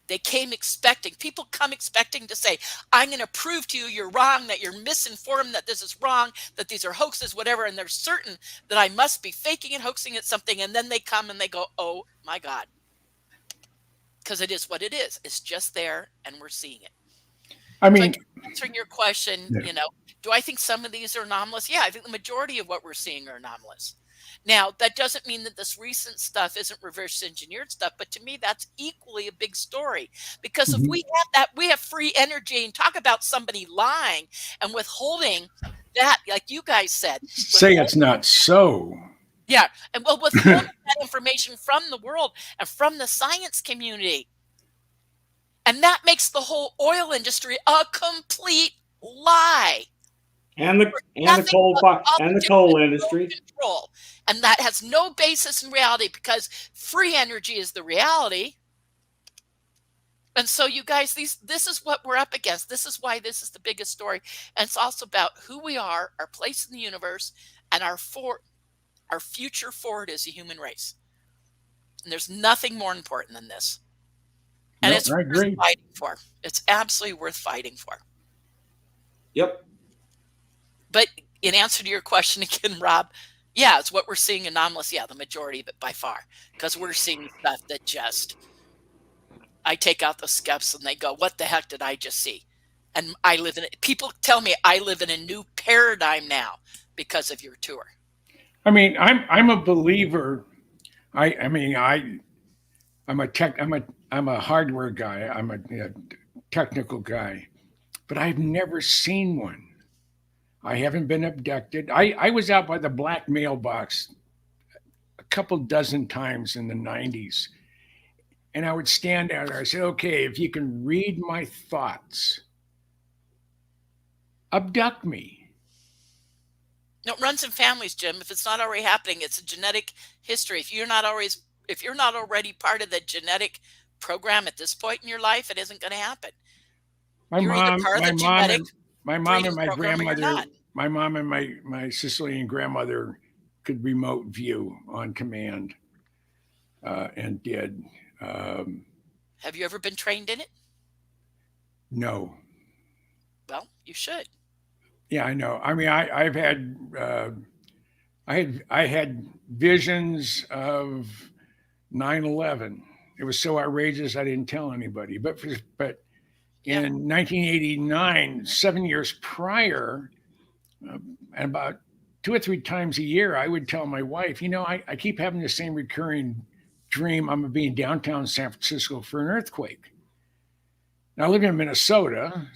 They came expecting, people come expecting to say, I'm going to prove to you you're wrong, that you're misinformed, that this is wrong, that these are hoaxes, whatever. And they're certain that I must be faking and hoaxing at something. And then they come and they go, oh my God. Because it is what it is. It's just there and we're seeing it. I mean, so answering your question, you know, do I think some of these are anomalous? Yeah, I think the majority of what we're seeing are anomalous. Now, that doesn't mean that this recent stuff isn't reverse engineered stuff, but to me, that's equally a big story. Because if we have that, we have free energy, and talk about somebody lying and withholding that, like you guys said. Say it's not so. Yeah, and well, withholding that information from the world and from the science community. And that makes the whole oil industry a complete lie. And the coal industry. Control. And that has no basis in reality, because free energy is the reality. And so you guys, this is what we're up against. This is why this is the biggest story. And it's also about who we are, our place in the universe, and our future forward as a human race. And there's nothing more important than this. And it's worth fighting for. It's absolutely worth fighting for. Yep. But in answer to your question again, Rob, yeah, it's what we're seeing anomalous. Yeah, the majority of it by far. Because we're seeing stuff that just, I take out the skeptics and they go, what the heck did I just see? And people tell me I live in a new paradigm now because of your tour. I mean, I'm a believer. I'm a hardware guy. I'm a technical guy, but I've never seen one. I haven't been abducted. I was out by the black mailbox a couple dozen times in the 90s. And I would stand out there. I said, okay, if you can read my thoughts, abduct me. No, it runs in families, Jim. If it's not already happening, it's a genetic history. If you're not already part of the genetic program at this point in your life, it isn't going to happen. My mom and my grandmother, my mom and my Sicilian grandmother could remote view on command, and did. Have you ever been trained in it? No. Well, you should. Yeah, I know. I mean, I had visions of 9/11. It was so outrageous I didn't tell anybody. But in 1989, 7 years prior, and about 2 or 3 times a year, I would tell my wife, I keep having the same recurring dream. I'm going to be in downtown San Francisco for an earthquake. Now, I live in Minnesota,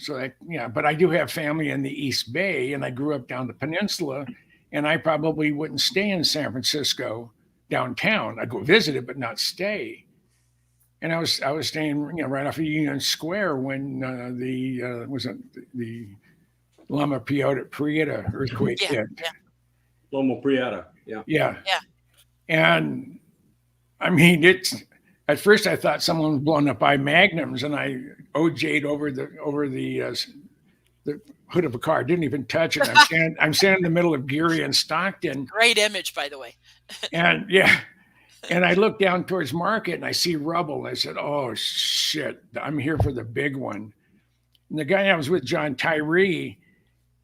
but I do have family in the East Bay, and I grew up down the peninsula, and I probably wouldn't stay in San Francisco downtown. I'd go visit it, but not stay. And I was staying, right off of Union Square when the Loma Prieta earthquake Yeah, hit. yeah. Loma Prieta. Yeah. Yeah. Yeah. And I mean, at first I thought someone was blown up by magnums, and I OJ'd over the hood of a car. Didn't even touch it. I'm standing in the middle of Geary and Stockton. Great image, by the way. And yeah. And I look down towards Market and I see rubble. I said, "Oh shit, I'm here for the big one." And the guy I was with, John Tyree,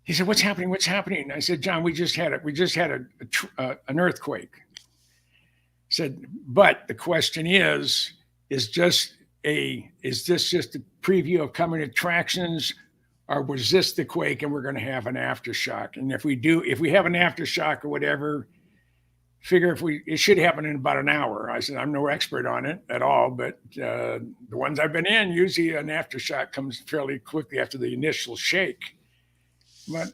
he said, "What's happening? What's happening?" And I said, "John, we just had an earthquake." He said, "But the question is this just a preview of coming attractions, or was this the quake and we're going to have an aftershock? And if we have an aftershock or whatever, figure it should happen in about an hour." I said, "I'm no expert on it at all, but the ones I've been in, usually an aftershock comes fairly quickly after the initial shake." But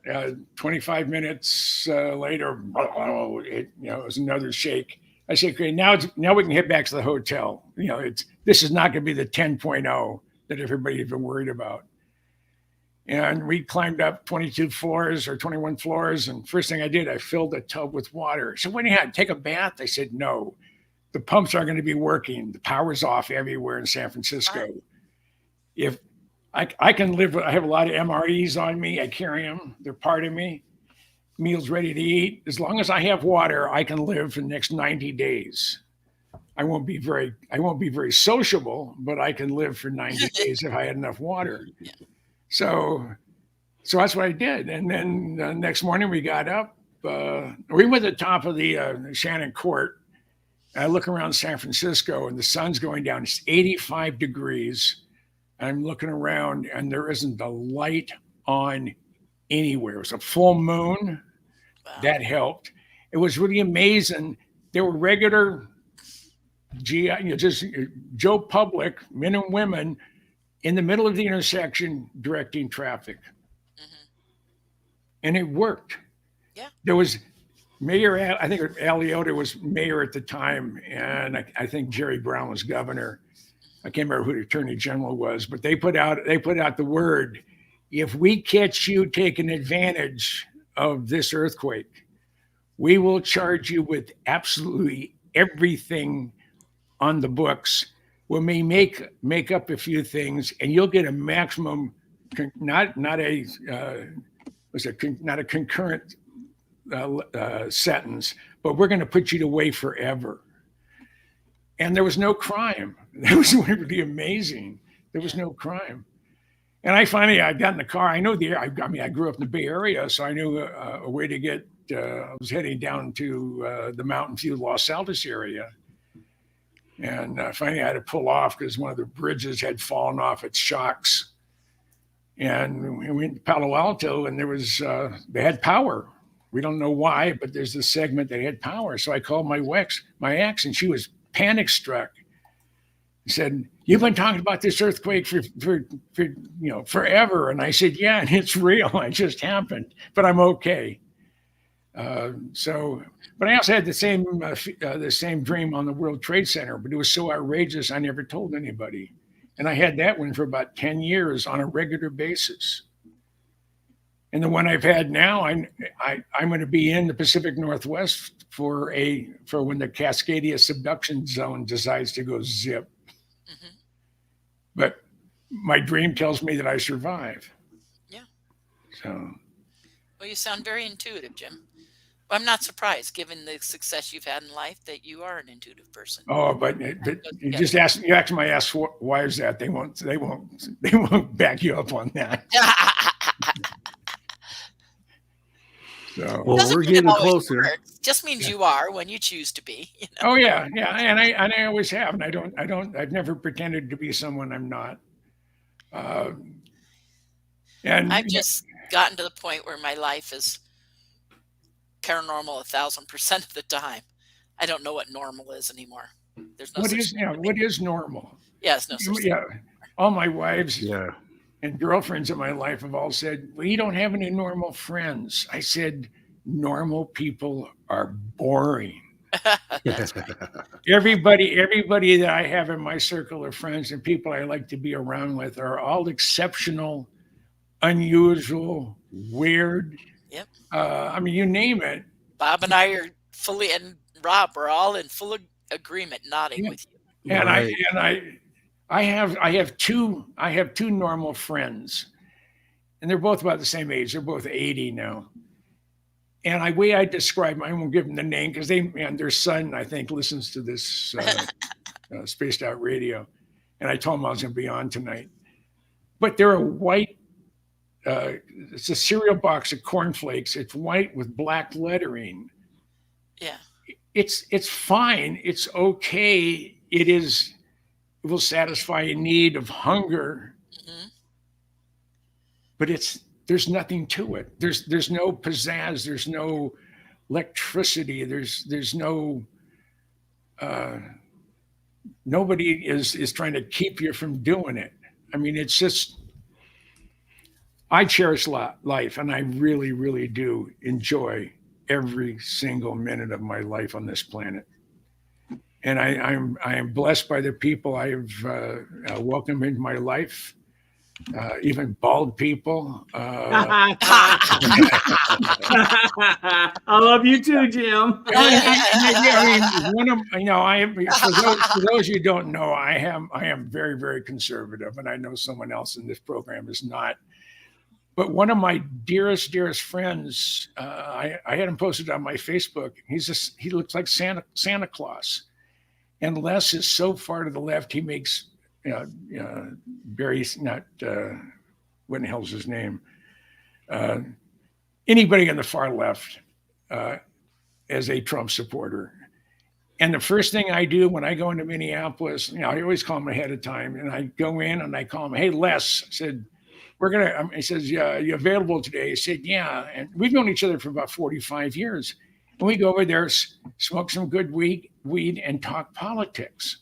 25 minutes later, it was another shake. I said, "Okay, now we can head back to the hotel. This is not going to be the 10.0 that everybody's been worried about." And we climbed up 22 floors or 21 floors. And first thing I did, I filled a tub with water. So when you had take a bath, I said, "No, the pumps aren't going to be working. The power's off everywhere in San Francisco. If I can live, I have a lot of MREs on me. I carry them. They're part of me. Meals ready to eat. As long as I have water, I can live for the next 90 days. I won't be very sociable, but I can live for 90 days if I had enough water." Yeah. So that's what I did. And then the next morning we got up. We went to the top of the Shannon Court. And I look around San Francisco and the sun's going down. It's 85 degrees. I'm looking around and there isn't a light on anywhere. It was a full moon. Wow. That helped. It was really amazing. There were regular just Joe Public, men and women, in the middle of the intersection directing traffic. Mm-hmm. And it worked. Yeah. There was Mayor, I think Aliotta was mayor at the time, and I think Jerry Brown was governor. I can't remember who the attorney general was, but they put out the word, "If we catch you taking advantage of this earthquake, we will charge you with absolutely everything on the books. We may make up a few things, and you'll get a maximum, not a concurrent sentence, but we're going to put you away forever." And there was no crime. That was really amazing. There was no crime. And I got in the car. I know I grew up in the Bay Area, so I knew a way to get. I was heading down to the Mountain View, Los Altos area. And finally, I had to pull off because one of the bridges had fallen off its shocks. And we went to Palo Alto, and they had power. We don't know why, but there's this segment that had power. So I called my ex, and she was panic struck. She said, "You've been talking about this earthquake for forever." And I said, "Yeah, and it's real. It just happened, but I'm okay." But I also had the same dream on the World Trade Center, but it was so outrageous I never told anybody. And I had that one for about 10 years on a regular basis. And the one I've had now, I'm going to be in the Pacific Northwest for when the Cascadia subduction zone decides to go zip. Mm-hmm. But my dream tells me that I survive. Yeah. So. Well, you sound very intuitive, Jim. I'm not surprised, given the success you've had in life, that you are an intuitive person. Oh, but you just ask. You ask my ask, why is that? They won't back you up on that. So, well, we're getting closer. Just means you are when you choose to be. Oh yeah, and I always have, and I've never pretended to be someone I'm not. And I've just gotten to the point where my life is paranormal 1,000% of the time. I don't know what normal is anymore. There's no. What is normal? Yes, no. Yeah, all my wives. Yeah. And girlfriends in my life have all said, "Well, you don't have any normal friends." I said, "Normal people are boring." That's right. Everybody that I have in my circle of friends and people I like to be around with are all exceptional, unusual, weird. Yep. I mean, you name it. Bob and I are fully, and Rob are all in full agreement, nodding Yeah. with you. And Right. I have two normal friends, and they're both about the same age. They're both 80 now. And the way I describe them, I won't give them the name because their son, I think, listens to this Spaced Out Radio. And I told him I was going to be on tonight. But they're a white, it's a cereal box of cornflakes. It's white with black lettering. Yeah. It's fine. It's okay. It will satisfy a need of hunger. Mhm. But there's nothing to it. There's no pizzazz. There's no electricity. There's no nobody is trying to keep you from doing it. I mean, it's just I cherish life, and I really, really do enjoy every single minute of my life on this planet. And I am blessed by the people I've welcomed into my life. Even bald people. I love you too, Jim. I mean, for those you don't know, I am very, very conservative, and I know someone else in this program is not. But one of my dearest friends, I had him posted on my Facebook. He looks like Santa Claus, and Les is so far to the left. He makes Barry's not what the hell's his name? Anybody on the far left as a Trump supporter. And the first thing I do when I go into Minneapolis, I always call him ahead of time, and I go in and I call him, "Hey, Les," I said, he says, "Yeah, you available today?" I said, "Yeah." And we've known each other for about 45 years. And we go over there, smoke some good weed, and talk politics.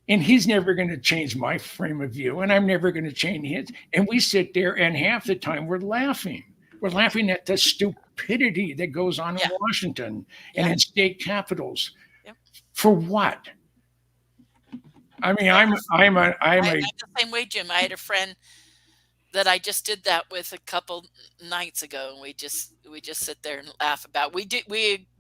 And he's never going to change my frame of view, and I'm never going to change his. And we sit there, and half the time we're laughing. We're laughing at the stupidity that goes on in Washington and in state capitals. Yep. For what? I mean, I'm the same way, Jim. I had a friend that I just did that with a couple nights ago, and we just sit there and laugh about. We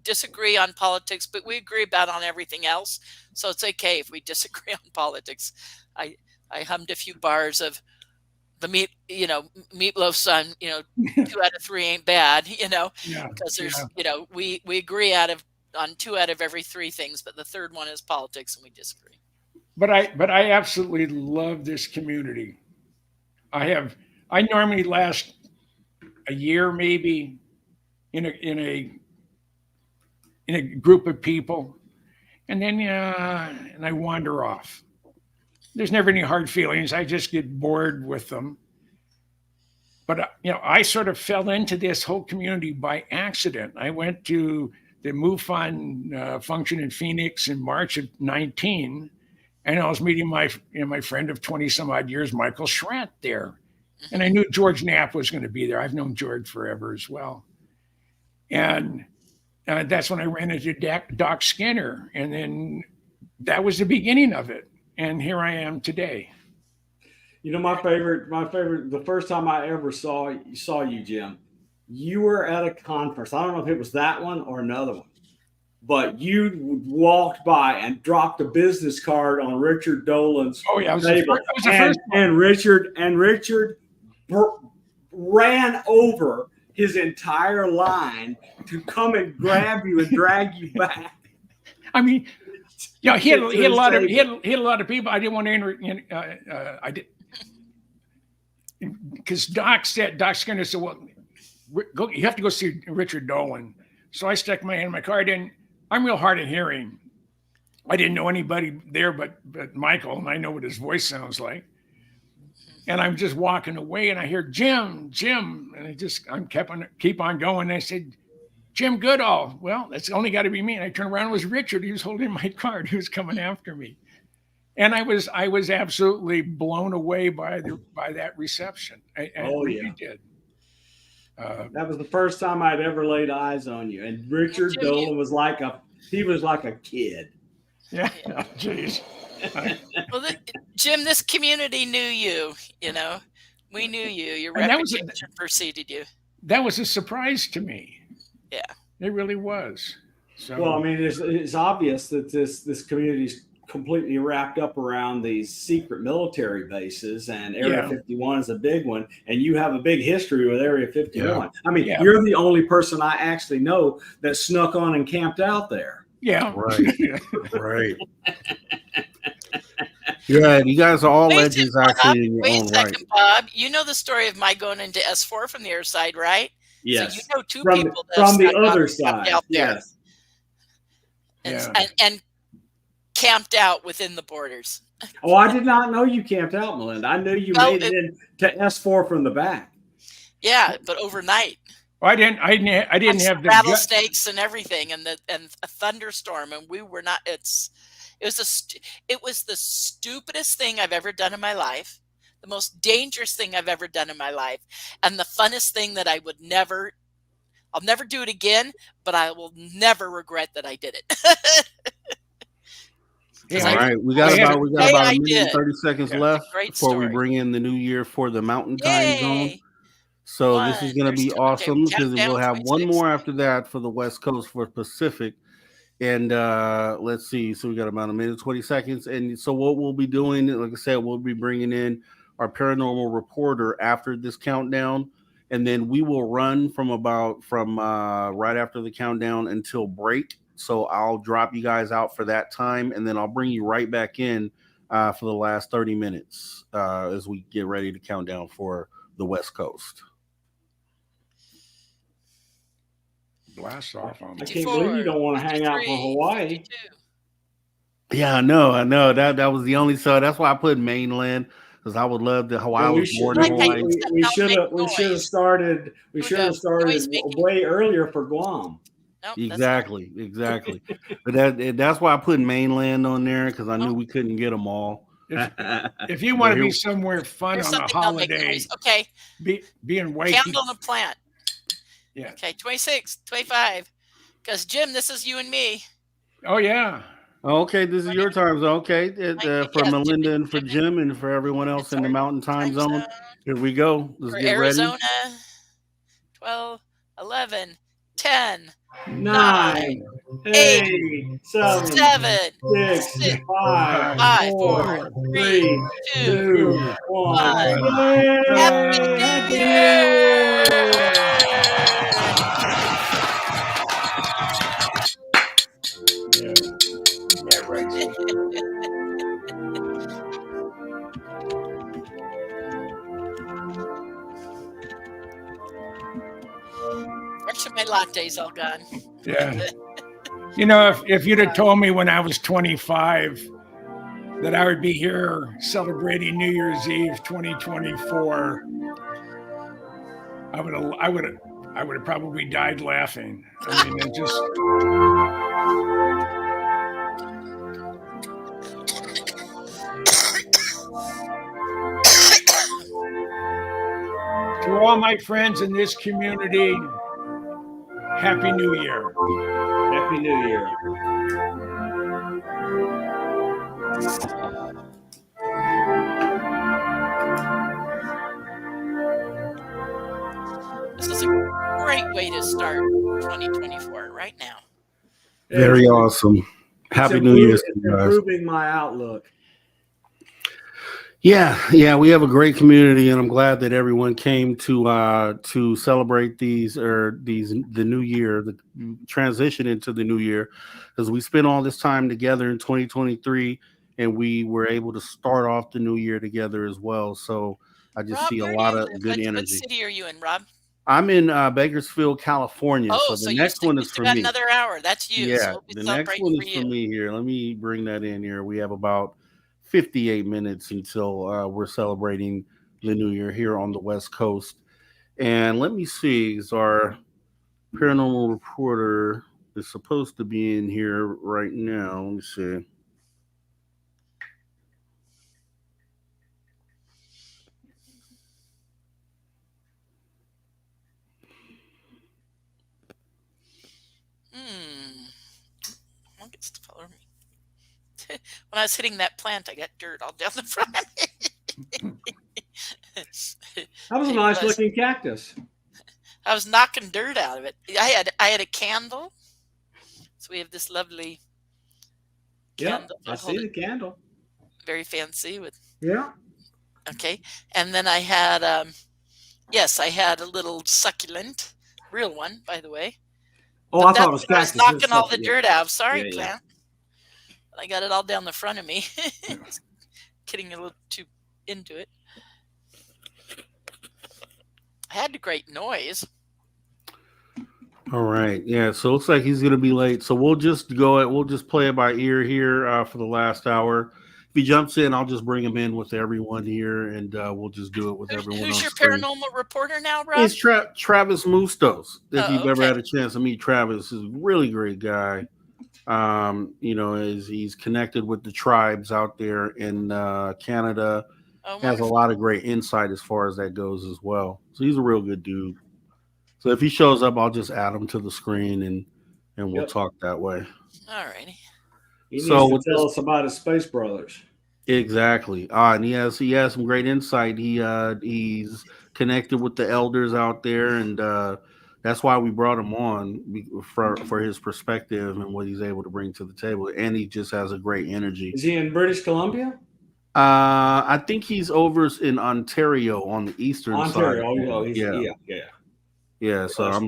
disagree on politics, but we agree about on everything else. So it's okay if we disagree on politics. I hummed a few bars of the Meatloaf son. 2 out of 3 ain't bad. Because there's we agree on 2 out of every 3 things, but the third one is politics, and we disagree. But I absolutely love this community. I normally last a year maybe in a group of people, and then and I wander off. There's never any hard feelings. I just get bored with them. But I sort of fell into this whole community by accident. I went to the MUFON function in Phoenix in March of 19, and I was meeting my friend of 20 some odd years, Michael Schratt, there. And I knew George Knapp was going to be there. I've known George forever as well. And that's when I ran into Doc Skinner. And then that was the beginning of it. And here I am today. My favorite, the first time I ever saw you, Jim, you were at a conference. I don't know if it was that one or another one, but you walked by and dropped a business card on Richard Dolan's table. And Richard ran over his entire line to come and grab you and drag you back. I mean, he had a lot of people. I didn't want to I did because Doc Skinner said, "Well, you have to go see Richard Dolan." So I stuck my hand in my car. I'm real hard of hearing. I didn't know anybody there but Michael, and I know what his voice sounds like. And I'm just walking away, and I hear Jim, and I keep on going. And I said, "Jim Goodall." Well, that's only got to be me. And I turned around, it was Richard. He was holding my card. He was coming after me. And I was absolutely blown away by that reception. I really did. That was the first time I'd ever laid eyes on you. And Richard Dolan was like he was like a kid. Yeah. Jeez. Well, Jim, this community knew you. You know, we knew you. Your And that was reputation preceded you. That was a surprise to me. Yeah, it really was. So, Well, I mean, it's obvious that this community is completely wrapped up around these secret military bases, and Area 51 is a big one, and you have a big history with Area 51. Yeah. I mean, you're the only person I actually know that snuck on and camped out there. Yeah. Right. Right. Yeah, you guys are all legends actually in your own right. Bob. You know the story of my going into S4 from the other side, right? Yes. So you know two from people that from the snuck other out side. there. Yes. And camped out within the borders. Oh, I did not know you camped out, Melinda. I knew you made it into S4 from the back. Yeah, but overnight. Well, I didn't have the rattlesnakes and everything, and a thunderstorm, and we were not. It was the stupidest thing I've ever done in my life, the most dangerous thing I've ever done in my life, and the funnest thing that I'll never do it again, but I will never regret that I did it. All right, we got about a minute and 30 seconds left before we bring in the new year for the Mountain Time Zone. So this is going to be awesome because we'll have one more after that for the West Coast for Pacific. And let's see. So we got about a minute, 20 seconds. And so what we'll be doing, like I said, we'll be bringing in our paranormal reporter after this countdown. And then we will run from right after the countdown until break. So I'll drop you guys out for that time. And then I'll bring you right back in for the last 30 minutes as we get ready to count down for the West Coast. Blast off on I can't believe you don't want to hang out for Hawaii. 52. Yeah, I know. That was the only. So that's why I put mainland because I would love to. Hawaii was born in Hawaii. We should have started. We should have started way earlier for Guam. Nope, exactly. But that's why I put mainland on there because I knew we couldn't get them all. If you want to be somewhere fun on a holiday, okay, be in Waikiki. Candle on a plant. Yeah. Okay, 26, 25. Because Jim, this is you and me. Oh yeah. Okay, this is your time zone. Okay, for Melinda and for Jim and for everyone else in the Mountain Time Zone. Here we go. Let's get Arizona, ready. 12, 11, 10, 9, 8, 7, 6, 5, 4, 3, 2, 1. Happy New Year! Yeah, right. Actually, my latte's all gone. Yeah. You know, if you'd have told me when I was 25 that I would be here celebrating New Year's Eve 2024, I would have probably died laughing. I mean, it just. To all my friends in this community, Happy New Year. Happy New Year. This is a great way to start 2024 right now. Very awesome. Happy New Year, guys. Improving my outlook. Yeah, we have a great community, and I'm glad that everyone came to celebrate the new year, the transition into the new year, because we spent all this time together in 2023, and we were able to start off the new year together as well. So I just see a lot of good energy. What city are you in, Rob? I'm in Bakersfield, California. Oh, so the next one is for me. Another hour. That's you. Yeah, so the next one is for me here. Let me bring that in here. We have about 58 minutes until we're celebrating the new year here on the West Coast. And let me see, is our paranormal reporter is supposed to be in here right now. Let me see. When I was hitting that plant, I got dirt all down the front of me. That was a It nice was. looking cactus. I was knocking dirt out of it. I had a candle. So we have this lovely Yeah, candle. I see the candle. Very fancy with. Yeah. Okay, and then I had yes, I had a little succulent, real one, by the way. Oh, But I thought it that's was when I was cactus. knocking all the Yeah. dirt out. Sorry, Yeah, yeah. plant. I got it all down the front of me. Getting a little too into it. I had a great noise. All right. Yeah. So it looks like he's going to be late. So we'll just we'll just play it by ear here for the last hour. If he jumps in, I'll just bring him in with everyone here, and we'll just do it with everyone Who's on your screen. paranormal reporter now, Rob? It's Travis Moostoos. If you've ever okay. had a chance to meet Travis, he's a really great guy. He's connected with the tribes out there in Canada. Oh, Has a wonderful. lot of great insight as far as that goes as well. So he's a real good dude. So if he shows up, I'll just add him to the screen and we'll talk that way. All righty. He needs So to with tell us about his Space Brothers. Exactly. And he has some great insight. He's connected with the elders out there, and that's why we brought him on for his perspective and what he's able to bring to the table. And he just has a great energy. Is he in British Columbia? I think he's over in Ontario on the eastern side. Ontario. Yeah. So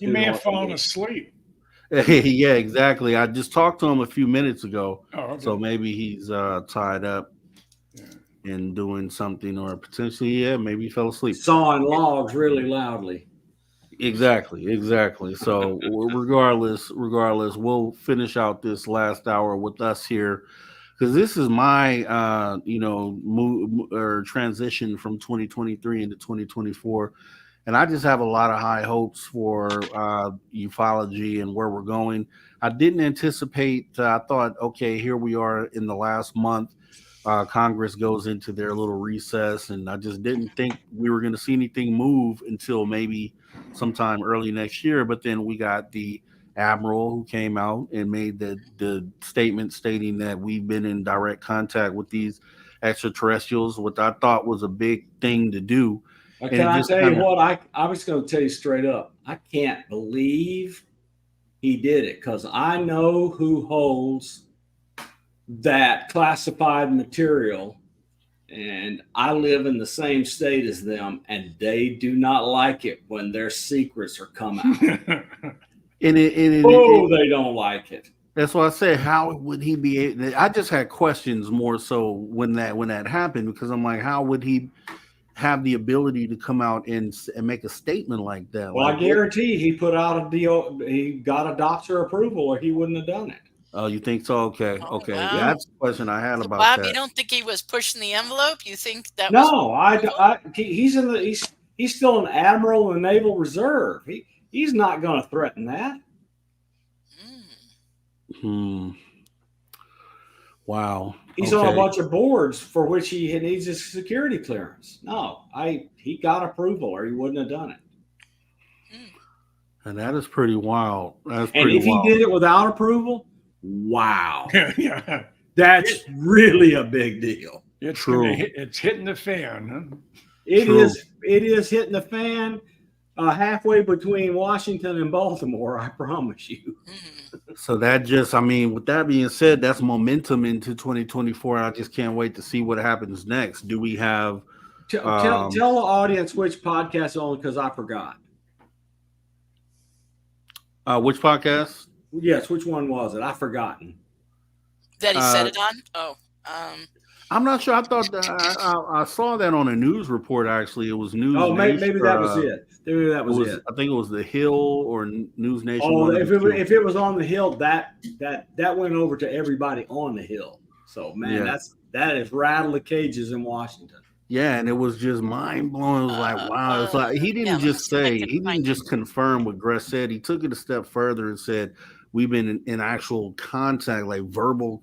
You may have fallen asleep. yeah, exactly. I just talked to him a few minutes ago. Oh, okay. So maybe he's tied up and doing something, or potentially, maybe he fell asleep. Sawing logs really loudly. Exactly. So regardless, we'll finish out this last hour with us here, because this is my transition from 2023 into 2024. And I just have a lot of high hopes for ufology and where we're going. I didn't anticipate. I thought, okay, here we are in the last month. Congress goes into their little recess, and I just didn't think we were going to see anything move until maybe sometime early next year. But then we got the admiral who came out and made the statement stating that we've been in direct contact with these extraterrestrials, which I thought was a big thing to do. Can I tell you what? I was going to tell you straight up. I can't believe he did it, because I know who holds that classified material, and I live in the same state as them, and they do not like it when their secrets are come out. They don't like it. That's why I said, how would he be? I just had questions more so when that happened, because I'm like, how would he have the ability to come out and make a statement like that? Well, I guarantee he put out a deal. He got a doctor approval, or he wouldn't have done it. Oh, you think so? Okay. Oh, Okay. wow. Yeah, that's the question I had about Bob, that. you don't think he was pushing the envelope? You think that No, was he's still an admiral in the Naval Reserve. He's not going to threaten that. Wow. He's on a bunch of boards for which he needs his security clearance. No, he got approval, or he wouldn't have done it. And that is pretty wild. And if he did it without approval, wow. Yeah. That's really a big deal. It's True. It's hitting the fan, huh? It is hitting the fan halfway between Washington and Baltimore, I promise you. So that just, with that being said, that's momentum into 2024. I just can't wait to see what happens next. Do we have... Tell the audience which podcast on, because I forgot. Which podcast? Yes, which one was it? I've forgotten. that he said it on? Oh, I'm not sure. I thought that I saw that on a news report. Actually, it was News. Oh, maybe Nation, that was it. Maybe that was it. I think it was The Hill or News Nation. Oh, if it was on the Hill, that went over to everybody on the Hill. So man, that has rattled the cages in Washington. Yeah, and it was just mind blowing. It was like, wow. It's like he didn't just confirm what Gress said. He took it a step further and said, we've been in actual contact, like verbal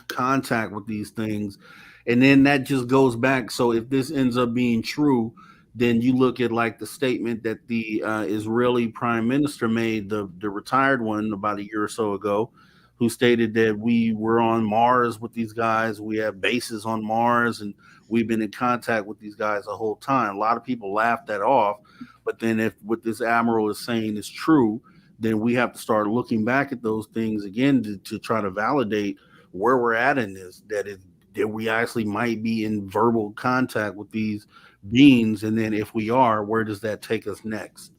contact with these things. And then that just goes back. So if this ends up being true, then you look at like the statement that the Israeli prime minister made, the retired one about a year or so ago, who stated that we were on Mars with these guys. We have bases on Mars, and we've been in contact with these guys the whole time. A lot of people laughed that off, but then if what this admiral is saying is true, then we have to start looking back at those things again to try to validate where we're at in this, that we actually might be in verbal contact with these beings. And then if we are, where does that take us next?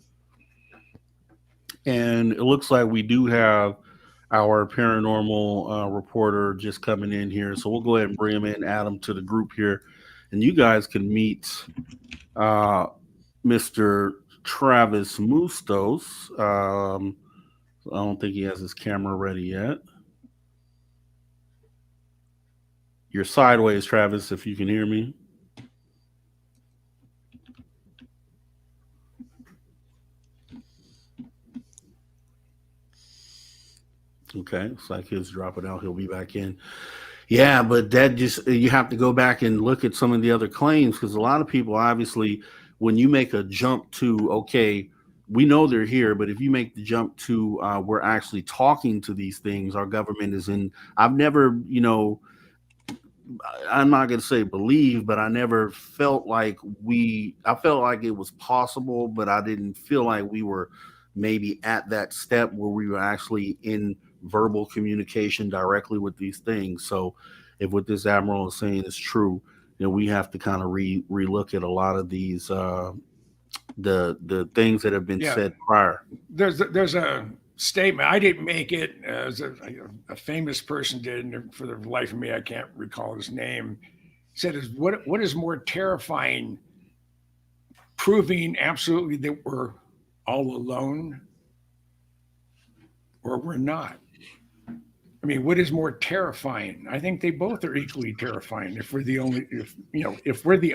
And it looks like we do have our paranormal reporter just coming in here. So we'll go ahead and bring him in, add him to the group here. And you guys can meet Mr. Travis Moostoos. I don't think he has his camera ready yet. You're sideways, Travis, if you can hear me. Okay, looks like he's dropping out. He'll be back in. Yeah, but that just, you have to go back and look at some of the other claims, because a lot of people, obviously, when you make a jump to, okay, we know they're here, but if you make the jump to we're actually talking to these things, our government is in, I've never, I'm not going to say believe, but I never felt like I felt like it was possible, but I didn't feel like we were maybe at that step where we were actually in verbal communication directly with these things. So if what this admiral is saying is true, then we have to kind of relook at a lot of these, the things that have been said prior. There's a statement. I didn't make it, as a famous person did, and for the life of me, I can't recall his name. He said, what is more terrifying, proving absolutely that we're all alone or we're not? I mean, what is more terrifying? I think they both are equally terrifying. If we're the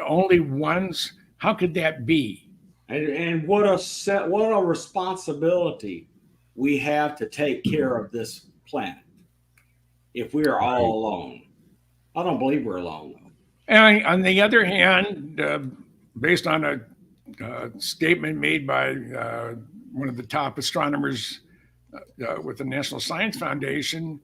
only ones, how could that be? And what a responsibility we have to take care of this planet if we are all alone. I don't believe we're alone, though. And on the other hand, based on a statement made by one of the top astronomers with the National Science Foundation,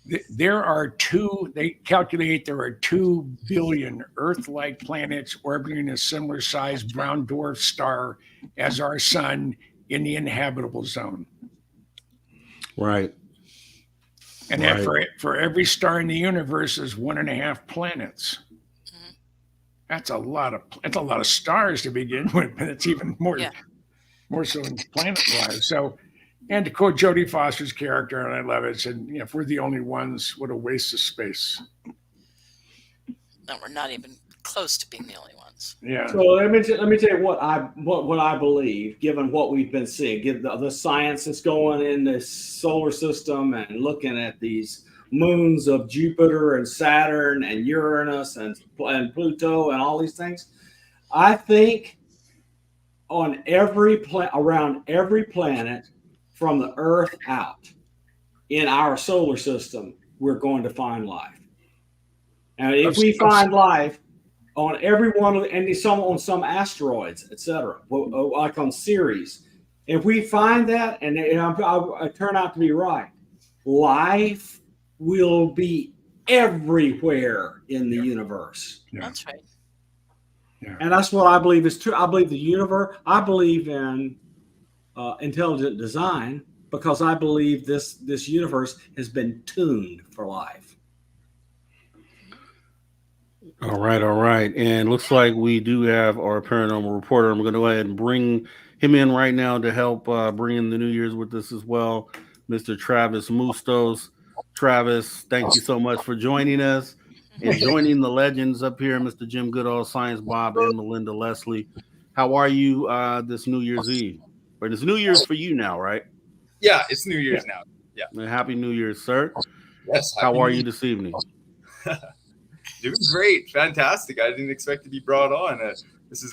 they calculate there are 2 billion Earth-like planets orbiting a similar sized brown dwarf star as our sun in the inhabitable zone. Right. And that for every star in the universe is 1.5 planets. That's a lot of stars to begin with, but it's even more so planet-wise. So, and to quote Jodie Foster's character, and I love it, said, if we're the only ones, what a waste of space. No, we're not even close to being the only ones. Yeah. So let me tell you what I believe, given what we've been seeing, given the science that's going in this solar system and looking at these moons of Jupiter and Saturn and Uranus and Pluto and all these things. I think on around every planet from the Earth out in our solar system, we're going to find life. And if we find life on every one of on some asteroids, etc., like on Ceres, if we find that and I turn out to be right, life will be everywhere in the universe. Yeah. That's right. Yeah. And that's what I believe is true. I believe the universe. I believe in intelligent design because I believe this universe has been tuned for life. All right. And looks like we do have our paranormal reporter. I'm going to go ahead and bring him in right now to help bring in the New Year's with us as well, Mr. Travis Moostoos. Travis, thank you so much for joining us and joining the legends up here, Mr. Jim Goodall, Science Bob, and Melinda Leslie. How are you this New Year's Eve? Or it's New Year's for you now, right? Yeah, it's New Year's now. Yeah. And Happy New Year's, sir. Yes. How are you this evening? Doing great. Fantastic. I didn't expect to be brought on.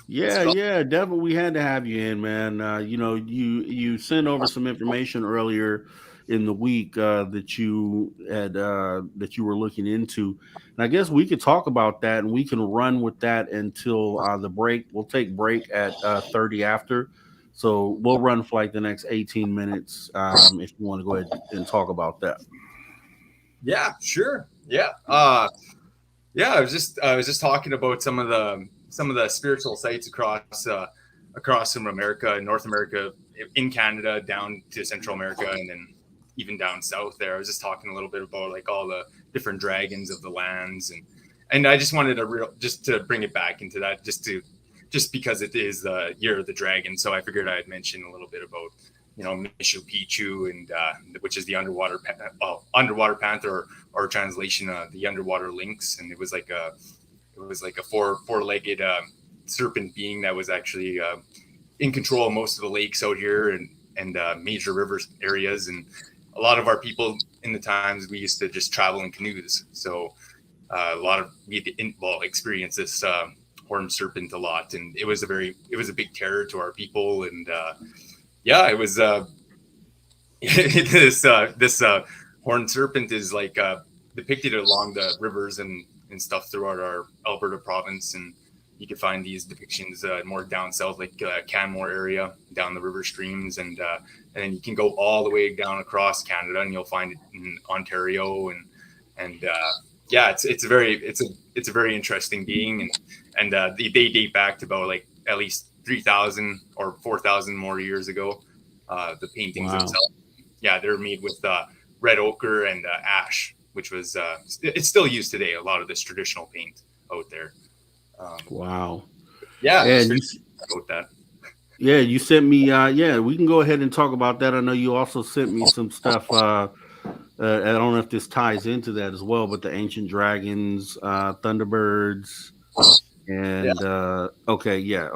Definitely. We had to have you in, man. You sent over some information earlier in the week that you were looking into, and I guess we could talk about that, and we can run with that until the break. We'll take break at 30 after, so we'll run for like the next 18 minutes if you want to go ahead and talk about that. Yeah, sure. Yeah. Yeah, I was just talking about some of the spiritual sites across from America, North America, in Canada, down to Central America, and then even down south there. I was just talking a little bit about like all the different dragons of the lands, and I just wanted just to bring it back into that, just because it is the year of the dragon. So I figured I'd mention a little bit about, you know, Machu Picchu, and which is the underwater panther, or translation, the underwater lynx. And it was like a four-legged serpent being that was actually in control of most of the lakes out here, and major river areas. And a lot of our people in the times, we used to just travel in canoes. So we experienced this horned serpent a lot, and it was a big terror to our people. And yeah, it was this horned serpent is like depicted along the rivers and stuff throughout our Alberta province. And you can find these depictions more down south, like Canmore area, down the river streams, and then you can go all the way down across Canada, and you'll find it in Ontario, and yeah, it's a very interesting being, and they date back to about like at least 3,000 or 4,000 more years ago. The paintings themselves, yeah, they're made with red ochre and ash, which was it's still used today. A lot of this traditional paint out there. Wow. Yeah, And about that. yeah, you sent me. Yeah, we can go ahead and talk about that. I know you also sent me some stuff. I don't know if this ties into that as well, but the ancient dragons, Thunderbirds, and okay, yeah.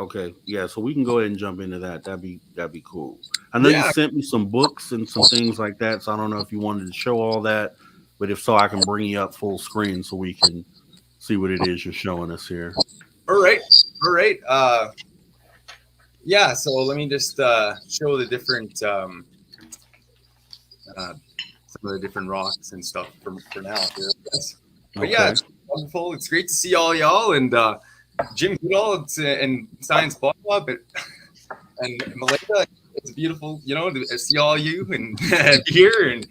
So we can go ahead and jump into that. That'd be cool. I know you sent me some books and some things like that. So I don't know if you wanted to show all that, but if so, I can bring you up full screen so we can see what it is you're showing us here. All right. Yeah, so let me just show the different some of the different rocks and stuff for now here. But yeah, it's wonderful. It's great to see all y'all, and Jim Goodall and Science Bob and Melinda. It's beautiful, you know, to see all you and here, and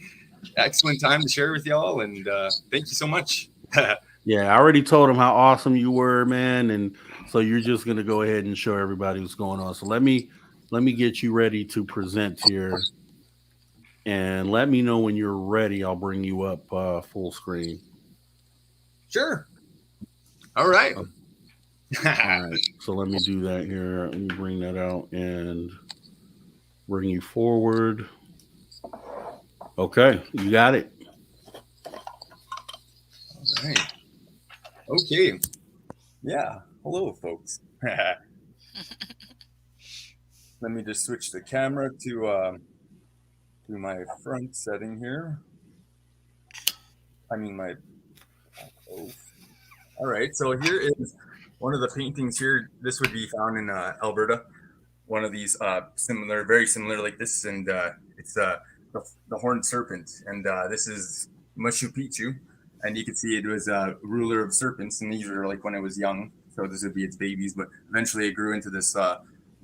excellent time to share with y'all, and thank you so much. Yeah, I already told him how awesome you were, man, and so you're just gonna go ahead and show everybody what's going on. So let me get you ready to present here, and let me know when you're ready. I'll bring you up full screen. Sure. All right. All right. So let me do that here. Let me bring that out and bring you forward. Okay, you got it. All right. Okay. Yeah. Hello, folks. Let me just switch the camera to my front setting here. I mean my. Oh. All right. So here is one of the paintings here. This would be found in Alberta. One of these very similar like this, and it's the horned serpent, and this is Machu Picchu. And you can see it was a ruler of serpents, and these were like when it was young. So this would be its babies, but eventually it grew into this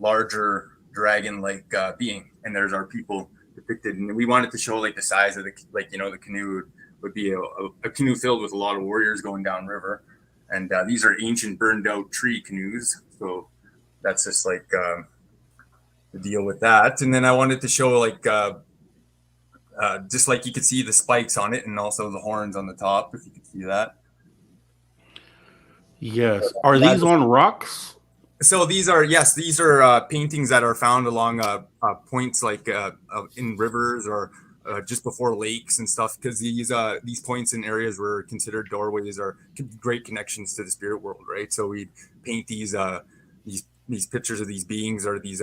larger dragon-like being. And there's our people depicted, and we wanted to show like the size of the the canoe would be a canoe filled with a lot of warriors going down river. And these are ancient burned-out tree canoes. So that's just like the deal with that. And then I wanted to show like. Just like you could see the spikes on it, and also the horns on the top, if you could see that. Yes. Are these on rocks? So these are paintings that are found along points like in rivers or just before lakes and stuff, because these points in areas were considered doorways or great connections to the spirit world, right? So we paint these pictures of these beings or these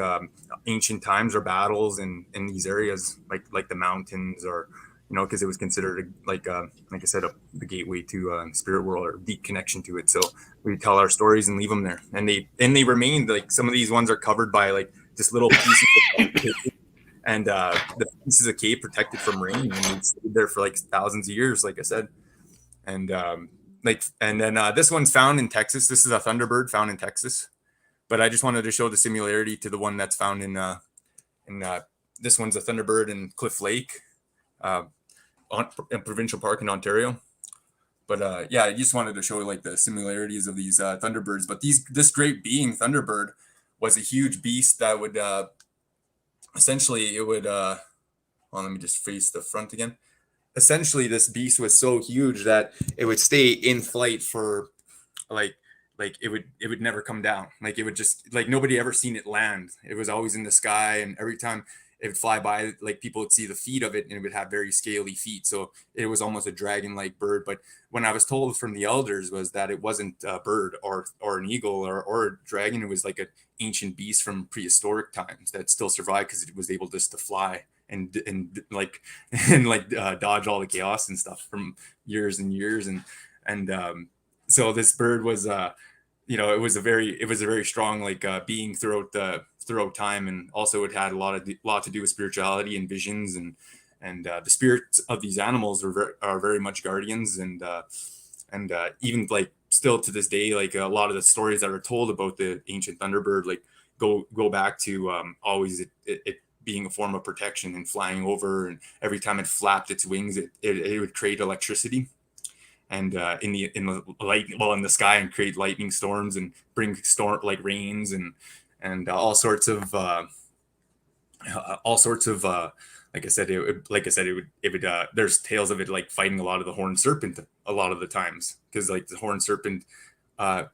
ancient times or battles in these areas, like the mountains, or because it was considered like I said, the gateway to spirit world or deep connection to it. So we tell our stories and leave them there, and they remained. Like some of these ones are covered by like just little pieces of cave, and the pieces of cave protected from rain, and they stayed there for like thousands of years, like I said. And then this one's found in Texas. This is a Thunderbird found in Texas. But I just wanted to show the similarity to the one that's found in this one's a Thunderbird in Cliff Lake. provincial park in Ontario. But yeah, I just wanted to show like the similarities of these thunderbirds. But this great being thunderbird was a huge beast that would essentially it would. Well, let me just face the front again. Essentially, this beast was so huge that it would stay in flight for like it would never come down. Like it would just like nobody ever seen it land. It was always in the sky, and every time it would fly by, like people would see the feet of it, and it would have very scaly feet. So it was almost a dragon-like bird. But when I was told from the elders was that it wasn't a bird or an eagle or a dragon. It was like an ancient beast from prehistoric times that still survived because it was able just to fly and dodge all the chaos and stuff from years and years. And so this bird was it was a very strong being throughout time, and also it had a lot to do with spirituality and visions, and the spirits of these animals are very much guardians, and even like still to this day, like a lot of the stories that are told about the ancient thunderbird like go back to always it being a form of protection and flying over, and every time it flapped its wings it would create electricity and in the sky, and create lightning storms and bring rains and all sorts of like I said it would there's tales of it like fighting a lot of the horned serpent a lot of the times, because like the horned serpent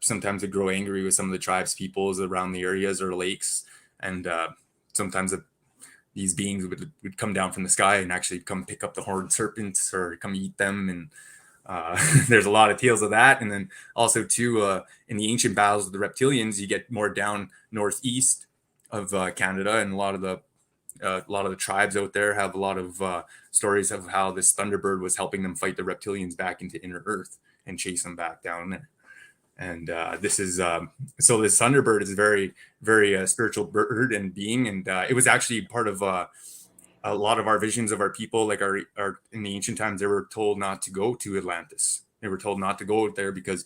sometimes would grow angry with some of the tribes peoples around the areas or lakes, and sometimes these beings would come down from the sky and actually come pick up the horned serpents or come eat them. And there's a lot of tales of that. And then also too in the ancient battles of the reptilians, you get more down northeast of Canada, and a lot of the tribes out there have a lot of stories of how this thunderbird was helping them fight the reptilians back into inner earth and chase them back down there. And this is so this thunderbird is a very, very spiritual bird and being, and it was actually part of a lot of our visions of our people. Like our in the ancient times, they were told not to go to Atlantis. They were told not to go there because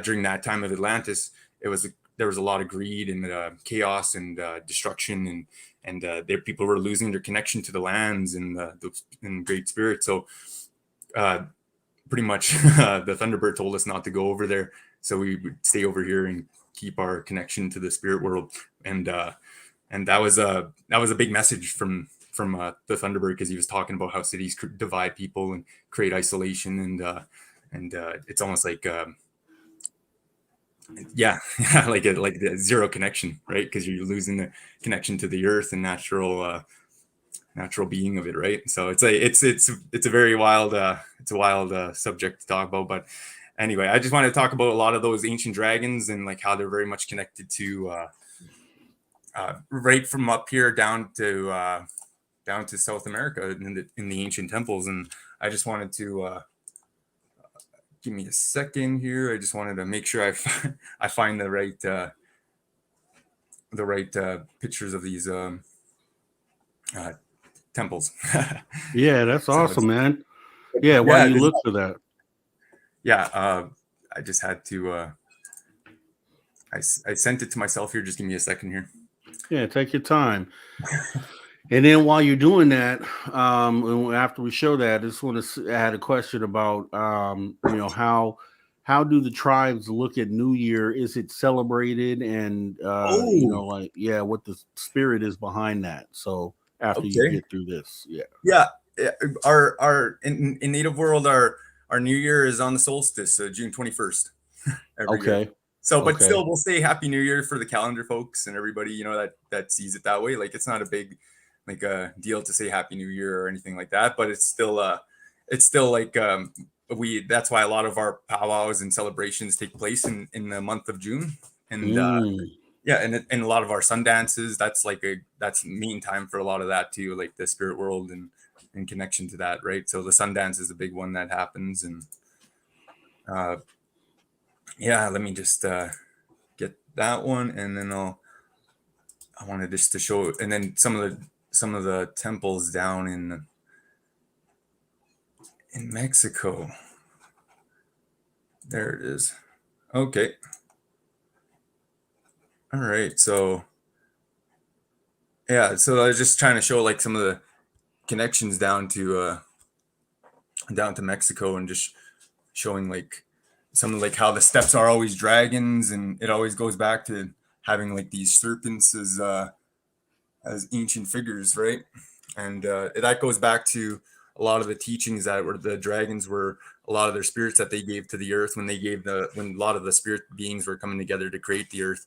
during that time of Atlantis, there was a lot of greed and chaos and destruction, and people were losing their connection to the lands and the great spirit. So pretty much the thunderbird told us not to go over there, so we would stay over here and keep our connection to the spirit world. And that was a big message from the thunderbird, because he was talking about how cities could divide people and create isolation, and it's almost like like the zero connection, right? Because you're losing the connection to the earth and natural being of it, right? So it's a very wild subject to talk about. But anyway, I just wanted to talk about a lot of those ancient dragons and like how they're very much connected to right from up here down to South America in the ancient temples. And I just wanted to give me a second here. I just wanted to make sure I find the right pictures of these temples. Yeah, that's awesome, man. Yeah, why you look for that? Yeah, I just had to. I sent it to myself here. Just give me a second here. Yeah, take your time. And then while you're doing that, after we show that, I just want to add a question about, how do the tribes look at New Year? Is it celebrated? And, what the spirit is behind that. So after you get through this, Yeah. Our in Native world, our New Year is on the solstice, so June 21st. Every year. So, but still, we'll say Happy New Year for the calendar folks and everybody, that sees it that way. Like, it's not a big deal to say Happy New Year or anything like that, but it's still like that's why a lot of our powwows and celebrations take place in the month of June. And and a lot of our sun dances, that's mean time for a lot of that too, like the spirit world and connection to that, right? So the sun dance is a big one that happens. And let me just get that one, and then I wanted just to show, and then some of the temples down in Mexico. There it is. Okay. All right. So so I was just trying to show like some of the connections down to down to Mexico and just showing like some like how the steps are always dragons, and it always goes back to having like these serpents as ancient figures, right? And that goes back to a lot of the teachings that were the dragons were a lot of their spirits that they gave to the earth when a lot of the spirit beings were coming together to create the earth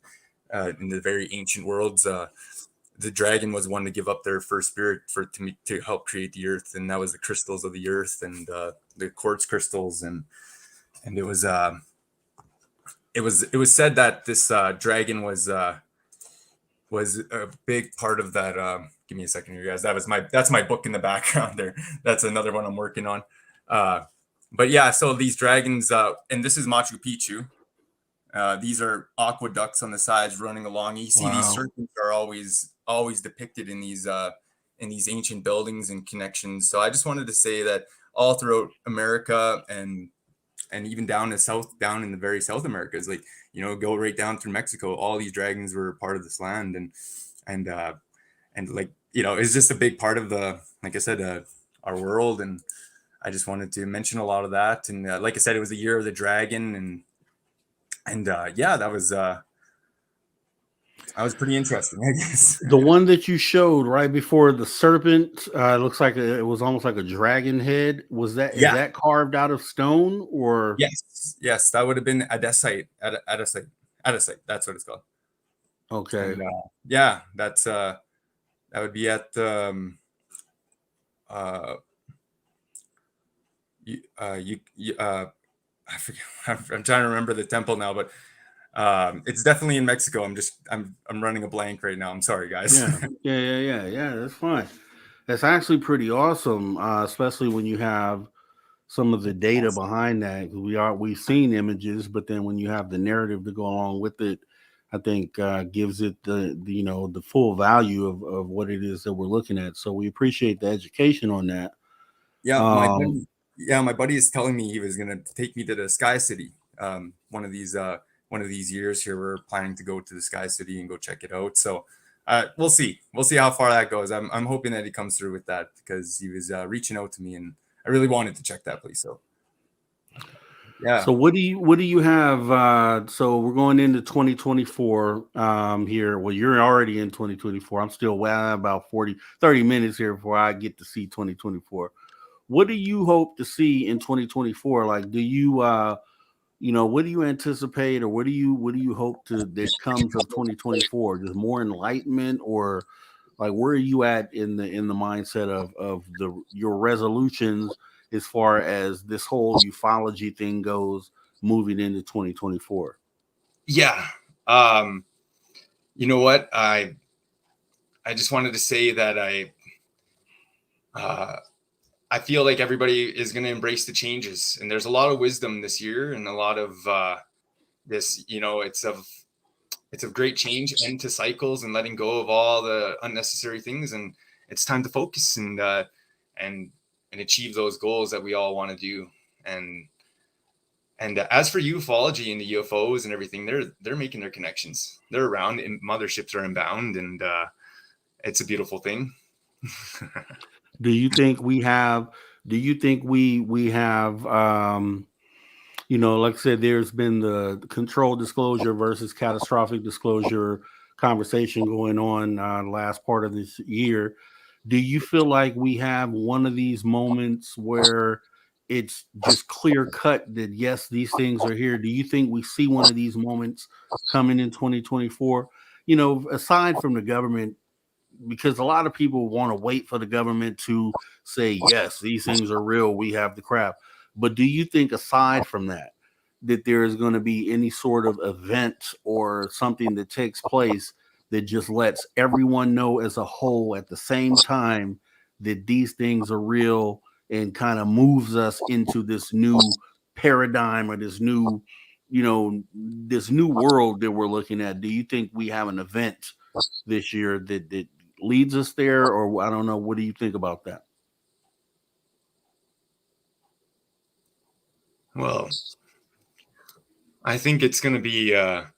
in the very ancient worlds. The dragon was one to give up their first spirit to help create the earth, and that was the crystals of the earth and the quartz crystals, and it was said that this dragon was a big part of that. Give me a second here, guys. That's my book in the background there. That's another one I'm working on. But yeah, so these dragons, and this is Machu Picchu. These are aqueducts on the sides running along. You see these serpents are always depicted in these ancient buildings and connections. So I just wanted to say that all throughout America and even down in the very South Americas, like, you know, go right down through Mexico, all these dragons were part of this land, and like, you know, it's just a big part of like I said, our world. And I just wanted to mention a lot of that. And like I said, it was the year of the dragon, and yeah, that was pretty interesting, I guess. The one that you showed right before the serpent, looks like it was almost like a dragon head. Is that carved out of stone or? Yes, that would have been adesite. Adesite. That's what it's called. Okay. And, yeah, that would be at I forget. I'm trying to remember the temple now, but it's definitely in Mexico. I'm running a blank right now. I'm sorry, guys. Yeah. That's fine. That's actually pretty awesome, especially when you have some of the data behind that. We've seen images, but then when you have the narrative to go along with it, I think gives it the full value of what it is that we're looking at. So we appreciate the education on that. My buddy is telling me he was going to take me to the Sky City. One of these years here, we're planning to go to the Sky City and go check it out. So we'll see how far that goes. I'm hoping that he comes through with that, because he was reaching out to me, and I really wanted to check that place. So yeah. So what do you have? So we're going into 2024 here. Well, you're already in 2024. I'm still about 30 minutes here before I get to see 2024. What do you hope to see in 2024? Like, do you, what do you anticipate, or what do you hope that comes of 2024? Just more enlightenment, or like, where are you at in the mindset of your resolutions as far as this whole ufology thing goes, moving into 2024? Yeah. You know what? I just wanted to say that I feel like everybody is going to embrace the changes, and there's a lot of wisdom this year, and a lot of this, it's of great change, end to cycles, and letting go of all the unnecessary things. And it's time to focus and achieve those goals that we all want to do. And as for ufology and the UFOs and everything, they're making their connections. They're around, and motherships are inbound, and it's a beautiful thing. Do you think we have, like I said, there's been the controlled disclosure versus catastrophic disclosure conversation going on last part of this year. Do you feel like we have one of these moments where it's just clear cut that, yes, these things are here? Do you think we see one of these moments coming in 2024? Aside from the government, because a lot of people want to wait for the government to say, yes, these things are real, we have the crap. But do you think, aside from that there is going to be any sort of event or something that takes place that just lets everyone know as a whole at the same time that these things are real, and kind of moves us into this new paradigm, or this new world that we're looking at? Do you think we have an event this year that leads us there, or I don't know? What do you think about that? Well, I think it's going to be a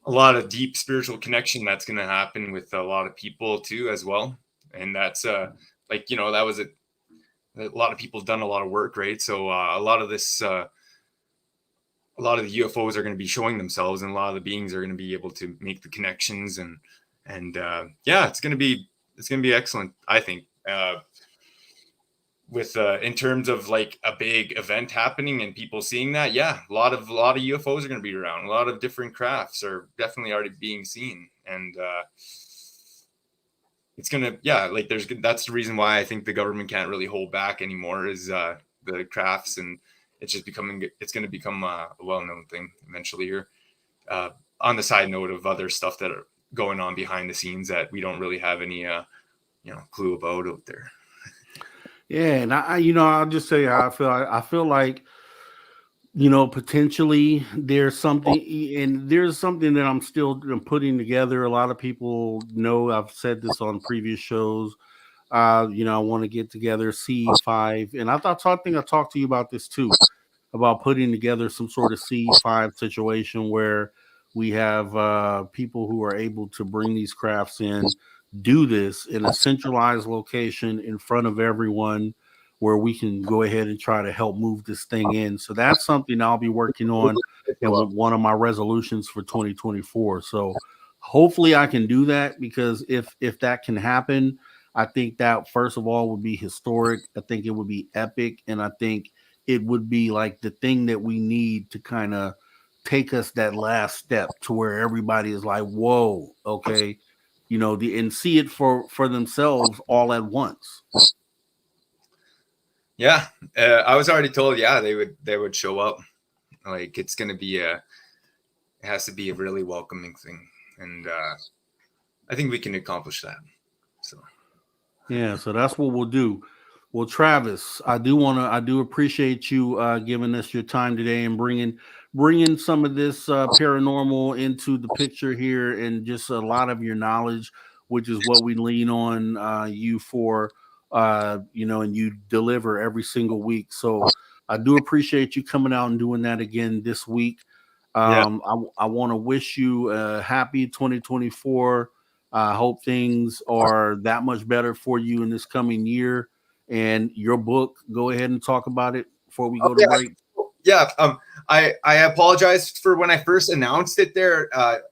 lot of deep spiritual connection that's going to happen with a lot of people too, as well. And that's that a lot of people done a lot of work, right? So a lot of this, a lot of the UFOs are going to be showing themselves, and a lot of the beings are going to be able to make the connections, and yeah, it's going to be excellent, I think. With in terms of like a big event happening and people seeing that, yeah, a lot of UFOs are going to be around. A lot of different crafts are definitely already being seen, and it's gonna, yeah, like that's the reason why I think the government can't really hold back anymore, is the crafts, and it's going to become a well-known thing eventually here. On the side note of other stuff that are going on behind the scenes that we don't really have any clue about out there. Yeah, and I'll just say how I feel. I feel like, potentially there's something that I'm still putting together. A lot of people know I've said this on previous shows. I want to get together C5, and I think I talked to you about this too, about putting together some sort of C5 situation where we have people who are able to bring these crafts in, do this in a centralized location in front of everyone, where we can go ahead and try to help move this thing in. So that's something I'll be working on, and one of my resolutions for 2024. So hopefully I can do that, because if that can happen, I think that first of all would be historic. I think it would be epic, and I think it would be like the thing that we need to kind of take us that last step to where everybody is like, whoa, okay, and see it for themselves all at once. Yeah, I was already told, yeah, they would show up. Like, it's going to be it has to be a really welcoming thing, and I think we can accomplish that. So yeah, so that's what we'll do. Well, Travis, I do appreciate you giving us your time today and bringing some of this paranormal into the picture here, and just a lot of your knowledge, which is what we lean on you for, and you deliver every single week. So I do appreciate you coming out and doing that again this week. Yeah. I want to wish you a happy 2024. I hope things are that much better for you in this coming year. And your book, go ahead and talk about it before we go to break. Yeah, I apologize for when I first announced it there.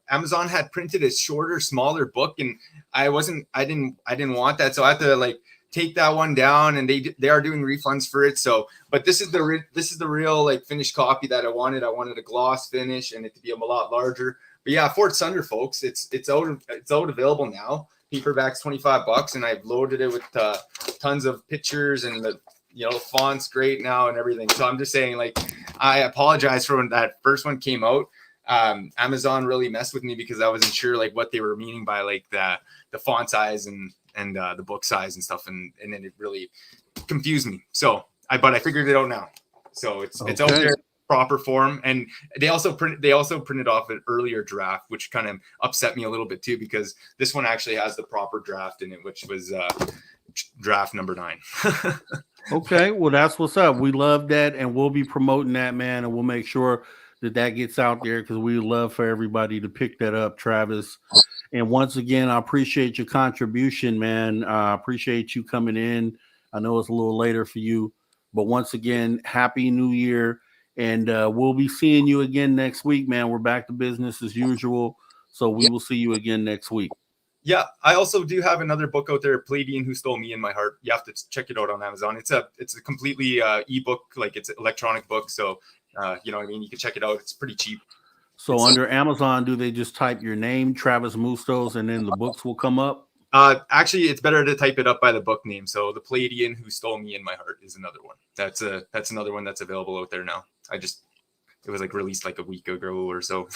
Amazon had printed a shorter, smaller book, and I didn't want that, so I had to take that one down, and they are doing refunds for it. So, but this is the real finished copy that I wanted. I wanted a gloss finish and it to be a lot larger. But yeah, Fort Sunder, folks, it's out available now. Paperback's $25, and I've loaded it with tons of pictures, and the font's great now and everything. So I'm just saying, I apologize for when that first one came out. Amazon really messed with me because I wasn't sure what they were meaning by the font size and the book size and stuff, and then it really confused me. So but I figured it out now. So it's out there in proper form, and they also printed off an earlier draft, which kind of upset me a little bit too, because this one actually has the proper draft in it, which was draft number 9. Okay, well, that's what's up. We love that, and we'll be promoting that, man, and we'll make sure that gets out there, because we love for everybody to pick that up, Travis. And once again, I appreciate your contribution, man. I appreciate you coming in. I know it's a little later for you, but once again, Happy New Year, and we'll be seeing you again next week, man. We're back to business as usual, so we will see you again next week. Yeah, I also do have another book out there, Palladian Who Stole Me in My Heart. You have to check it out on Amazon. It's a completely ebook, it's an electronic book. So, you can check it out. It's pretty cheap. So under Amazon, do they just type your name, Travis Moostoos, and then the books will come up? Actually, it's better to type it up by the book name. So The Palladian Who Stole Me in My Heart is another one. That's another one that's available out there now. It was released a week ago or so.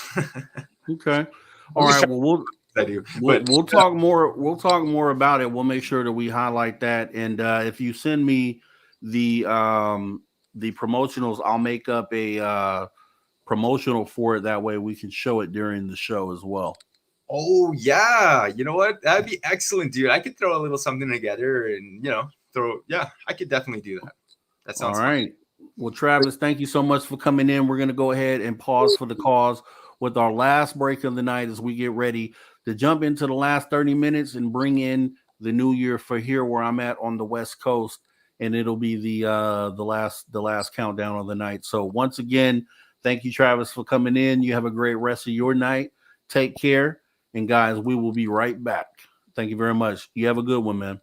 Okay. All right. Well, we'll talk more. We'll talk more about it. We'll make sure that we highlight that. And if you send me the promotionals, I'll make up a promotional for it. That way we can show it during the show as well. Oh yeah, you know what? That'd be excellent, dude. I could throw a little something together, and I could definitely do that. That sounds all right. Fun. Well, Travis, thank you so much for coming in. We're going to go ahead and pause for the cause with our last break of the night as we get ready to jump into the last 30 minutes and bring in the new year for here where I'm at on the West Coast. and it'll be the last countdown of the night. So once again, thank you, Travis, for coming in. You have a great rest of your night. Take care, and guys, we will be right back. Thank you very much. You have a good one, man.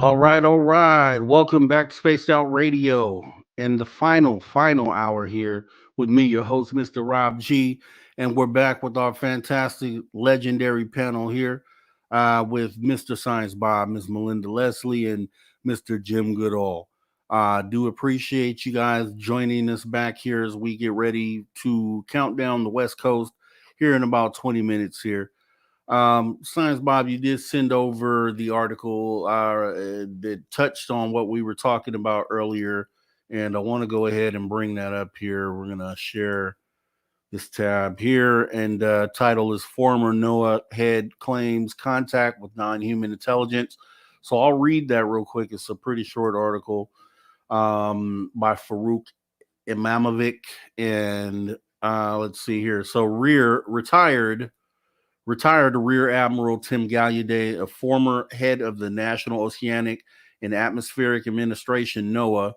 All right, all right. Welcome back to Spaced Out Radio and the final hour here with me, your host, Mr. Rob G. And we're back with our fantastic, legendary panel here with Mr. Science Bob, Ms. Melinda Leslie, and Mr. Jim Goodall. Do appreciate you guys joining us back here as we get ready to count down the West Coast here in about 20 minutes here. Science Bob, you did send over the article that touched on what we were talking about earlier, and I want to go ahead and bring that up here. We're gonna share this tab here, and title is "Former NOAA Head Claims Contact with Non-Human Intelligence." So I'll read that real quick. It's a pretty short article by Farouk Imamovic, and let's see here. So Retired Rear Admiral Tim Gallaudet, a former head of the National Oceanic and Atmospheric Administration, NOAA,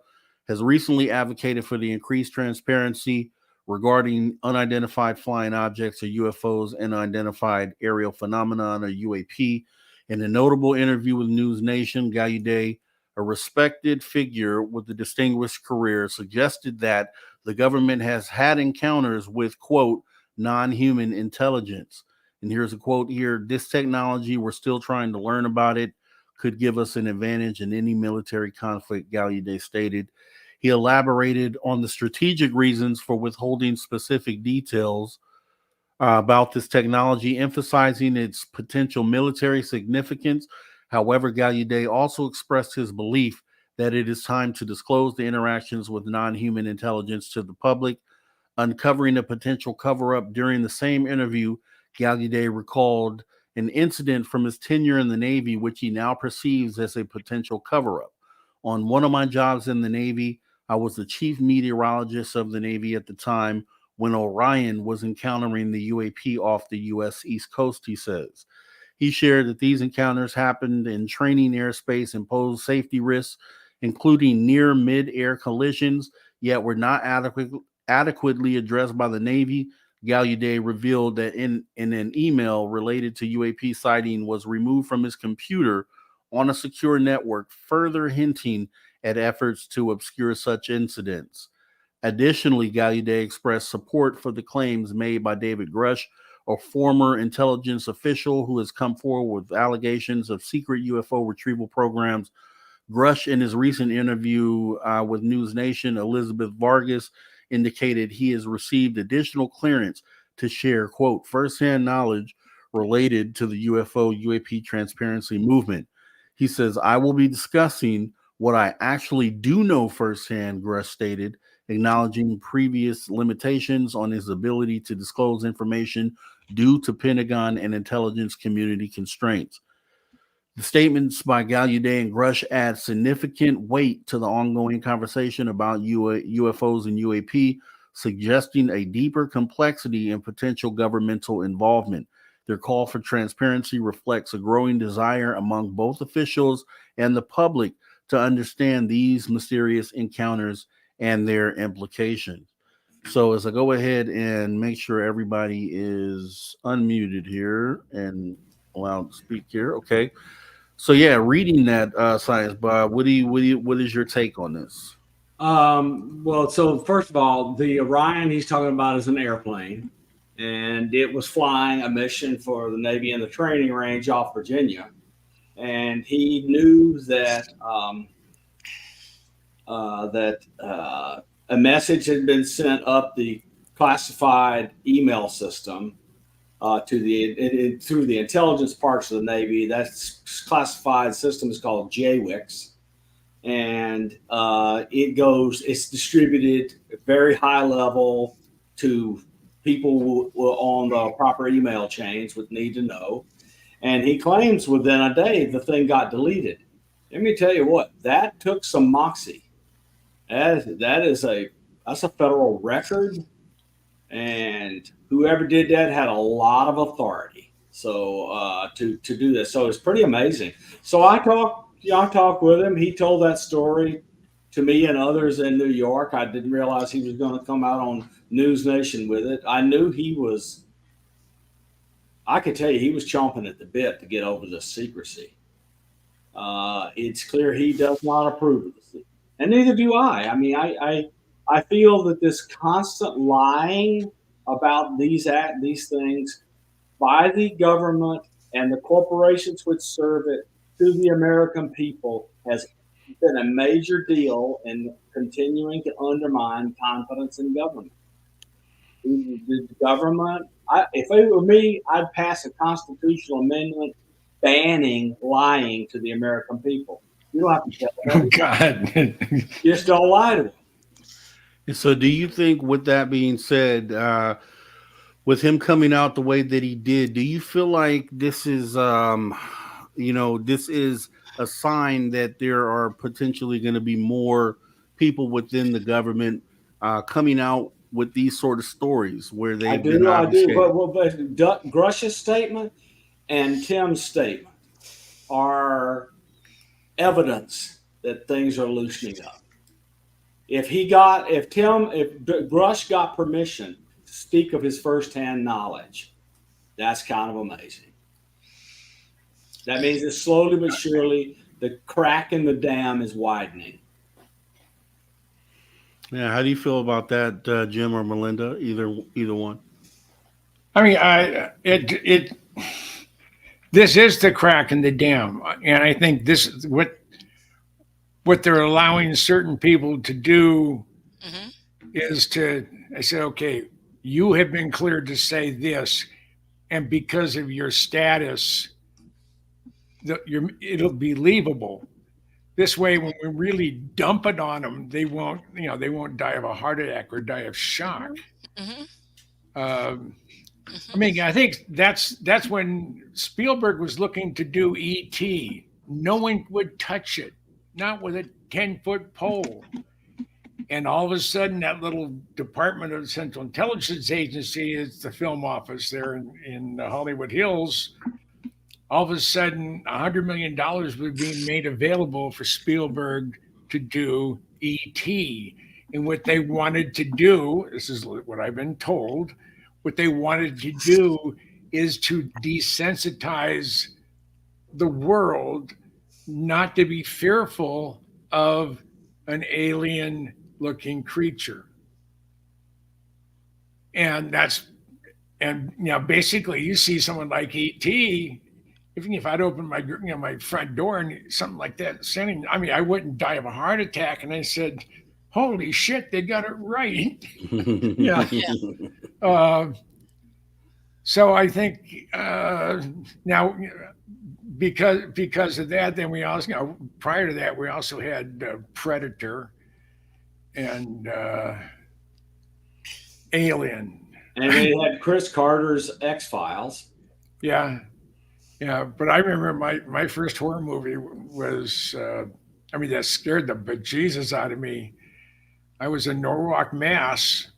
has recently advocated for the increased transparency regarding unidentified flying objects or UFOs and unidentified aerial phenomenon or UAP. In a notable interview with News Nation, Gallaudet, a respected figure with a distinguished career, suggested that the government has had encounters with, quote, non-human intelligence. And here's a quote here: "This technology, we're still trying to learn about it, could give us an advantage in any military conflict," Gallaudet stated. He elaborated on the strategic reasons for withholding specific details about this technology, emphasizing its potential military significance. However, Gallaudet also expressed his belief that it is time to disclose the interactions with non-human intelligence to the public, uncovering a potential cover-up. During the same interview, Gallaudet recalled an incident from his tenure in the Navy, which he now perceives as a potential cover-up. "On one of my jobs in the Navy, I was the chief meteorologist of the Navy at the time when Orion was encountering the UAP off the U.S. East Coast," he says. He shared that these encounters happened in training airspace and posed safety risks, including near mid-air collisions, yet were not adequately addressed by the Navy. Gallaudet revealed that in an email related to UAP sighting was removed from his computer on a secure network, further hinting at efforts to obscure such incidents. Additionally, Gallaudet expressed support for the claims made by David Grush, a former intelligence official who has come forward with allegations of secret UFO retrieval programs. Grush, in his recent interview with News Nation, Elizabeth Vargas, indicated he has received additional clearance to share, quote, firsthand knowledge related to the UFO UAP transparency movement. He says, "I will be discussing what I actually do know firsthand," Grush stated, acknowledging previous limitations on his ability to disclose information due to Pentagon and intelligence community constraints. The statements by Gallaudet and Grush add significant weight to the ongoing conversation about UFOs and UAP, suggesting a deeper complexity and potential governmental involvement. Their call for transparency reflects a growing desire among both officials and the public to understand these mysterious encounters and their implications. So as I go ahead and make sure everybody is unmuted here and allowed to speak here, okay. So yeah, reading that Science Bob, what is your take on this? Well, so first of all, the Orion he's talking about is an airplane, and it was flying a mission for the Navy in the training range off Virginia, and he knew that a message had been sent up the classified email system through the intelligence parts of the Navy. That classified system is called JWICS, and it's distributed at very high level to people on the proper email chains would need to know. And he claims within a day the thing got deleted. Let me tell you what, that took some moxie. That's a federal record. And whoever did that had a lot of authority. So to do this, so it's pretty amazing. So I talked with him. He told that story to me and others in New York. I didn't realize he was going to come out on News Nation with it. I knew I could tell you he was chomping at the bit to get over the secrecy. It's clear he does not approve of this, and neither do I. I mean, I feel that this constant lying about these things by the government and the corporations which serve it to the American people has been a major deal in continuing to undermine confidence in government. The government, if it were me, I'd pass a constitutional amendment banning lying to the American people. You don't have to tell Oh them. God. Just don't lie to them. So, do you think, with that being said, with him coming out the way that he did, do you feel like this is, this is a sign that there are potentially going to be more people within the government coming out with these sort of stories where they've been I do. obfuscated? But Grush's statement and Tim's statement are evidence that things are loosening up. If Grush got permission to speak of his firsthand knowledge, that's kind of amazing. That means that slowly but surely the crack in the dam is widening. Yeah, how do you feel about that, Jim or Melinda? Either one. I mean, this is the crack in the dam, and I think this is what they're allowing certain people to do is to. I said, okay, you have been cleared to say this, and because of your status, it'll be believable. This way, when we really dump it on them, they won't die of a heart attack or die of shock. I mean, I think that's when Spielberg was looking to do E.T. No one would touch it, not with a 10-foot pole. And all of a sudden, that little department of the Central Intelligence Agency is the film office there in Hollywood Hills. All of a sudden, $100 million was being made available for Spielberg to do E.T. And what they wanted to do, this is what I've been told, what they wanted to do is to desensitize the world not to be fearful of an alien-looking creature. And basically, you see someone like E.T., if I'd open my front door and something like that, I wouldn't die of a heart attack. And I said, holy shit, they got it right. Yeah. So I think now, because of that, then we also, prior to that, we also had Predator and Alien. And they had Chris Carter's X-Files. Yeah. Yeah, but I remember my first horror movie was, that scared the bejesus out of me. I was in Norwalk, Mass,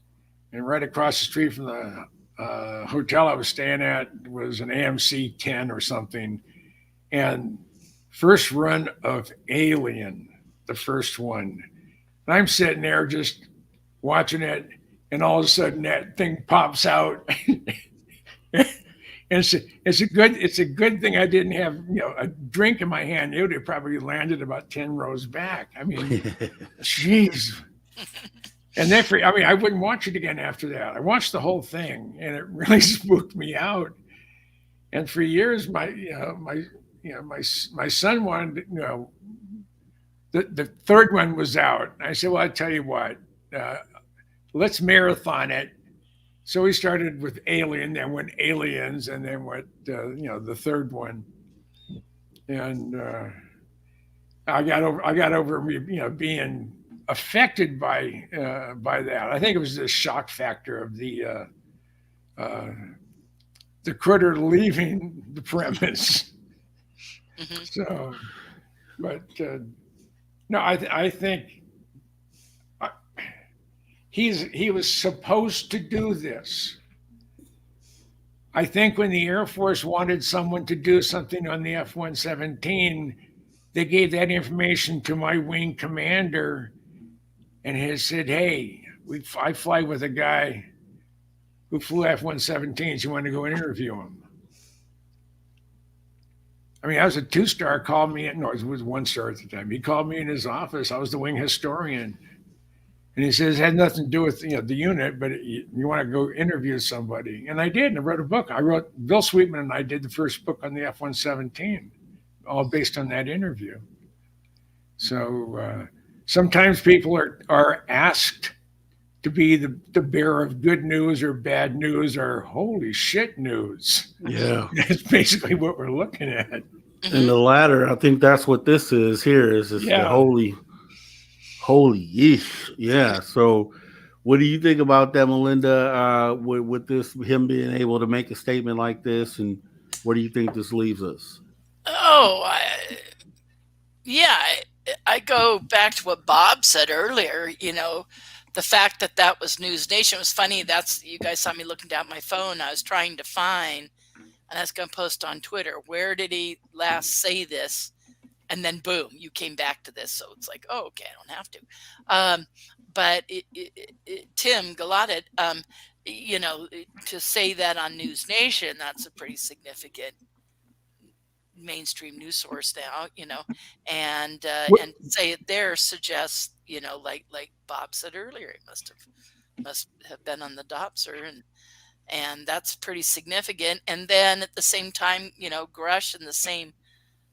and right across the street from the hotel I was staying at was an AMC 10 or something. And first run of Alien, the first one. And I'm sitting there just watching it, and all of a sudden that thing pops out. And it's a good thing I didn't have a drink in my hand. It would have probably landed about 10 rows back. I mean, jeez. And then I wouldn't watch it again after that. I watched the whole thing, and it really spooked me out. And for years, my son wanted the third one was out. I said, well, I tell you what, let's marathon it. So we started with Alien, then went Aliens, and then went the third one. And I got over being affected by that. I think it was the shock factor of the critter leaving the premise. So, but no, I think. He was supposed to do this. I think when the Air Force wanted someone to do something on the F-117, they gave that information to my wing commander, and he said, hey, I fly with a guy who flew F-117s. You want to go interview him? I mean, I was a 2-star. Called me. No, it was 1-star at the time. He called me in his office. I was the wing historian, and he says it had nothing to do with the unit, but you want to go interview somebody, and I did. And I wrote a book. Bill Sweetman and I did the first book on the F-117, all based on that interview. So sometimes people are asked to be the bearer of good news or bad news or holy shit news. Yeah. That's basically what we're looking at. And the latter, I think that's what this is here. Is this the holy yeesh. Yeah. So what do you think about that, Melinda, with this, him being able to make a statement like this, and where do you think this leaves us? Oh, I go back to what Bob said earlier. The fact that was News Nation was funny. You guys saw me looking down at my phone. I was trying to find, and I was going to post on Twitter, where did he last say this? And then boom, you came back to this. So it's like, oh, okay, I don't have to. But Tim Galata, to say that on News Nation, that's a pretty significant mainstream news source now, and say it there suggests, like Bob said earlier, it must have been on the Dopser, and that's pretty significant. And then at the same time, Grush in the same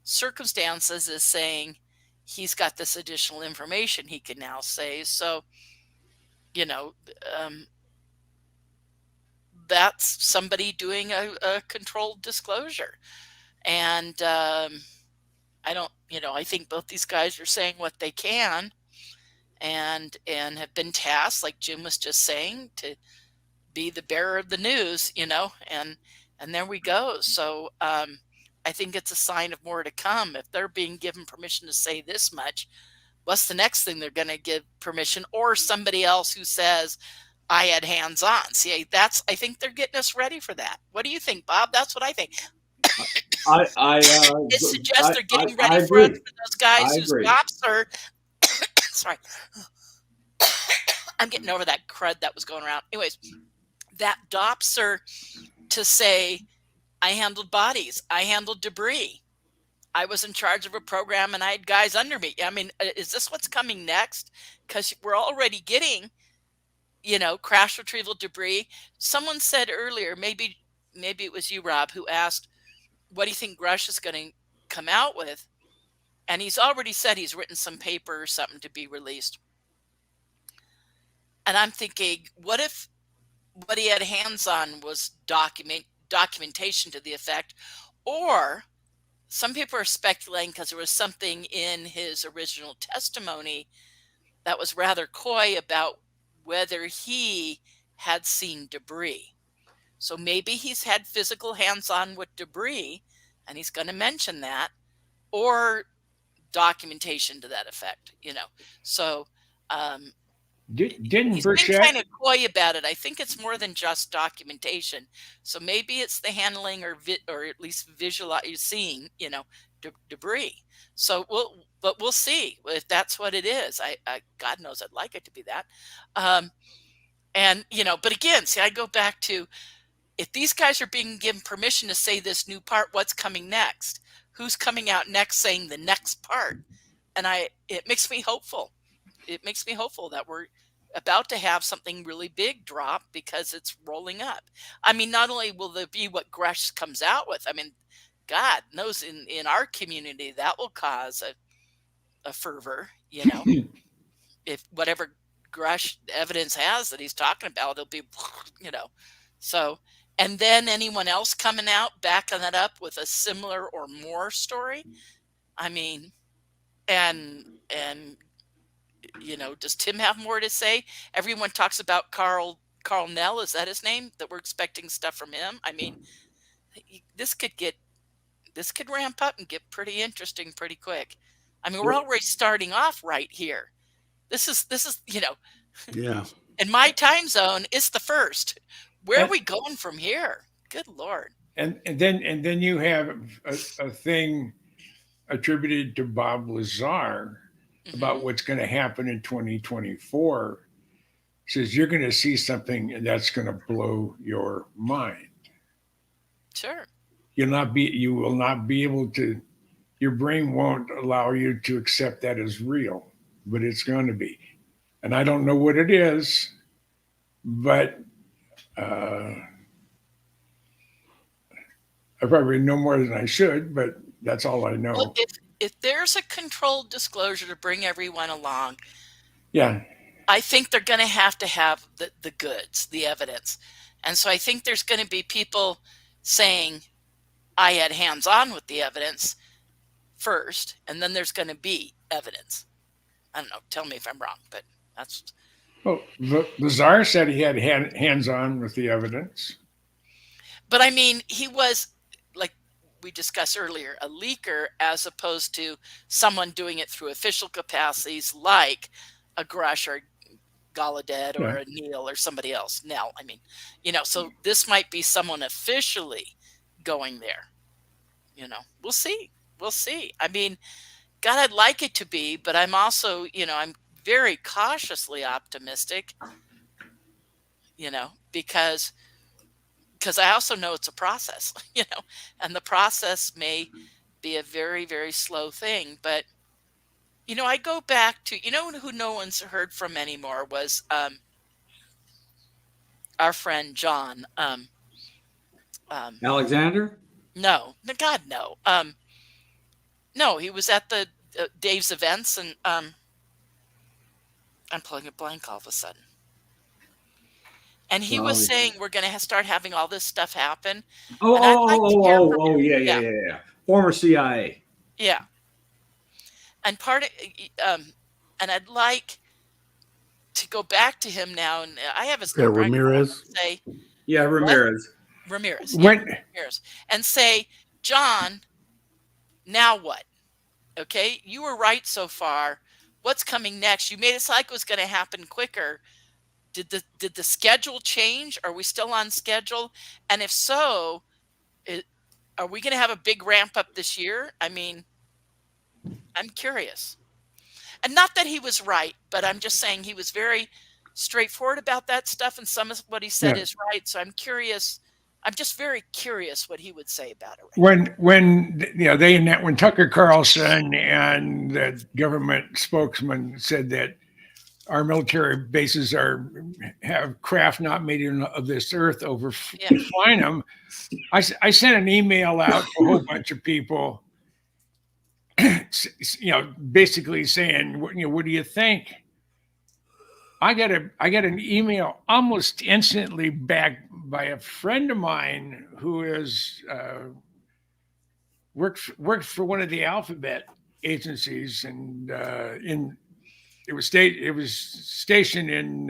circumstances is saying he's got this additional information he can now say. So, that's somebody doing a controlled disclosure. And I think both these guys are saying what they can and have been tasked, like Jim was just saying, to be the bearer of the news, and there we go. So I think it's a sign of more to come. If they're being given permission to say this much, what's the next thing they're going to give permission? Or somebody else who says, I had hands on. See, I think they're getting us ready for that. What do you think, Bob? That's what I think. It suggests they're getting ready for those guys whose jobs are. Sorry, I'm getting over that crud that was going around. Anyways, that Dopser to say, I handled bodies, I handled debris, I was in charge of a program, and I had guys under me. I mean, is this what's coming next? Because we're already getting, crash retrieval debris. Someone said earlier, maybe it was you, Rob, who asked, what do you think Grush is going to come out with? And he's already said he's written some paper or something to be released. And I'm thinking, what if what he had hands on was documentation to the effect, or some people are speculating because there was something in his original testimony that was rather coy about whether he had seen debris. So maybe he's had physical hands-on with debris, and he's going to mention that, or documentation to that effect, So didn't he's Burchett been kind of coy about it. I think it's more than just documentation. So maybe it's the handling or at least seeing, debris. So we'll see if that's what it is. I God knows I'd like it to be that. But again, see, I go back to, if these guys are being given permission to say this new part, what's coming next? Who's coming out next saying the next part? And it makes me hopeful. It makes me hopeful that we're about to have something really big drop, because it's rolling up. I mean, not only will there be what Grush comes out with, I mean, God knows in our community that will cause a fervor, if whatever Grush evidence has that he's talking about, it'll be, so. And then anyone else coming out, backing that up with a similar or more story. I mean, and does Tim have more to say? Everyone talks about Carl Nell. Is that his name? That we're expecting stuff from him. I mean, this could ramp up and get pretty interesting pretty quick. I mean, we're already starting off right here. This is Yeah. in my time zone, it's the first. Where are we going from here? Good Lord. And then you have a thing attributed to Bob Lazar about what's going to happen in 2024. Says you're going to see something that's going to blow your mind. Sure. you will not be able to, your brain won't allow you to accept that as real, but it's going to be. And I don't know what it is, but I probably know more than I should, but that's all I know. Well, if there's a controlled disclosure to bring everyone along, Yeah. I think they're going to have the goods, the evidence. And so I think there's going to be people saying, I had hands-on with the evidence first, and then there's going to be evidence. I don't know. Tell me if I'm wrong, but that's... Well, the czar said he had hands-on with the evidence. But I mean, he was, like we discussed earlier, a leaker as opposed to someone doing it through official capacities like a Grush or Gallaudet or a Neil or somebody else. Now, I mean, so this might be someone officially going there. We'll see. We'll see. I mean, God, I'd like it to be, but I'm also, I'm very cautiously optimistic, because I also know it's a process, and the process may be a very, very slow thing. But, I go back to, who no one's heard from anymore was our friend John. Alexander? No, God, no. No, he was at the Dave's events, and I'm pulling a blank all of a sudden. And he was saying we're going to start having all this stuff happen. Yeah. Former CIA. Yeah. And and I'd like to go back to him now, and I have his number. Ramirez. Ramirez. Ramirez. Ramirez. And say, John, now what? Okay, you were right so far. What's coming next? You made it sound like it was going to happen quicker. Did the schedule change? Are we still on schedule? And if so, are we going to have a big ramp up this year? I mean, I'm curious. And not that he was right, but I'm just saying he was very straightforward about that stuff, and some of what he said is right. So I'm curious. I'm just very curious what he would say about it. When Tucker Carlson and the government spokesman said that our military bases have craft not made of this earth over flying them, I sent an email out to a whole bunch of people, basically saying, what do you think? I got an email almost instantly back by a friend of mine who is worked for one of the alphabet agencies, and it was stationed in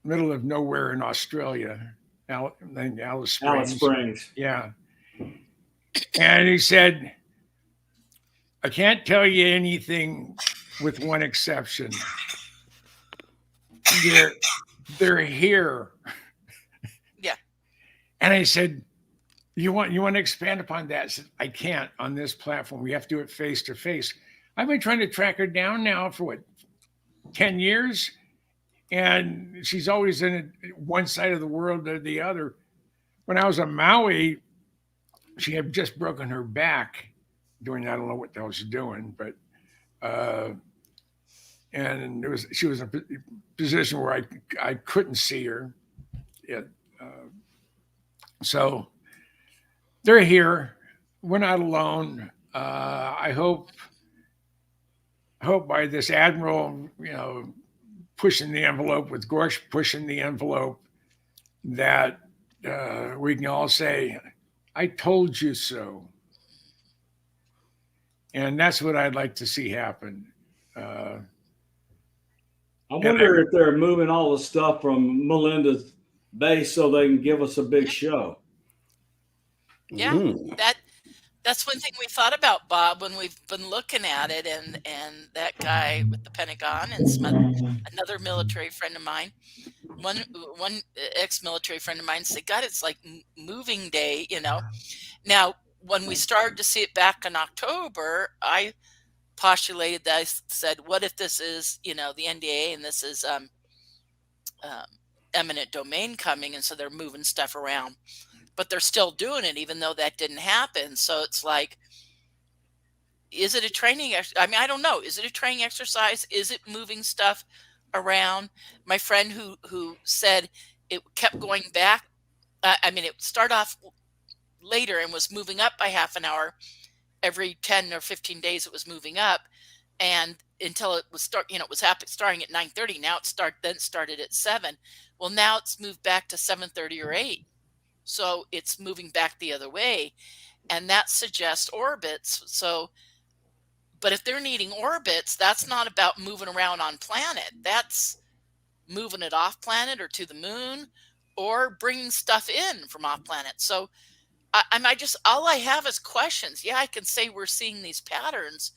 middle of nowhere in Australia, Alice Springs. Yeah. And he said, I can't tell you anything with one exception. They're here. Yeah. And I said, you want to expand upon that? I said, I can't on this platform. We have to do it face to face. I've been trying to track her down now for 10 years? And she's always in one side of the world or the other. When I was on Maui, she had just broken her back doing that. I don't know what the hell she's doing, but and she was in a position where I couldn't see her. So they're here. We're not alone. I hope by this admiral, pushing the envelope, with Gorsh pushing the envelope, that we can all say, I told you so. And that's what I'd like to see happen. I wonder if they're moving all the stuff from Melinda's base so they can give us a big show. Yeah, that's one thing we thought about, Bob, when we've been looking at it, and that guy with the Pentagon and another military friend of mine, one ex-military friend of mine said, God, it's like moving day, Now, when we started to see it back in October, I postulated that. I said, what if this is, the NDA, and this is eminent domain coming, and so they're moving stuff around, but they're still doing it even though that didn't happen. So it's like, is it a training? I mean, I don't know. Is it a training exercise? Is it moving stuff around? My friend who said it kept going back. I mean, it started off later and was moving up by half an hour every 10 or 15 days. It was moving up, and until it was starting at 9:30. Now it started at 7. Well, now it's moved back to 7:30 or 8. So it's moving back the other way, and that suggests orbits. So, but if they're needing orbits, that's not about moving around on planet. That's moving it off planet or to the moon, or bringing stuff in from off planet. So all I have is questions. Yeah, I can say we're seeing these patterns,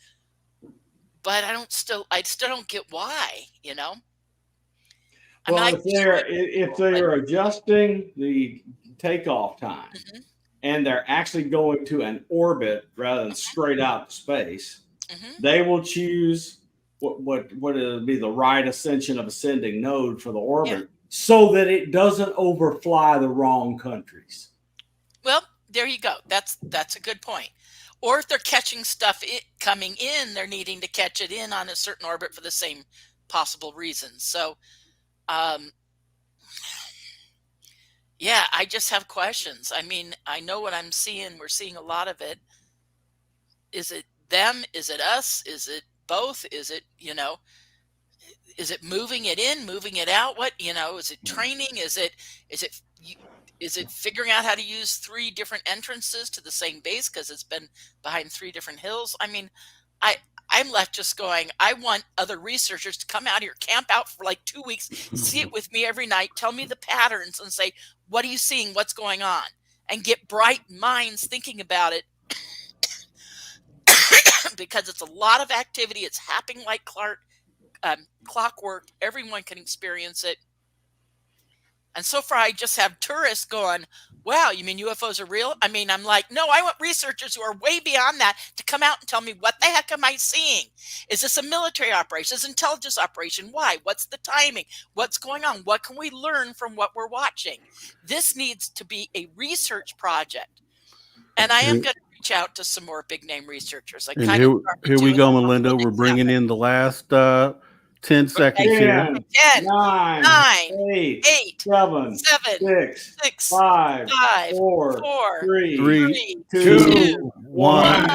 but I still don't get why, you know? Well, if they're adjusting the takeoff time and they're actually going to an orbit rather than straight out to space, they will choose what would be the right ascension of ascending node for the orbit so that it doesn't overfly the wrong countries. Well, there you go. That's a good point. Or if they're catching stuff coming in, they're needing to catch it in on a certain orbit for the same possible reasons. So, yeah, I just have questions. I mean, I know what I'm seeing. We're seeing a lot of it. Is it them? Is it us? Is it both? Is it, is it moving it in, moving it out? What, is it training? Is it figuring out how to use 3 different entrances to the same base because it's been behind 3 different hills? I mean, I'm left just going, I want other researchers to come out here, camp out for like 2 weeks, see it with me every night, tell me the patterns and say, what are you seeing? What's going on? And get bright minds thinking about it because it's a lot of activity. It's happening like clockwork. Everyone can experience it. And so far, I just have tourists going, wow, you mean UFOs are real? I mean, I'm like, no, I want researchers who are way beyond that to come out and tell me, what the heck am I seeing? Is this a military operation? Is this an intelligence operation? Why? What's the timing? What's going on? What can we learn from what we're watching? This needs to be a research project. And I am going to reach out to some more big name researchers. Here we go, Melinda. We're bringing in the last 10 seconds here. 10, 9, 8, 7, 6, 5, 4, 3, 2, 1.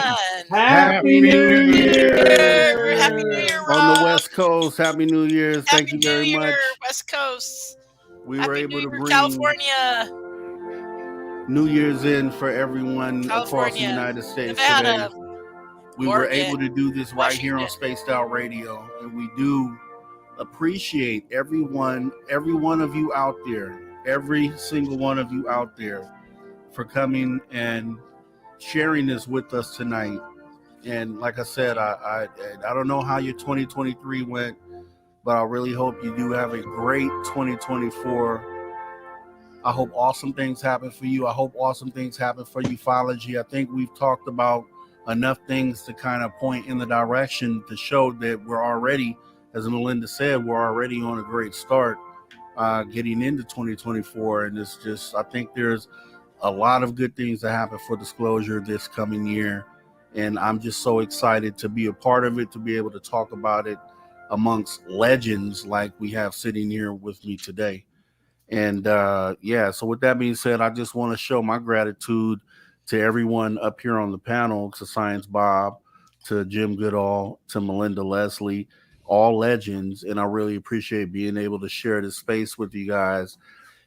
Happy New Year! Happy New Year, Rob. On the West Coast, Happy New Year. Thank you very much. West Coast. We were able to bring California. New Year's in for everyone across the United States Nevada, today. We were able to do this right here on Spaced Out Radio, and we do appreciate every one of you out there, every single one of you out there, for coming and sharing this with us tonight. And like I said, I don't know how your 2023 went, but I really hope you do have a great 2024. I hope awesome things happen for you. I hope awesome things happen for ufology. I think we've talked about enough things to kind of point in the direction to show that we're already, as Melinda said, we're already on a great start getting into 2024. And it's just, I think there's a lot of good things that happen for disclosure this coming year. And I'm just so excited to be a part of it, to be able to talk about it amongst legends like we have sitting here with me today. And so with that being said, I just want to show my gratitude to everyone up here on the panel, to Science Bob, to Jim Goodall, to Melinda Leslie, all legends. And I really appreciate being able to share this space with you guys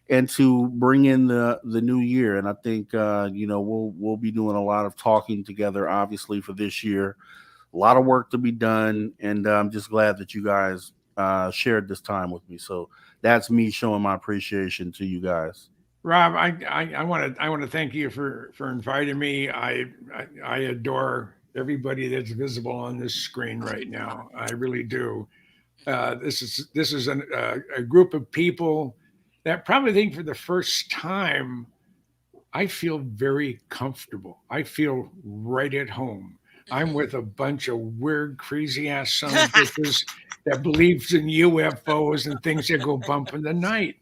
and to bring in the new year. And I think, we'll be doing a lot of talking together, obviously, for this year. A lot of work to be done. And I'm just glad that you guys shared this time with me. So that's me showing my appreciation to you guys. Rob, I want to thank you for inviting me. I adore everybody that's visible on this screen right now. I really do. This is a group of people that probably think for the first time, I feel very comfortable. I feel right at home. I'm with a bunch of weird, crazy ass son of bitches that believes in UFOs and things that go bump in the night.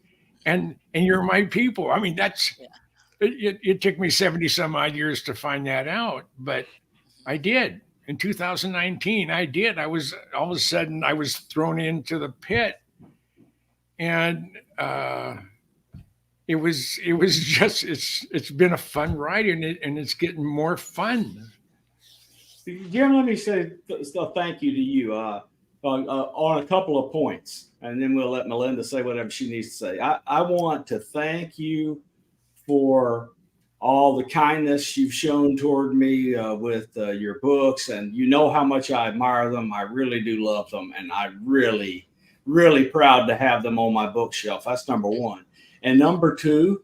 and you're my people. I mean, that's Yeah. it took me 70 some odd years to find that out, but I did. In 2019, I did. I was all of a sudden I was thrown into the pit, and it was just it's been a fun ride, and it's getting more fun. Jim, let me say thank you to you on a couple of points, and then we'll let Melinda say whatever she needs to say. I want to thank you for all the kindness you've shown toward me with your books, and you know how much I admire them. I really do love them, and I'm really, really proud to have them on my bookshelf. That's number one. And number two,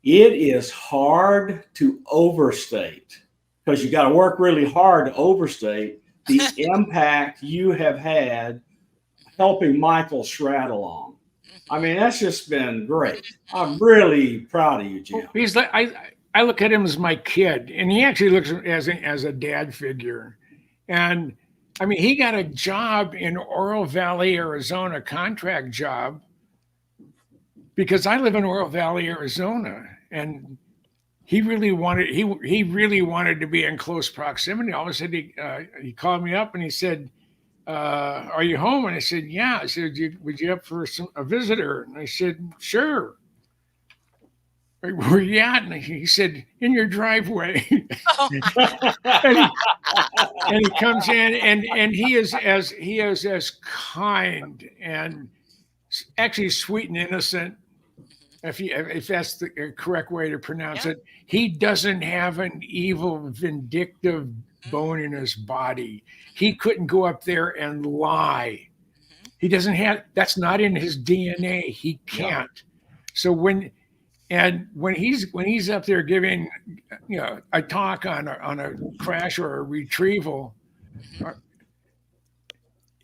it is hard to overstate, because you got to work really hard to overstate the impact you have had helping Michael Shroud along. I mean, that's just been great. I'm really proud of you, Jim. He's like I look at him as my kid, and he actually looks as a dad figure. And I mean, he got a job in Oro Valley, Arizona, contract job, because I live in Oro Valley, Arizona, and he really wanted to be in close proximity. All of a sudden, he called me up and he said, "Are you home?" And I said, "Yeah." I said, "Would you up for a visitor?" And I said, "Sure." "Where you at?" And he said, "In your driveway." and he comes in, and he is as kind and actually sweet and innocent, if that's the correct way to pronounce it. He doesn't have an evil, vindictive bone in his body. He couldn't go up there and lie. He doesn't have, that's not in his DNA. He can't. So when he's up there giving, a talk on a crash or a retrieval,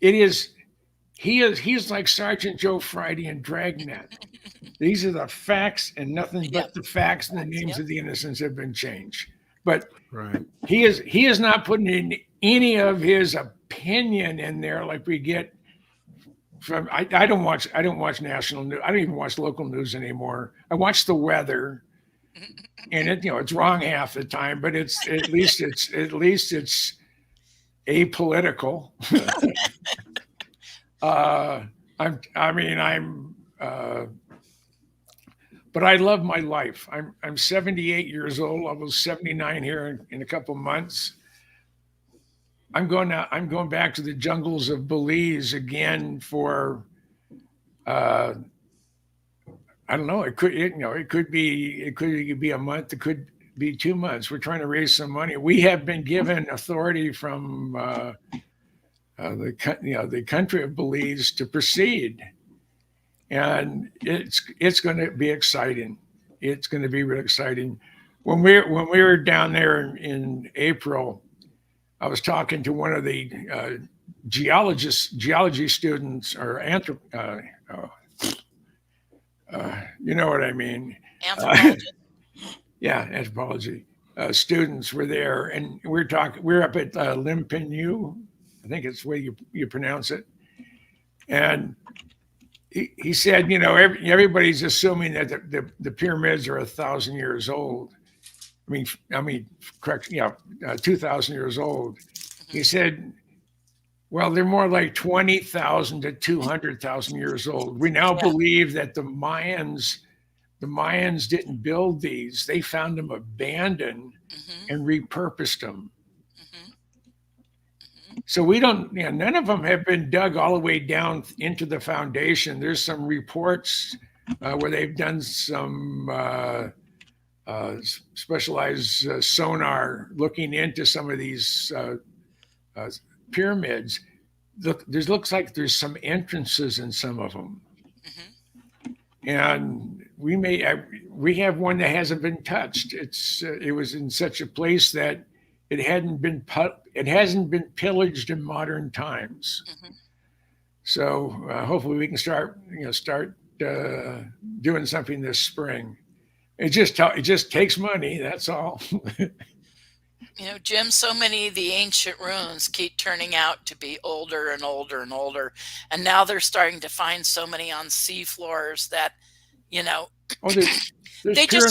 he's like Sergeant Joe Friday in Dragnet. These are the facts and nothing but the facts, and the names of the innocents have been changed. But he is not putting in any of his opinion in there like we get from. I don't watch national news. I don't even watch local news anymore. I watch the weather, and it's wrong half the time, but it's at least it's apolitical. But I love my life. I'm 78 years old. I was 79 here in a couple months. I'm going back to the jungles of Belize again for I don't know. It could be a month. It could be 2 months. We're trying to raise some money. We have been given authority from the country of Belize to proceed. And it's going to be exciting. It's going to be really exciting. When we were down there in April, I was talking to one of the geology students, or you know what I mean? Anthropology. Anthropology students were there, and we're up at Limpinu, I think it's the way you pronounce it, and he said, everybody's assuming that the pyramids are 1,000 years old. I mean, correct, 2,000 years old. He said, well, they're more like 20,000 to 200,000 years old. We now believe that the Mayans didn't build these. They found them abandoned and repurposed them. So we don't, none of them have been dug all the way down into the foundation. There's some reports where they've done some specialized sonar looking into some of these pyramids. Looks like there's some entrances in some of them. And we have one that hasn't been touched. It was in such a place that it hasn't been pillaged in modern times. So hopefully we can start doing something this spring. It just takes money. That's all. You know, Jim, so many of the ancient ruins keep turning out to be older and older and older. And now they're starting to find so many on sea floors that, you know, Oh, there's they current,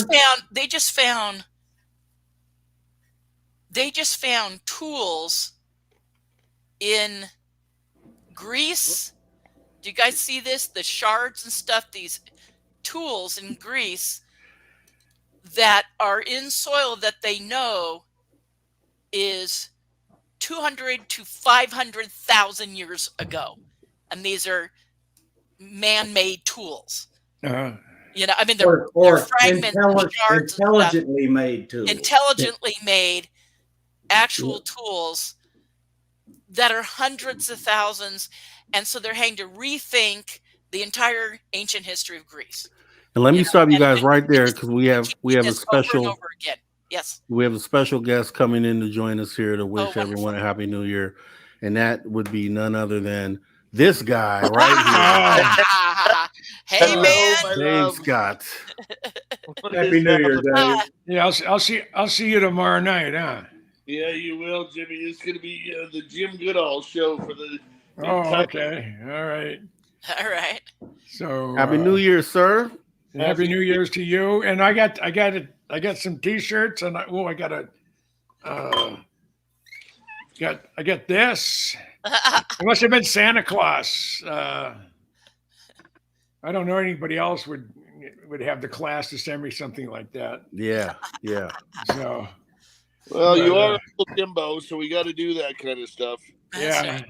just found tools in Greece. Do you guys see this? The shards and stuff, these tools in Greece that are in soil that they know is 200 to 500,000 years ago. And these are man-made tools. You know, I mean, they're fragments of shards intelligently made tools. Intelligently made actual tools that are hundreds of thousands. And so they're having to rethink the entire ancient history of Greece. And let me stop you guys right there, because we have a special over and over again. Yes. We have a special guest coming in to join us here to wish everyone a happy new year. And that would be none other than this guy right here. Hey, man. Dave Scott. Happy New Year, Dave. Yeah, I'll see you tomorrow night, huh? Yeah, you will, Jimmy. It's going to be the Jim Goodall show for the. Okay. All right. All right. So happy New Year, sir. Happy New Year's to you. And I got some T-shirts, and I got this. It must have been Santa Claus. I don't know anybody else would have the class to send me something like that. Yeah. So. Well, you are a Jimbo, so we got to do that kind of stuff. Yeah.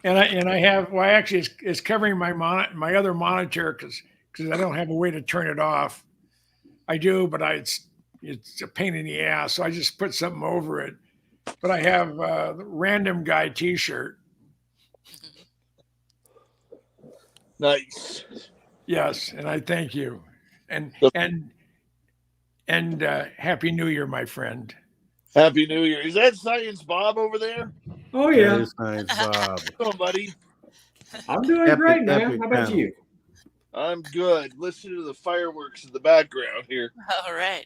And I have, well, actually it's covering my other monitor because I don't have a way to turn it off. I do, but it's a pain in the ass, so I just put something over it. But I have the Random Guy T-shirt. Nice. Yes, and I thank you, and Happy New Year, my friend. Happy New Year. Is that Science Bob over there? Oh yeah, Science Bob. Come on, buddy. I'm doing great, man. How about you? I'm good. Listen to the fireworks in the background here. All right.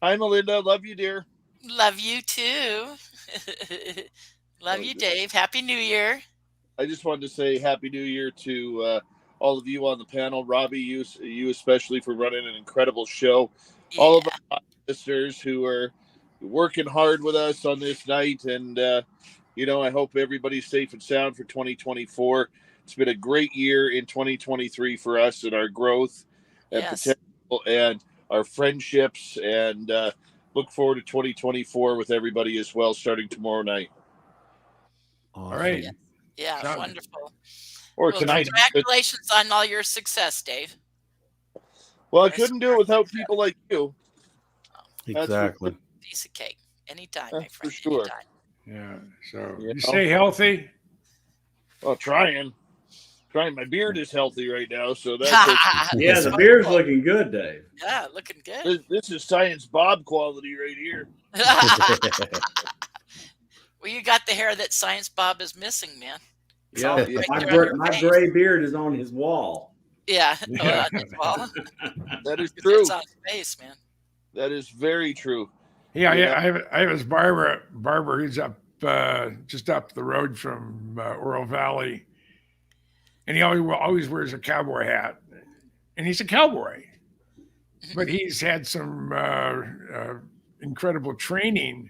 Hi, Melinda. Love you, dear. Love you too. Love you, Dave. Happy New Year. I just wanted to say Happy New Year to all of you on the panel. Robbie, you especially for running an incredible show. Yeah. All of our listeners who are working hard with us on this night. And, I hope everybody's safe and sound for 2024. It's been a great year in 2023 for us and our growth and potential and our friendships. And look forward to 2024 with everybody as well, starting tomorrow night. All right. Yeah, wonderful. Or tonight. Congratulations on all your success, Dave. Well, I couldn't do it without people like you. Exactly. Piece of cake. Anytime, my friend. For sure. Anytime. Yeah. So you stay healthy. Well, trying. My beard is healthy right now, so that's yeah. The beard's looking good, Dave. Yeah, looking good. This is Science Bob quality right here. Well, you got the hair that Science Bob is missing, man. It's my gray beard is on his wall. Yeah, on his wall. That is true. It's on his face, man. That is very true. Yeah. I have his barber who's up just up the road from Oro Valley, and he always wears a cowboy hat, and he's a cowboy, but he's had some incredible training.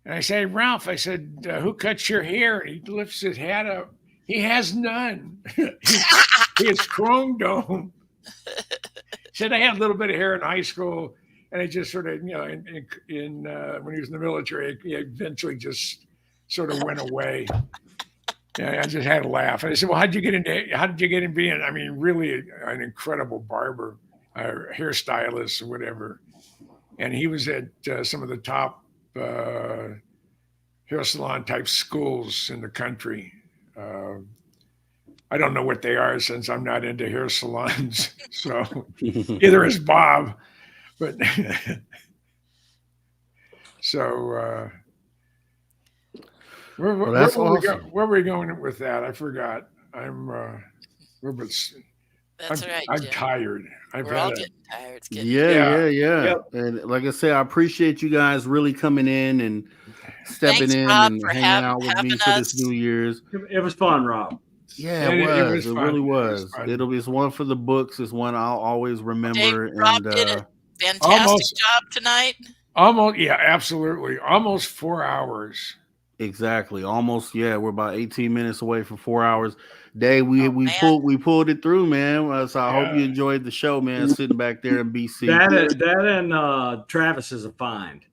And I say, Ralph, I said, who cuts your hair? And he lifts his hat up. He has none. He has chrome dome. Said I had a little bit of hair in high school, and I just sort of, when he was in the military, he eventually just sort of went away. Yeah, I just had to laugh. And I said, well, how did you get into being, really an incredible barber, hairstylist or whatever? And he was at some of the top hair salon type schools in the country. I don't know what they are since I'm not into hair salons. So either is Bob, but so where were we going with that? I forgot. I'm That's right. I'm tired. I've We're all had it. getting tired. It's getting Yeah. Yep. And like I said, I appreciate you guys really coming in and stepping Thanks, in Rob, and for hanging out with me having for this us. New Year's. It was fun, Rob. Yeah, It it was was. It fun. really It was was. fun. It's one for the books. It's one I'll always remember. Rob And did a fantastic almost- job tonight. Almost, yeah, absolutely. Almost 4 hours. exactly, almost. Yeah, we're about 18 minutes away from 4 hours. Dave, we man. pulled it through, man. So I hope you Yeah. enjoyed the show, man. Sitting back there in BC. That and Travis is a find.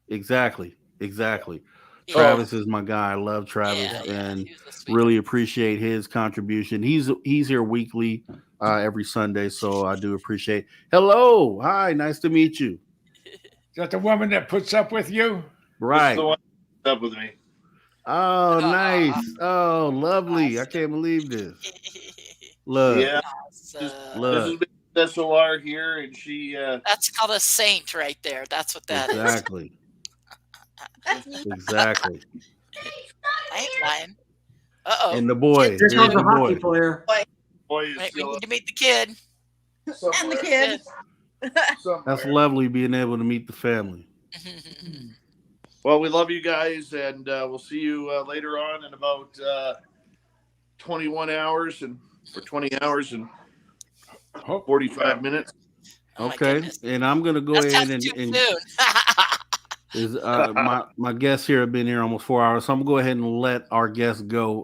Exactly. Yeah. Travis is my guy. I love Travis and he was a sweet really appreciate his contribution. He's here weekly, every Sunday, so I do appreciate. Hello, hi, nice to meet you. Is that the woman that puts up with you? This is Right. the one that's up with me. Oh, nice. Oh, lovely. I can't believe this. Look, Yeah, So, this look. is SOR here, and she. that's called a saint right there. That's what that is. Exactly. That's me. Exactly. I ain't lying. Uh-oh. And the boy. Here Here's comes the a hockey boy. player. Boy is Right, we still need to meet the kid. And the kid. somewhere. That's lovely being able to meet the family. Well, we love you guys, and we'll see you later on in about 21 hours and for 20 hours and Hope- 45 minutes. Oh, my Okay. goodness. And I'm gonna go That ahead sounds and too soon. is my guests here have been here almost 4 hours, so I'm gonna go ahead and let our guests go.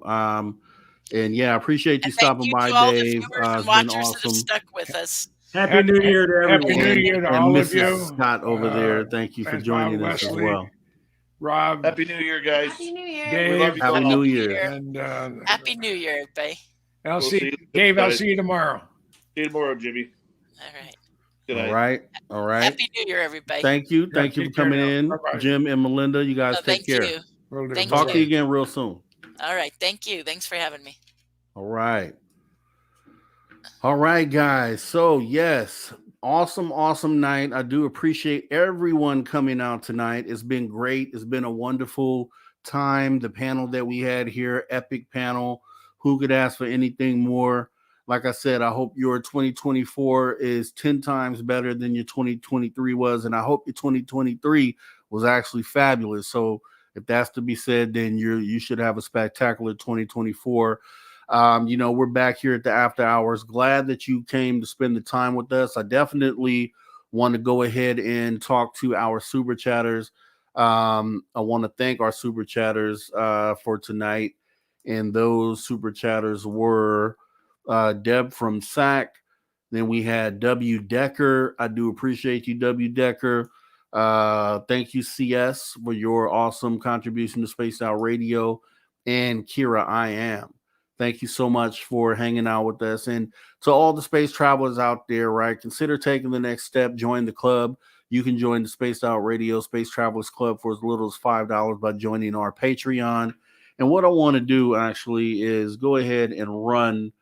And yeah, I appreciate you And thank stopping you by, to all the Dave. viewers and It's been watchers that have awesome. stuck with us. Happy New Year to Happy everyone. New Year to And all of Mrs. you. Scott over there, thank you for and joining Bob us as Leslie. well. Rob, Happy New Year, guys. Happy New Year. Dave, We love you Happy all. New Year. and Happy New Year, everybody. I'll We'll see see you Dave. I'll guys. see you tomorrow. See you tomorrow, Jimmy. All right. Good All night. right. All right. Happy New Year, everybody. Thank you. Thank you take for coming care now. in. Bye-bye. Jim and Melinda, you guys Oh, take thank care. you. Will do. Thank Talk you. to you again real soon. All right. Thank you. Thanks for having me. All right. All right, guys. So, yes, awesome night. I do appreciate everyone coming out tonight. It's been great. It's been a wonderful time. The panel that we had here, epic panel. Who could ask for anything more? Like I said, I hope your 2024 is 10 times better than your 2023 was. And I hope your 2023 was actually fabulous. So if that's to be said, then you should have a spectacular 2024. We're back here at the After Hours. Glad that you came to spend the time with us. I definitely want to go ahead and talk to our super chatters. I want to thank our super chatters for tonight. And those super chatters were Deb from SAC. Then we had W. Decker. I do appreciate you, W. Decker. Thank you, CS, for your awesome contribution to Spaced Out Radio. And Kira, I am. Thank you so much for hanging out with us. And to all the space travelers out there, right, consider taking the next step. Join the club. You can join the Spaced Out Radio Space Travelers Club for as little as $5 by joining our Patreon. And what I want to do actually is go ahead and run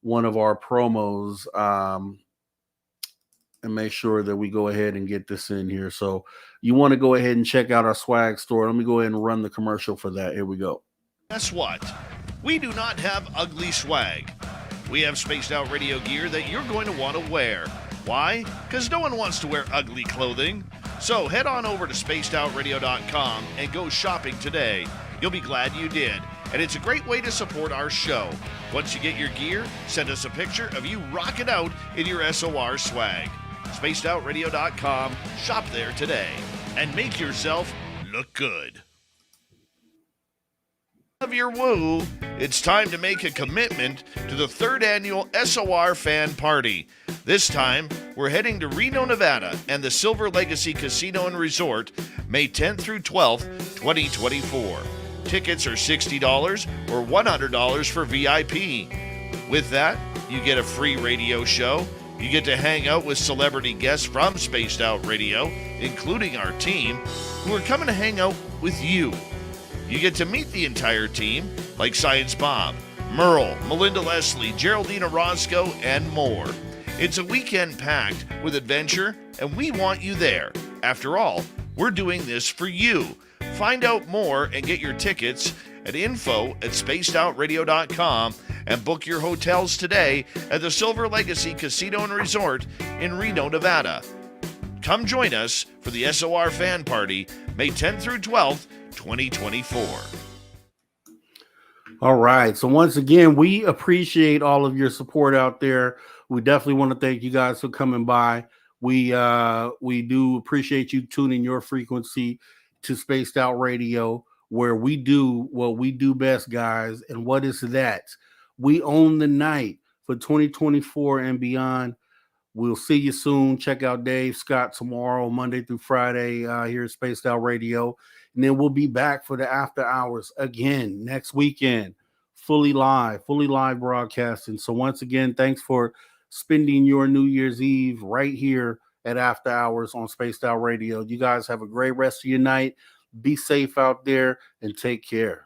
one of our promos and make sure that we go ahead and get this in here. So you want to go ahead and check out our swag store. Let me go ahead and run the commercial for that. Here we go. Guess what? We do not have ugly swag. We have spaced out radio gear that you're going to want to wear. Why? Because no one wants to wear ugly clothing. So head on over to spacedoutradio.com and go shopping today. You'll be glad you did. And it's a great way to support our show. Once you get your gear, send us a picture of you rocking out in your SOR swag. spacedoutradio.com. Shop there today. And make yourself look good. Of your woo, it's time to make a commitment to the 3rd annual SOR Fan Party. This time, we're heading to Reno, Nevada and the Silver Legacy Casino and Resort, May 10th through 12th, 2024. Tickets are $60 or $100 for VIP. With that, you get a free radio show. You get to hang out with celebrity guests from Spaced Out Radio, including our team, who are coming to hang out with you. You get to meet the entire team, like Science Bob, Merle, Melinda Leslie, Geraldine Orozco, and more. It's a weekend packed with adventure, and we want you there. After all, we're doing this for you. Find out more and get your tickets at info@spacedoutradio.com and book your hotels today at the Silver Legacy Casino and Resort in Reno, Nevada. Come join us for the SOR Fan Party, May 10th through 12th, 2024. All right. So once again, we appreciate all of your support out there. We definitely want to thank you guys for coming by. We do appreciate you tuning your frequency to Spaced Out Radio, where we do what we do best, guys. And what is that? We own the night for 2024 and beyond. We'll see you soon. Check out Dave Scott tomorrow, Monday through Friday, here at Spaced Out Radio. And then we'll be back for the after hours again next weekend, fully live broadcasting. So once again, thanks for spending your New Year's Eve right here at After Hours on Spaced Out Radio. You guys have a great rest of your night. Be safe out there and take care.